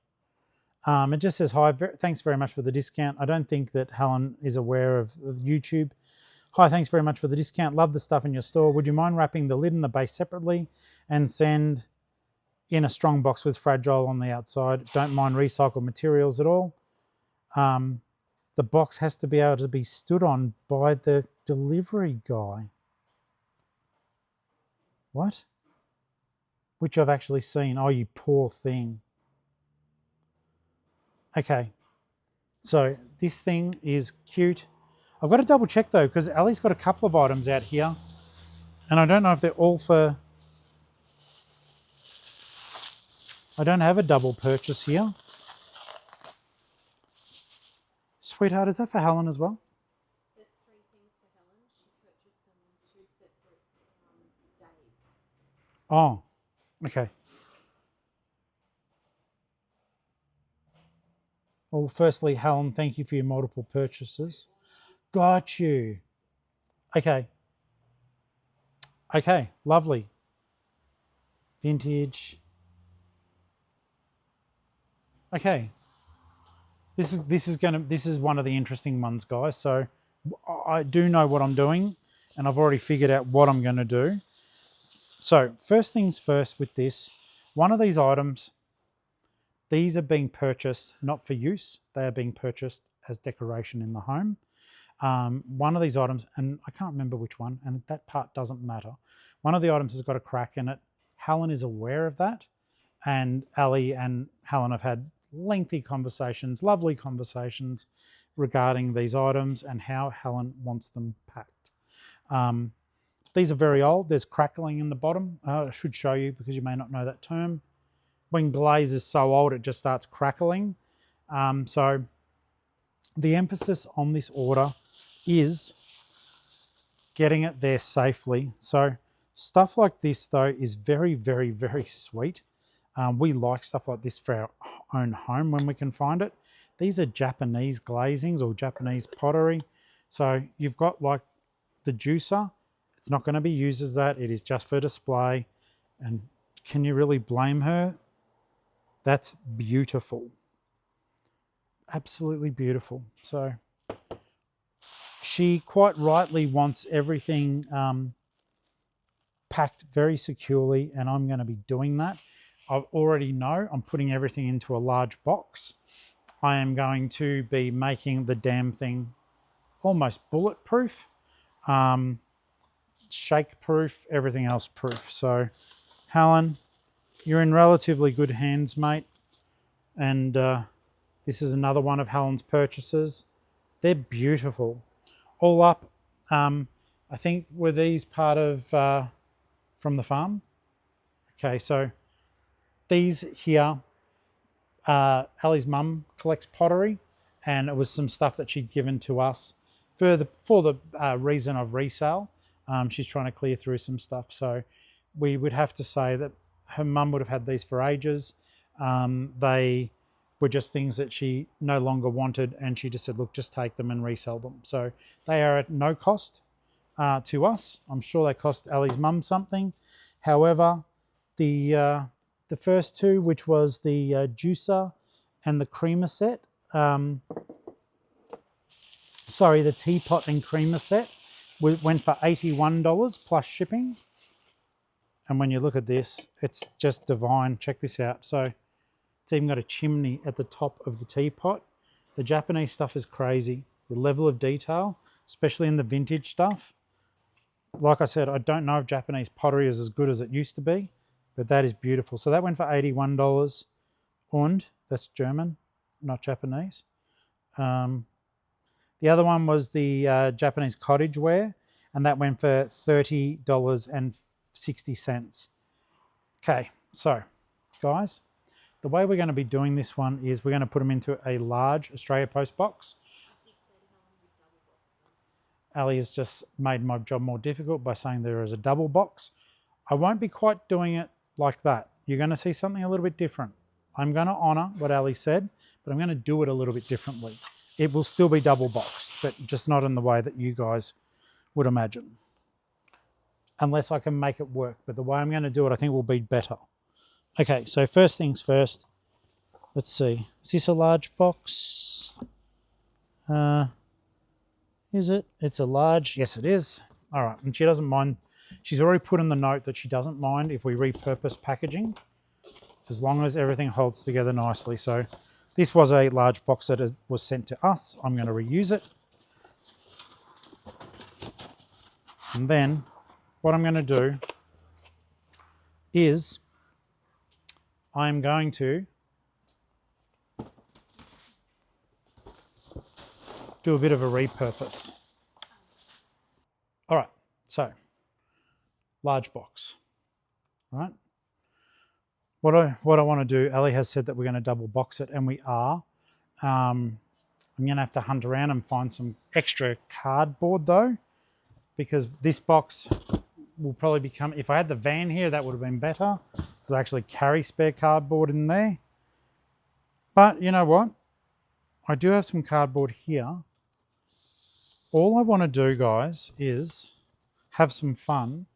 It just says, hi, thanks very much for the discount. I don't think that Helen is aware of YouTube. Hi, thanks very much for the discount. Love the stuff in your store. Would you mind wrapping the lid and the base separately and send in a strong box with fragile on the outside? Don't mind recycled materials at all. The box has to be able to be stood on by the delivery guy. What? Which I've actually seen. Oh, you poor thing. Okay. So this thing is cute. I've got to double check though, because Ali's got a couple of items out here, and I don't know if they're all for... I don't have a double purchase here. Sweetheart, is that for Helen as well? There's 3 things for Helen. She purchased them in 2 separate Oh, okay. Well, firstly, Helen, thank you for your multiple purchases. Got you. Okay. Okay, lovely. Vintage. Okay. This is one of the interesting ones, guys. So I do know what I'm doing, and I've already figured out what I'm going to do. So first things first with this, one of these items, these are being purchased not for use. They are being purchased as decoration in the home. One of these items, and I can't remember which one, and that part doesn't matter. One of the items has got a crack in it. Helen is aware of that, and Ali and Helen have had lengthy conversations, lovely conversations regarding these items and how Helen wants them packed. These are very old. There's crackling in the bottom. I should show you because you may not know that term. When glaze is so old, it just starts crackling. So the emphasis on this order is getting it there safely. So stuff like this, though, is very, very, very sweet. We like stuff like this for our own home when we can find it. These are Japanese glazings or Japanese pottery. So you've got like the juicer. It's not going to be used as that. It is just for display. And can you really blame her? That's beautiful. Absolutely beautiful. So she quite rightly wants everything packed very securely, and I'm going to be doing that. I already know I'm putting everything into a large box. I am going to be making the damn thing almost bulletproof, shake proof, everything else proof. So Helen, you're in relatively good hands, mate. And this is another one of Helen's purchases. They're beautiful. All up, I think, were these part of from the farm? Okay, so these here, Ali's mum collects pottery, and it was some stuff that she'd given to us for the reason of resale. She's trying to clear through some stuff, so we would have to say that her mum would have had these for ages. They were just things that she no longer wanted, and she just said, look, just take them and resell them. So they are at no cost to us. I'm sure they cost Ali's mum something. However, the first two, which was the juicer and the creamer set, the teapot and creamer set, went for $81 plus shipping. And when you look at this, it's just divine. Check this out. So it's even got a chimney at the top of the teapot. The Japanese stuff is crazy. The level of detail, especially in the vintage stuff. Like I said, I don't know if Japanese pottery is as good as it used to be, but that is beautiful. So that went for $81. Und, that's German, not Japanese. The other one was the Japanese cottage ware, and that went for $30.60. Okay, so guys, the way we're going to be doing this one is we're going to put them into a large Australia Post box. Ali has just made my job more difficult by saying there is a double box. I won't be quite doing it like that. You're going to see something a little bit different. I'm going to honour what Ali said, but I'm going to do it a little bit differently. It will still be double boxed, but just not in the way that you guys would imagine. Unless I can make it work. But the way I'm going to do it, I think will be better. Okay, so first things first. Let's see. Is this a large box? Is it? It's a large. Yes, it is. All right, and she doesn't mind. She's already put in the note that she doesn't mind if we repurpose packaging, as long as everything holds together nicely. So this was a large box that was sent to us. I'm going to reuse it. And then what I'm going to do is I'm going to do a bit of a repurpose. All right, so large box, all right? What I want to do, Ali has said that we're going to double box it, and we are. I'm going to have to hunt around and find some extra cardboard though, because this box will probably become, if I had the van here, that would have been better, because I actually carry spare cardboard in there. But you know what? I do have some cardboard here. All I want to do, guys, is have some fun,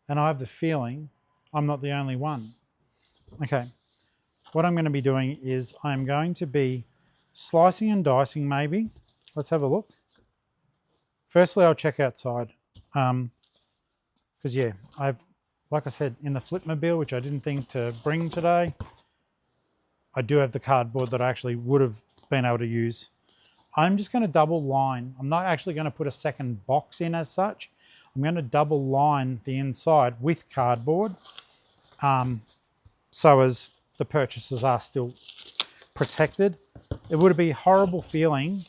and I have the feeling I'm not the only one. Okay, what I'm going to be doing is I'm going to be slicing and dicing maybe. Let's have a look. Firstly, I'll check outside. Because yeah, like I said, in the Flipmobile, which I didn't think to bring today, I do have the cardboard that I actually would have been able to use. I'm just going to double line. I'm not actually going to put a second box in as such. I'm going to double line the inside with cardboard, so as the purchases are still protected. It would be a horrible feeling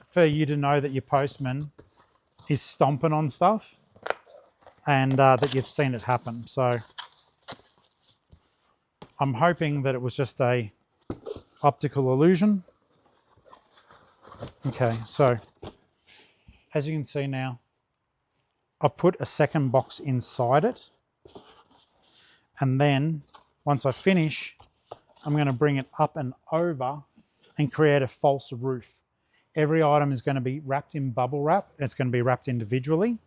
for you to know that your postman is stomping on stuff and that you've seen it happen. So I'm hoping that it was just a optical illusion. Okay, so as you can see now, I've put a second box inside it. And then once I finish, I'm going to bring it up and over and create a false roof. Every item is going to be wrapped in bubble wrap. It's going to be wrapped individually.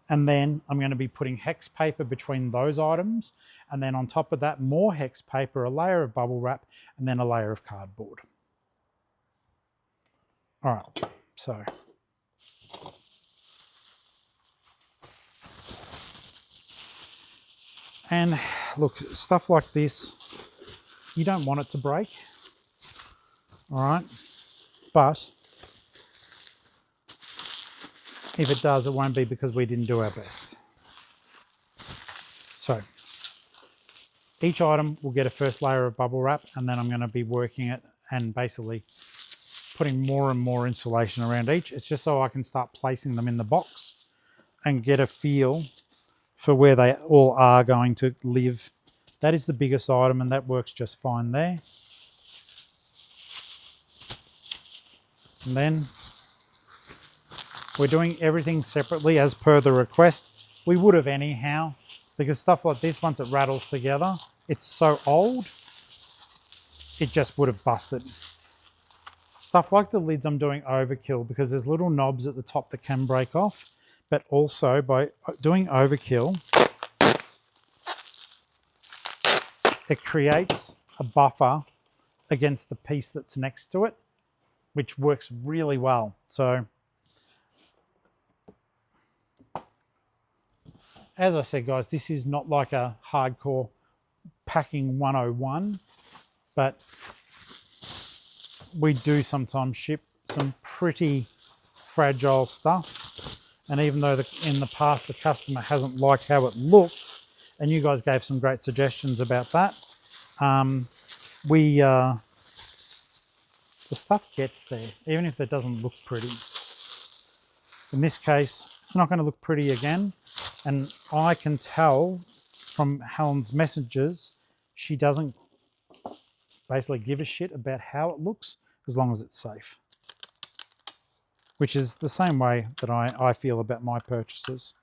And then I'm going to be putting hex paper between those items. And then on top of that, more hex paper, a layer of bubble wrap, and then a layer of cardboard. All right, so. And look, stuff like this, you don't want it to break. All right, but if it does, it won't be because we didn't do our best. So each item will get a first layer of bubble wrap, and then I'm going to be working it and basically putting more and more insulation around each. It's just so I can start placing them in the box and get a feel for where they all are going to live. That is the biggest item, and that works just fine there. And then we're doing everything separately as per the request. We would have anyhow, because stuff like this, once it rattles together, it's so old, it just would have busted. Stuff like the lids, I'm doing overkill because there's little knobs at the top that can break off, but also by doing overkill, it creates a buffer against the piece that's next to it, which works really well. So as I said, guys, this is not like a hardcore packing 101, but we do sometimes ship some pretty fragile stuff. And even though in the past the customer hasn't liked how it looked, and you guys gave some great suggestions about that, the stuff gets there, even if it doesn't look pretty. In this case, it's not going to look pretty again. And I can tell from Helen's messages, she doesn't basically give a shit about how it looks as long as it's safe. Which is the same way that I feel about my purchases.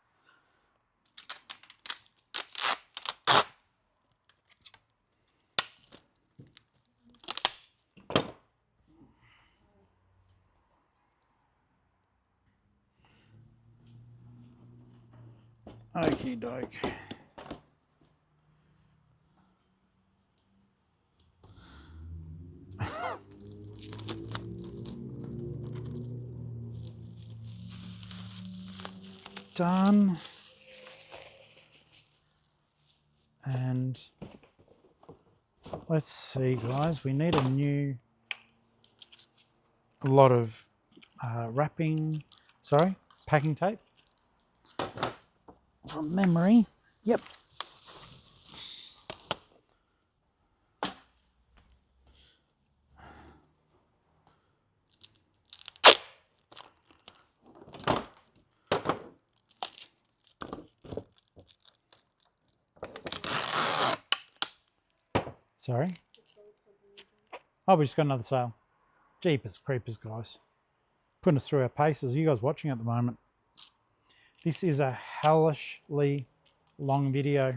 Okie doke. Done. And let's see, guys, we need a lot of packing tape. From memory, yep. Sorry. Oh, we just got another sale. Jeepers creepers, guys. Putting us through our paces. Are you guys watching at the moment? This is a hellishly long video.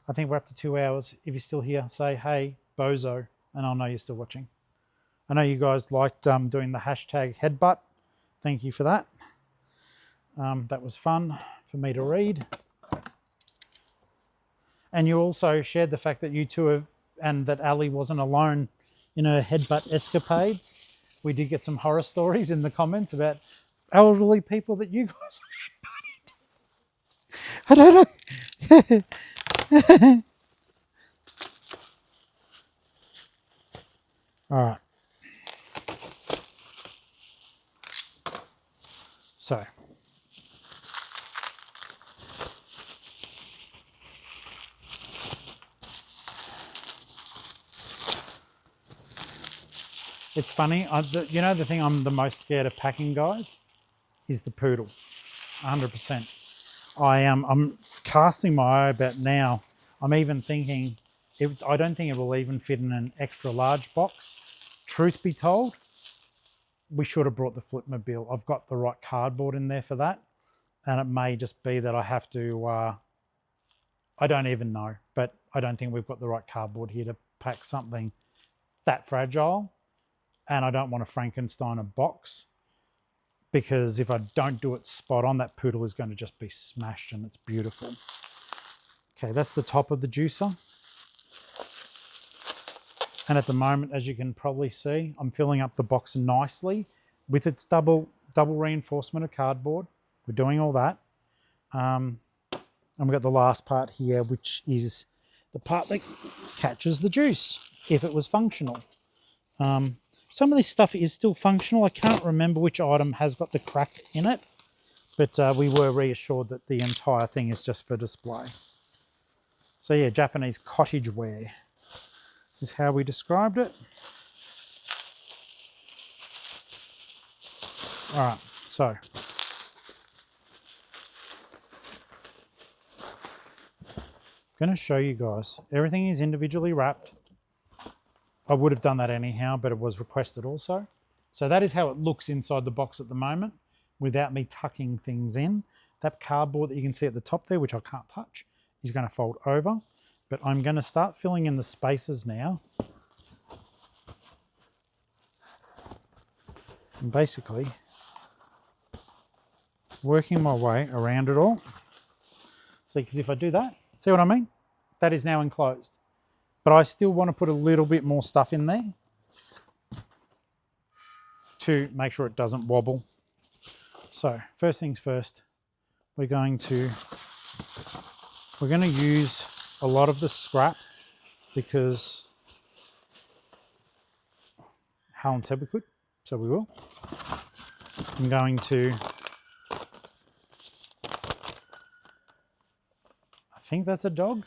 I think we're up to 2 hours. If you're still here, say, hey, bozo, and I'll know you're still watching. I know you guys liked doing the hashtag headbutt. Thank you for that. That was fun for me to read. And you also shared the fact that you two have, and that Ali wasn't alone in her headbutt escapades. We did get some horror stories in the comments about elderly people that you guys I don't know. All right. So, it's funny. You know the thing I'm the most scared of packing, guys, is the poodle. 100%. I'm casting my eye about now. I'm even thinking, I don't think it will even fit in an extra large box. Truth be told, we should have brought the Flipmobile. I've got the right cardboard in there for that. And it may just be that I have to, I don't even know, but I don't think we've got the right cardboard here to pack something that fragile. And I don't want to Frankenstein a box, because if I don't do it spot on, that poodle is going to just be smashed, and it's beautiful. Okay, that's the top of the juicer. And at the moment, as you can probably see, I'm filling up the box nicely with its double reinforcement of cardboard. We're doing all that. And we've got the last part here, which is the part that catches the juice, if it was functional. Some of this stuff is still functional. I can't remember which item has got the crack in it, but we were reassured that the entire thing is just for display. So yeah, Japanese cottage wear is how we described it. All right, so I'm going to show you guys. Everything is individually wrapped. I would have done that anyhow, but it was requested also. So that is how it looks inside the box at the moment, without me tucking things in. That cardboard that you can see at the top there, which I can't touch, is going to fold over. But I'm going to start filling in the spaces now. And basically working my way around it all. See, because if I do that, see what I mean? That is now enclosed. But I still want to put a little bit more stuff in there to make sure it doesn't wobble. So first things first, we're going to use a lot of the scrap, because Helen said we could, so we will. I'm going to, I think that's a dog.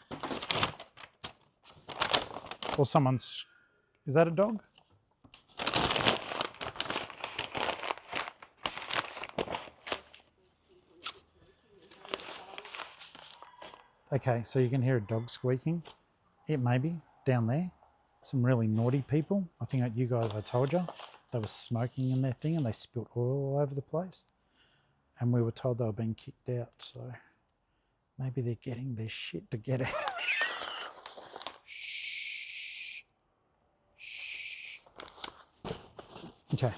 Or someone's, is that a dog? Okay, so you can hear a dog squeaking. It may be down there. Some really naughty people. I think you guys, I told you, they were smoking in their thing and they spilt oil all over the place. And we were told they were being kicked out, so maybe they're getting their shit to get out. Okay.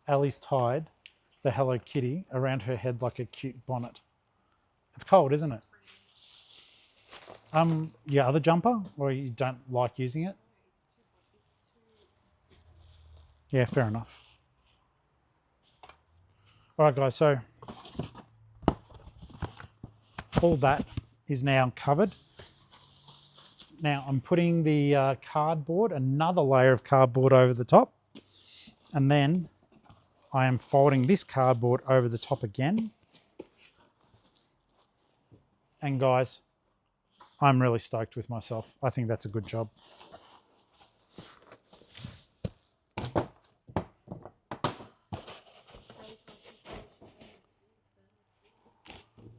Ali's tied the Hello Kitty around her head like a cute bonnet. It's cold, isn't it? Your other jumper, or you don't like using it? Yeah, fair enough. All right, guys, so all that is now covered. Now I'm putting the cardboard, another layer of cardboard over the top, and then I am folding this cardboard over the top again. And guys, I'm really stoked with myself. I think that's a good job.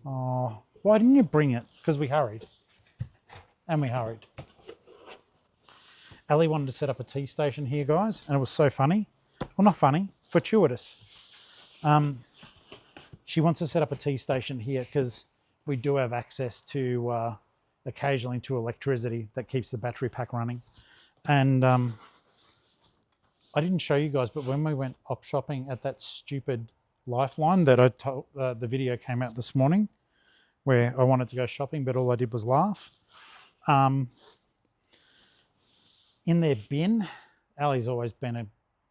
Oh, why didn't you bring it? Because we hurried. And we hurried. Ali wanted to set up a tea station here, guys, and it was so funny. Well, not funny, fortuitous. She wants to set up a tea station here because we do have access to occasionally to electricity that keeps the battery pack running. And I didn't show you guys, but when we went op shopping at that stupid Lifeline that I told, the video came out this morning where I wanted to go shopping, but all I did was laugh. In their bin, Ali's always been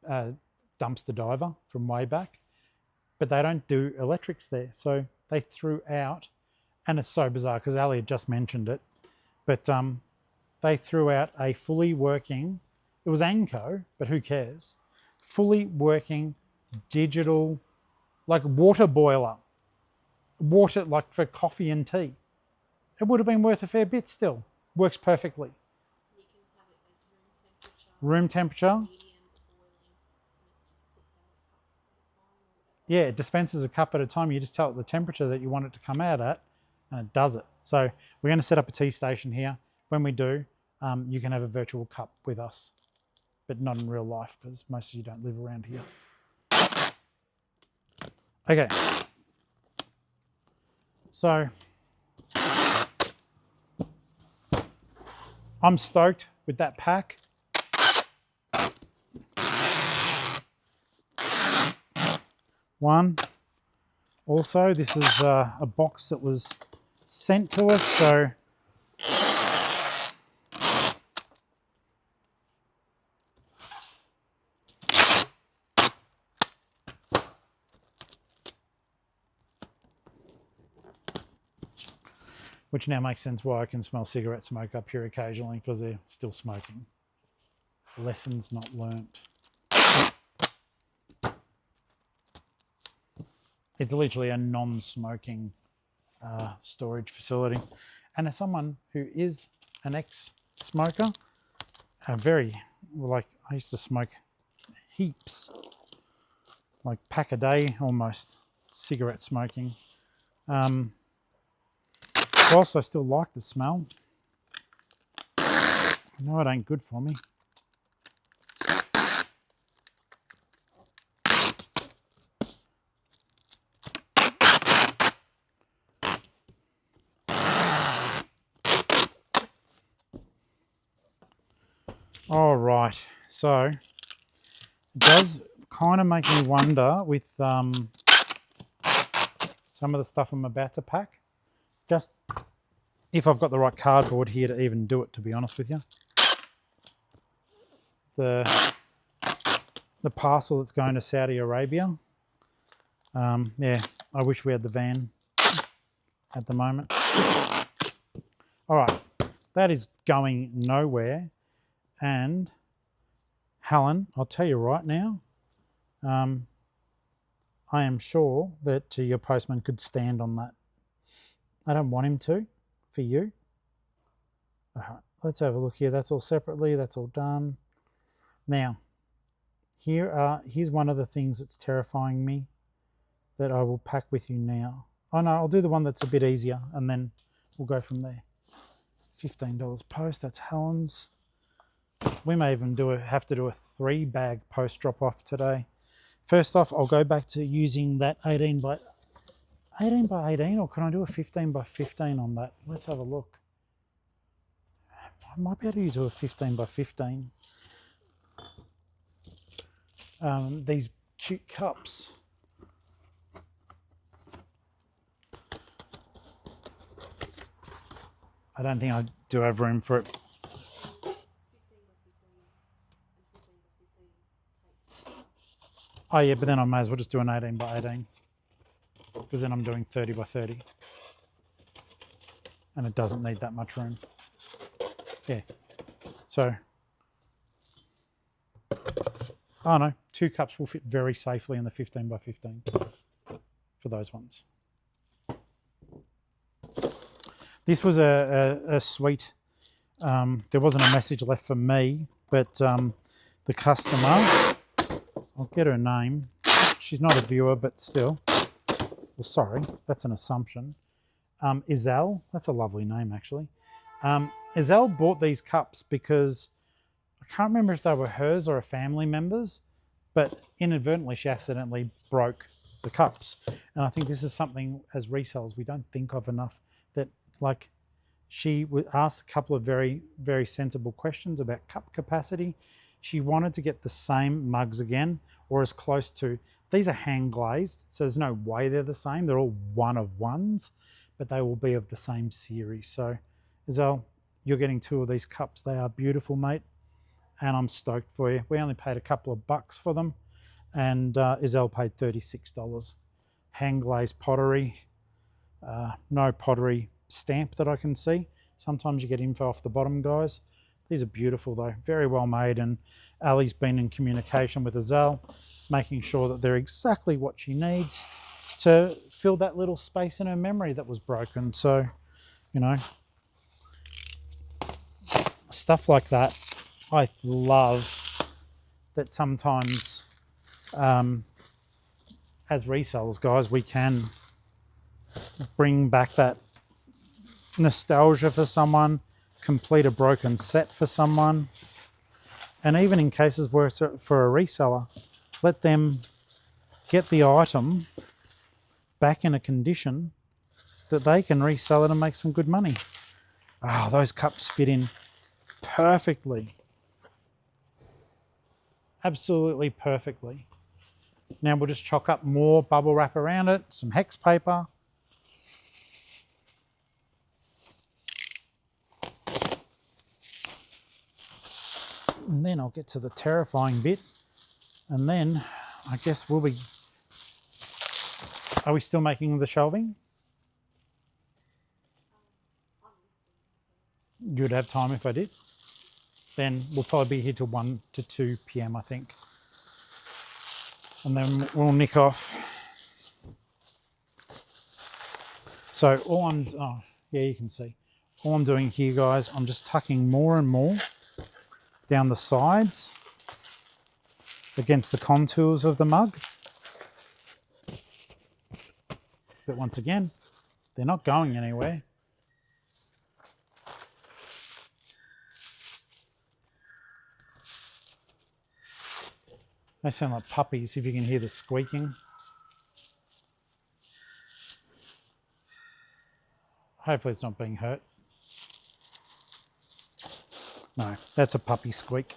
a dumpster diver from way back, but they don't do electrics there. So they threw out, and it's so bizarre because Ali had just mentioned it, but they threw out a fully working, it was Anco, but who cares, fully working digital, like water boiler, water like for coffee and tea. It would have been worth a fair bit still. Works perfectly. You can have it as room temperature, Room temperature. medium, boiling, and it just puts out a cup at a time or whatever. Yeah, it dispenses a cup at a time. You just tell it the temperature that you want it to come out at, and it does it. So we're going to set up a tea station here. When we do, you can have a virtual cup with us, but not in real life because most of you don't live around here. Okay. So I'm stoked with that pack. One. Also, this is a box that was sent to us, so which now makes sense why I can smell cigarette smoke up here occasionally because they're still smoking. Lessons not learnt. It's literally a non-smoking storage facility. And as someone who is an ex-smoker, I used to smoke heaps, like pack a day almost, cigarette smoking. Whilst I still like the smell, I know it ain't good for me. All right, so it does kind of make me wonder with some of the stuff I'm about to pack, just if I've got the right cardboard here to even do it, to be honest with you. The parcel that's going to Saudi Arabia. Yeah, I wish we had the van at the moment. All right, that is going nowhere. And Helen, I'll tell you right now, I am sure that your postman could stand on that. I don't want him to, for you. All right, let's have a look here. That's all separately. That's all done. Now, here's one of the things that's terrifying me that I will pack with you now. Oh no, I'll do the one that's a bit easier and then we'll go from there. $15 post, that's Helen's. We may even have to do a 3-bag post drop off today. First off, I'll go back to using that 18 by 18, or can I do a 15 by 15 on that? Let's have a look. I might be able to do a 15 by 15. These cute cups. I don't think I do have room for it. Oh yeah, but then I may as well just do an 18 by 18 because then I'm doing 30 by 30 and it doesn't need that much room. Yeah, so, oh no, 2 cups will fit very safely in the 15 by 15 for those ones. This was a sweet, there wasn't a message left for me, but the customer, I'll get her name. She's not a viewer, but still. Well, sorry, that's an assumption. Isel, that's a lovely name actually. Isel bought these cups because I can't remember if they were hers or a family member's, but inadvertently she accidentally broke the cups. And I think this is something as resellers we don't think of enough, that like she would ask a couple of very, very sensible questions about cup capacity. She wanted to get the same mugs again, or as close to, these are hand glazed, so there's no way they're the same. They're all one of ones, but they will be of the same series. So Isel, you're getting 2 of these cups. They are beautiful, mate, and I'm stoked for you. We only paid a couple of bucks for them, and Isel paid $36. Hand glazed pottery, no pottery stamp that I can see. Sometimes you get info off the bottom, guys. These are beautiful though, very well made, and Ali's been in communication with Isel, making sure that they're exactly what she needs to fill that little space in her memory that was broken. So, you know, stuff like that, I love that sometimes as resellers, guys, we can bring back that nostalgia for someone, complete a broken set for someone, and even in cases where it's for a reseller, let them get the item back in a condition that they can resell it and make some good money. Oh, those cups fit in perfectly. Absolutely perfectly. Now we'll just chalk up more bubble wrap around it, some hex paper. And then I'll get to the terrifying bit. And then I guess we'll be... Are we still making the shelving? You'd have time if I did. Then we'll probably be here till 1 to 2 p.m, I think. And then we'll nick off. So all I'm... Oh, yeah, you can see. All I'm doing here, guys, I'm just tucking more and more down the sides against the contours of the mug. But once again, they're not going anywhere. They sound like puppies if you can hear the squeaking. Hopefully it's not being hurt. No, that's a puppy squeak.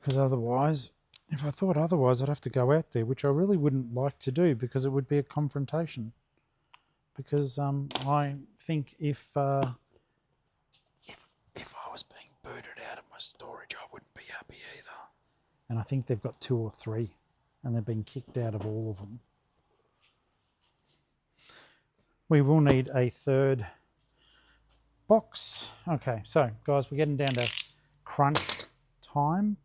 Because otherwise, if I thought otherwise, I'd have to go out there, which I really wouldn't like to do because it would be a confrontation. Because I think if I was being booted out of my storage, I wouldn't be happy either. And I think they've got 2 or 3, and they've been kicked out of all of them. We will need a 3rd box. Okay, so guys, we're getting down to crunch time.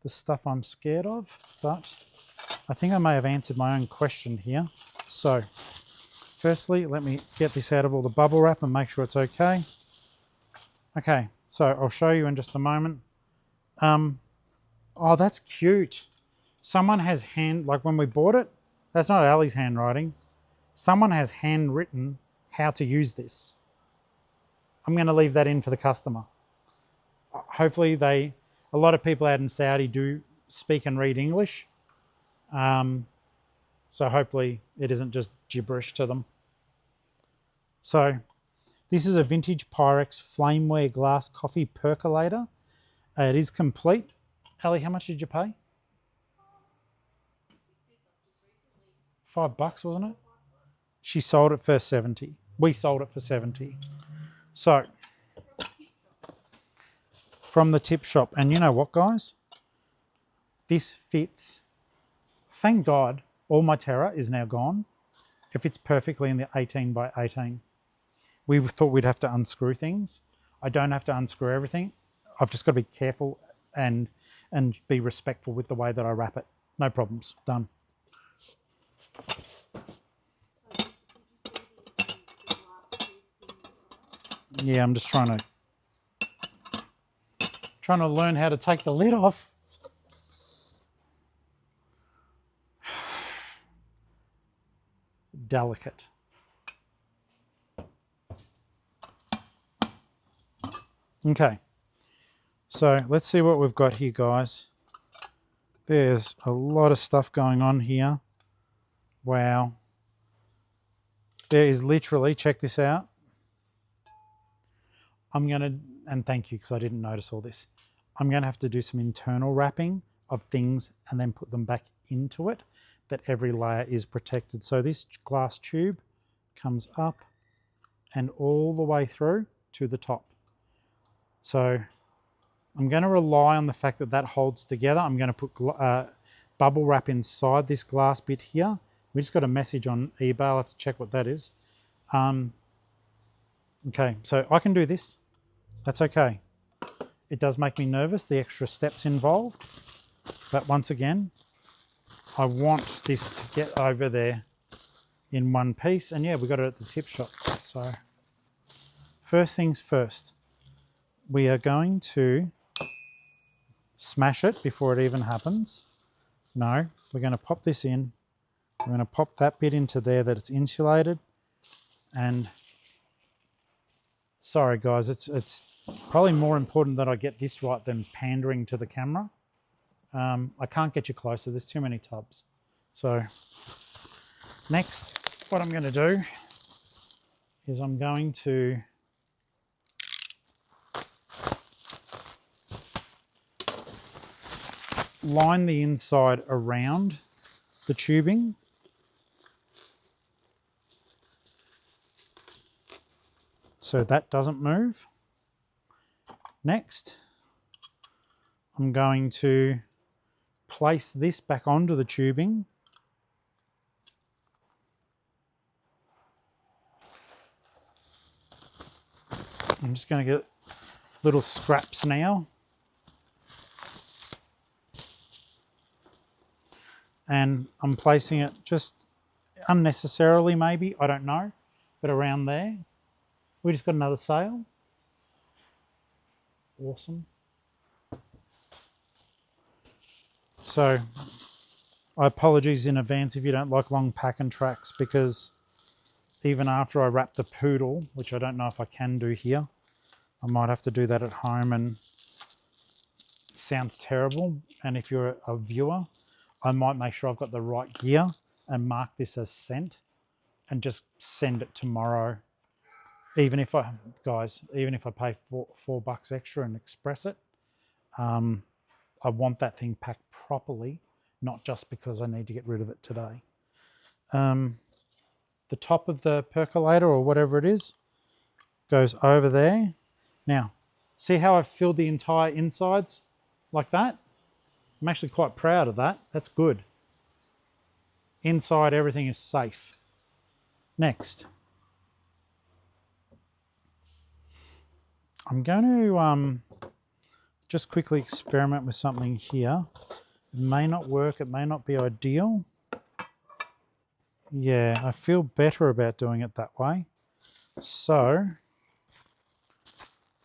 The stuff I'm scared of, but I think I may have answered my own question here. So firstly, let me get this out of all the bubble wrap and make sure it's okay. Okay, so I'll show you in just a moment. Oh, that's cute. Someone has like when we bought it, that's not Ali's handwriting. Someone has handwritten how to use this. I'm going to leave that in for the customer. Hopefully a lot of people out in Saudi do speak and read English. So hopefully it isn't just gibberish to them. So this is a vintage Pyrex flameware glass coffee percolator. It is complete. Ali, how much did you pay? $5, wasn't it? She sold it for 70. We sold it for 70. So from the tip shop. And you know what, guys? This fits. Thank God all my terror is now gone. It fits perfectly in the 18 by 18. We thought we'd have to unscrew things. I don't have to unscrew everything. I've just got to be careful and be respectful with the way that I wrap it. No problems. Done. Yeah, I'm just trying to learn how to take the lid off. Delicate. Okay, so let's see what we've got here, guys. There's a lot of stuff going on here. Wow. There is literally, check this out. I'm going to, and thank you because I didn't notice all this. I'm going to have to do some internal wrapping of things and then put them back into it, that every layer is protected. So this glass tube comes up and all the way through to the top. So I'm going to rely on the fact that that holds together. I'm going to put bubble wrap inside this glass bit here. We just got a message on eBay. I'll have to check what that is. Okay, so I can do this. That's okay. It does make me nervous, the extra steps involved. But once again, I want this to get over there in one piece. And yeah, we got it at the tip shop. So first things first, we are going to smash it before it even happens. No, we're going to pop this in. We're going to pop that bit into there that it's insulated. And sorry guys, it's probably more important that I get this right than pandering to the camera. I can't get you closer, there's too many tubs. So next, what I'm going to do is I'm going to line the inside around the tubing. So that doesn't move. Next, I'm going to place this back onto the tubing. I'm just going to get little scraps now. And I'm placing it just unnecessarily maybe, I don't know, but around there. We just got another sail. Awesome. So I apologize in advance if you don't like long packing tracks, because even after I wrap the poodle, which I don't know if I can do here, I might have to do that at home, and it sounds terrible. And if you're a viewer, I might make sure I've got the right gear and mark this as sent and just send it tomorrow. Even if I pay $4 extra and express it, I want that thing packed properly, not just because I need to get rid of it today. The top of the percolator or whatever it is goes over there. Now, see how I've filled the entire insides like that? I'm actually quite proud of that. That's good. Inside, everything is safe. Next, I'm going to just quickly experiment with something here. It may not work, it may not be ideal. Yeah, I feel better about doing it that way. So,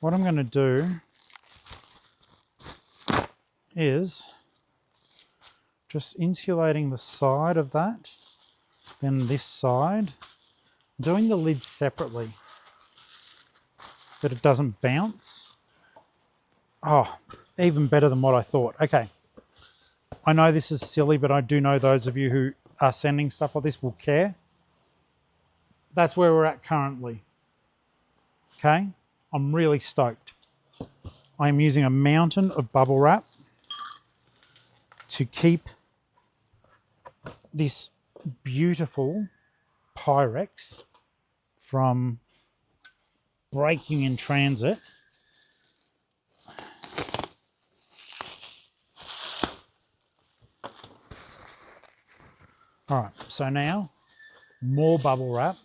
what I'm going to do is just insulating the side of that, then this side, doing the lid separately, that it doesn't bounce. Oh, even better than what I thought. Okay, I know this is silly, but I do know those of you who are sending stuff like this will care. That's where we're at currently. Okay, I'm really stoked. I am using a mountain of bubble wrap to keep this beautiful Pyrex from breaking in transit. All right, so now more bubble wrap.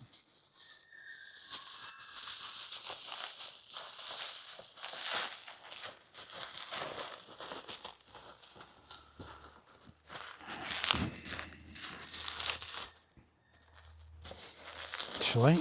Actually,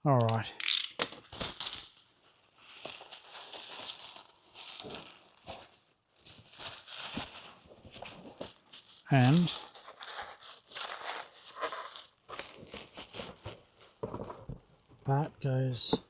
All right. And that goes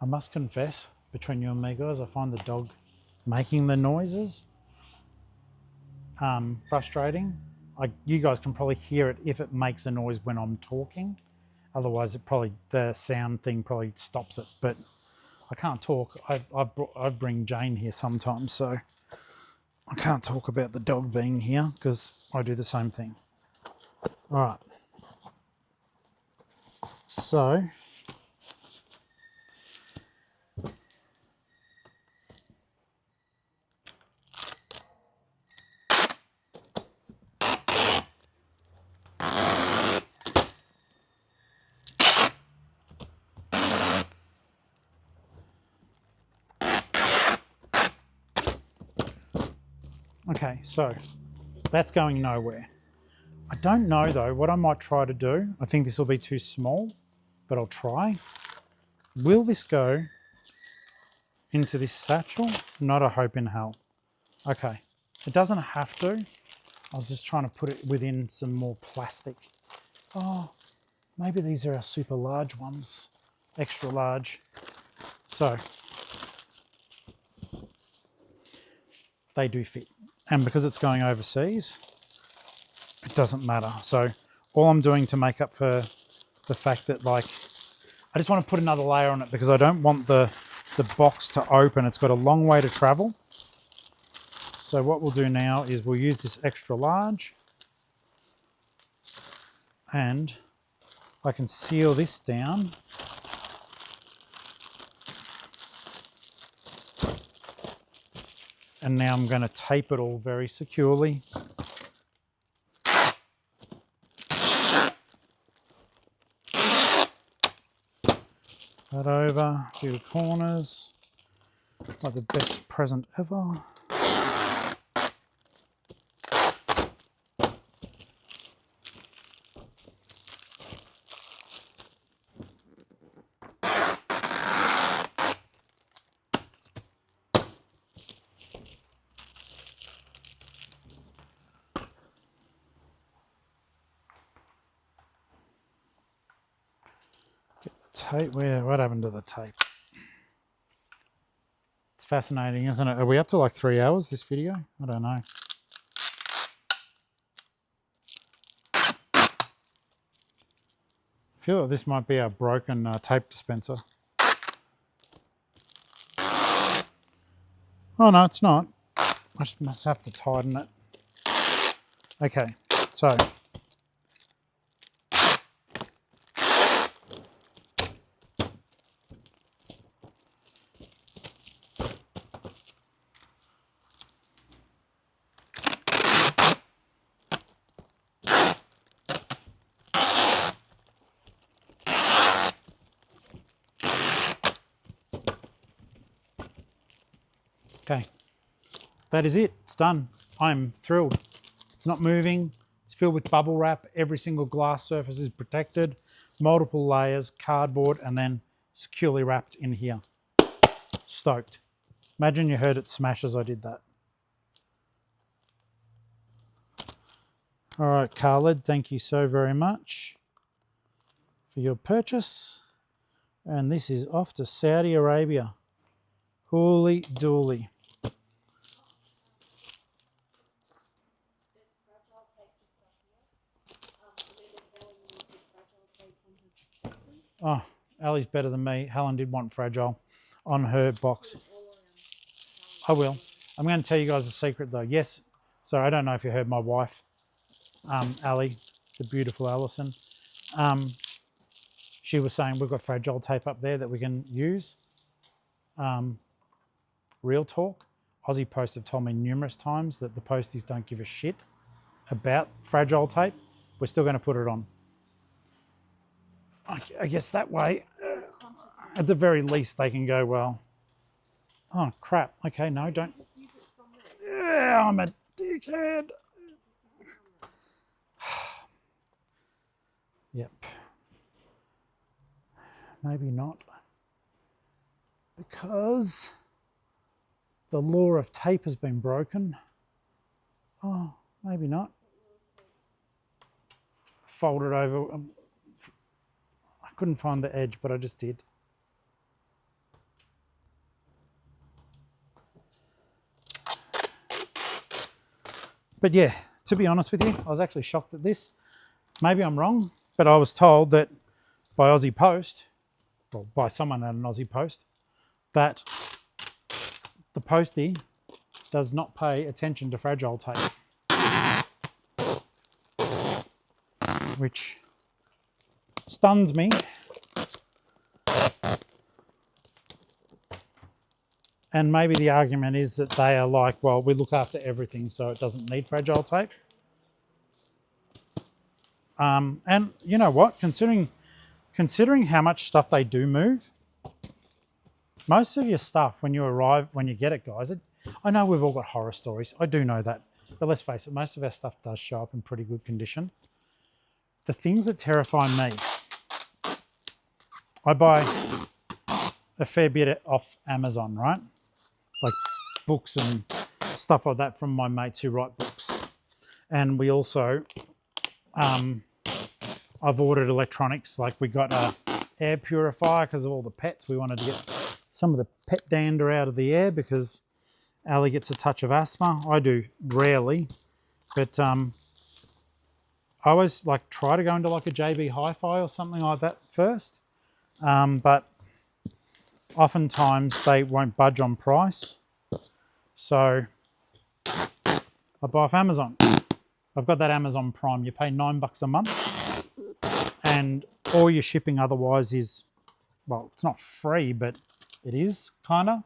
I must confess, between you and me guys, I find the dog making the noises frustrating. You guys can probably hear it if it makes a noise when I'm talking. Otherwise, the sound thing probably stops it. But I can't talk. I bring Jane here sometimes, so I can't talk about the dog being here because I do the same thing. All right. So okay, so that's going nowhere. I don't know though, what I might try to do, I think this will be too small, but I'll try. Will this go into this satchel? Not a hope in hell. Okay, it doesn't have to. I was just trying to put it within some more plastic. Oh, maybe these are our super large ones, extra large. So they do fit. And because it's going overseas, it doesn't matter. So all I'm doing to make up for the fact that I just want to put another layer on it because I don't want the box to open. It's got a long way to travel. So what we'll do now is we'll use this extra large and I can seal this down. And now I'm going to tape it all very securely. That over, do the corners, like the best present ever. Tape, what happened to the tape? It's fascinating, isn't it? Are we up to like 3 hours this video? I don't know. I feel like this might be our broken tape dispenser. Oh no, it's not. I just must have to tighten it. Okay, so okay, that is it. It's done. I'm thrilled. It's not moving. It's filled with bubble wrap. Every single glass surface is protected. Multiple layers, cardboard, and then securely wrapped in here. Stoked. Imagine you heard it smash as I did that. All right, Khaled, thank you so very much for your purchase. And this is off to Saudi Arabia. Holy dooly. Oh, Ali's better than me. Helen did want fragile on her box. I will. I'm going to tell you guys a secret though. Yes, so I don't know if you heard my wife, Ali, the beautiful Alison. She was saying we've got fragile tape up there that we can use. Real talk. Aussie Post have told me numerous times that the posties don't give a shit about fragile tape. We're still going to put it on. I guess that way, at the very least, they can go well. Oh crap! Okay, no, don't. Yeah, I'm a dickhead. Yep. Maybe not. Because the law of tape has been broken. Oh, maybe not. Fold it over. I couldn't find the edge, but I just did. But yeah, to be honest with you, I was actually shocked at this. Maybe I'm wrong, but I was told that by Aussie Post, or by someone at an Aussie Post, that the postie does not pay attention to fragile tape, which stuns me. And maybe the argument is that they are like, well, we look after everything, so it doesn't need fragile tape. And you know what? Considering how much stuff they do move, most of your stuff when you get it, guys. I know we've all got horror stories. I do know that, but let's face it, most of our stuff does show up in pretty good condition. The things that terrify me, I buy a fair bit off Amazon, right? Like books and stuff like that from my mates who write books. And we also, I've ordered electronics, like we got a air purifier because of all the pets. We wanted to get some of the pet dander out of the air because Ali gets a touch of asthma. I do rarely, but I always like try to go into like a JB Hi-Fi or something like that first. But oftentimes they won't budge on price. So I buy off Amazon. I've got that Amazon Prime. You pay $9 a month and all your shipping otherwise is, well, it's not free, but it is kind of,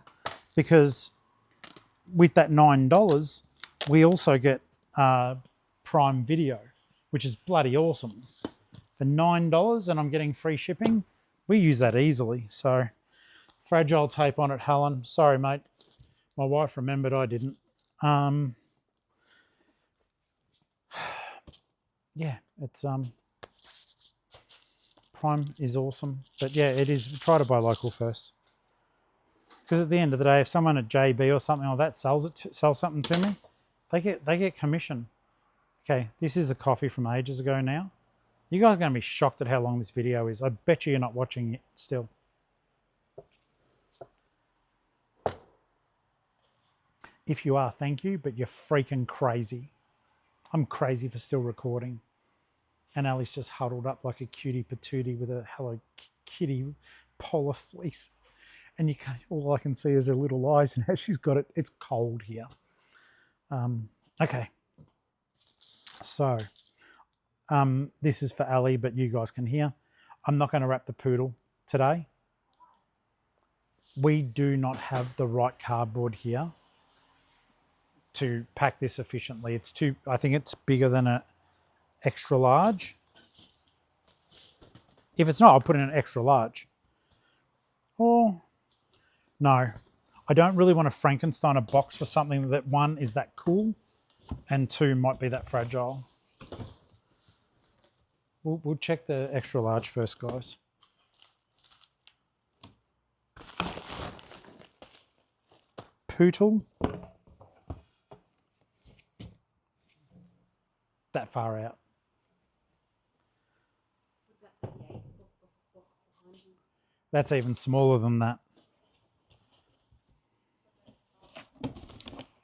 because with that $9, we also get Prime Video, which is bloody awesome. For $9 and I'm getting free shipping, we use that easily. So fragile tape on it, Helen. Sorry, mate. My wife remembered, I didn't. Yeah, it's Prime is awesome. But yeah, it is. Try to buy local first. Because at the end of the day, if someone at JB or something like that sells something to me, they get commission. Okay, this is a coffee from ages ago now. You guys are going to be shocked at how long this video is. I bet you're not watching it still. If you are, thank you, but you're freaking crazy. I'm crazy for still recording. And Ali's just huddled up like a cutie patootie with a Hello Kitty polar fleece. And you can't, all I can see is her little eyes and how she's got it. It's cold here. Okay. So, this is for Ali, but you guys can hear. I'm not going to wrap the poodle today. We do not have the right cardboard here to pack this efficiently. It's too, I think it's bigger than an extra large. If it's not, I'll put in an extra large. Or, no, I don't really want to Frankenstein a box for something that, one, is that cool, and two, might be that fragile. We'll check the extra large first, guys. Poodle. That far out. That's even smaller than that.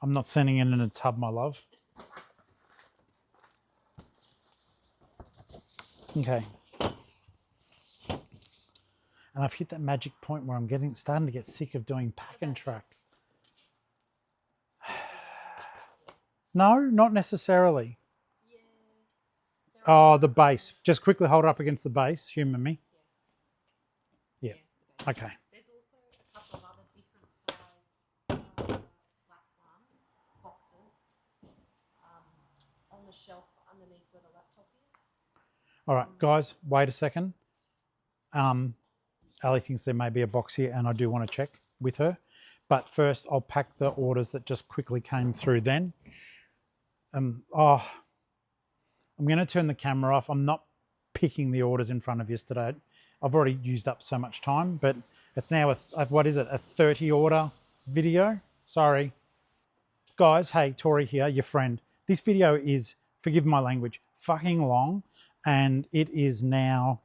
I'm not sending it in a tub, my love. Okay. And I've hit that magic point where I'm starting to get sick of doing pack and track. No, not necessarily. Oh, the base. Just quickly hold it up against the base. Humour me. Yeah. Okay. There's also a couple of other different sized flat ones, boxes, on the shelf underneath where the laptop is. All right, guys, wait a second. Ali thinks there may be a box here, and I do want to check with her. But first, I'll pack the orders that just quickly came through then. I'm going to turn the camera off. I'm not picking the orders in front of you today. I've already used up so much time, but it's now what is it, a 30 order video? Sorry. Guys, hey, Tori here, your friend. This video is, forgive my language, fucking long, and it is now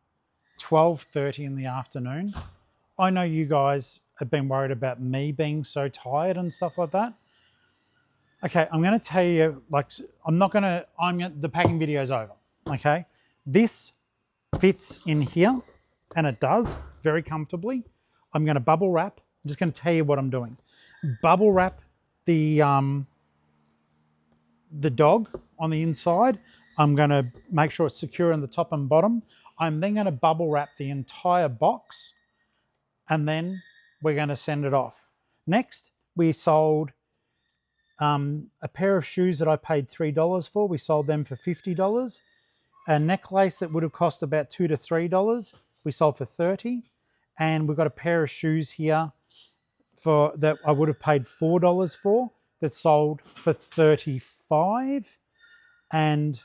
12:30 in the afternoon. I know you guys have been worried about me being so tired and stuff like that. Okay, I'm going to tell you, like, the packing video is over, okay? This fits in here, and it does very comfortably. I'm going to bubble wrap. I'm just going to tell you what I'm doing. Bubble wrap the dog on the inside. I'm going to make sure it's secure in the top and bottom. I'm then going to bubble wrap the entire box, and then we're going to send it off. Next, we sold a pair of shoes that I paid $3 for. We sold them for $50. A necklace that would have cost about $2 to $3, we sold for $30. And we've got a pair of shoes here that I would have paid $4 for, that sold for $35. And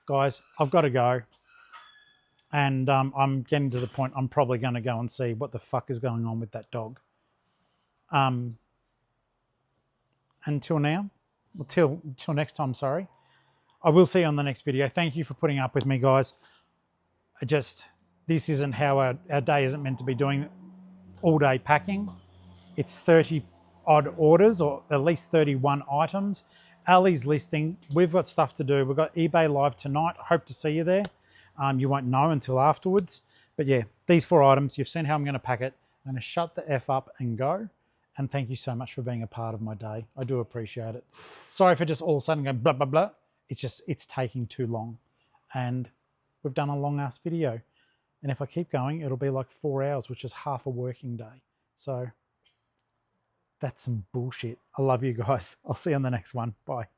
guys, I've got to go. And I'm getting to the point I'm probably going to go and see what the fuck is going on with that dog. Until next time, sorry. I will see you on the next video. Thank you for putting up with me, guys. This isn't how our day isn't meant to be doing all day packing. It's 30 odd orders, or at least 31 items. Ali's listing, we've got stuff to do. We've got eBay live tonight. I hope to see you there. You won't know until afterwards. But yeah, these 4 items, you've seen how I'm going to pack it. I'm going to shut the F up and go. And thank you so much for being a part of my day. I do appreciate it. Sorry for just all of a sudden going blah, blah, blah. It's taking too long. And we've done a long ass video. And if I keep going, it'll be like 4 hours, which is half a working day. So that's some bullshit. I love you guys. I'll see you on the next one. Bye.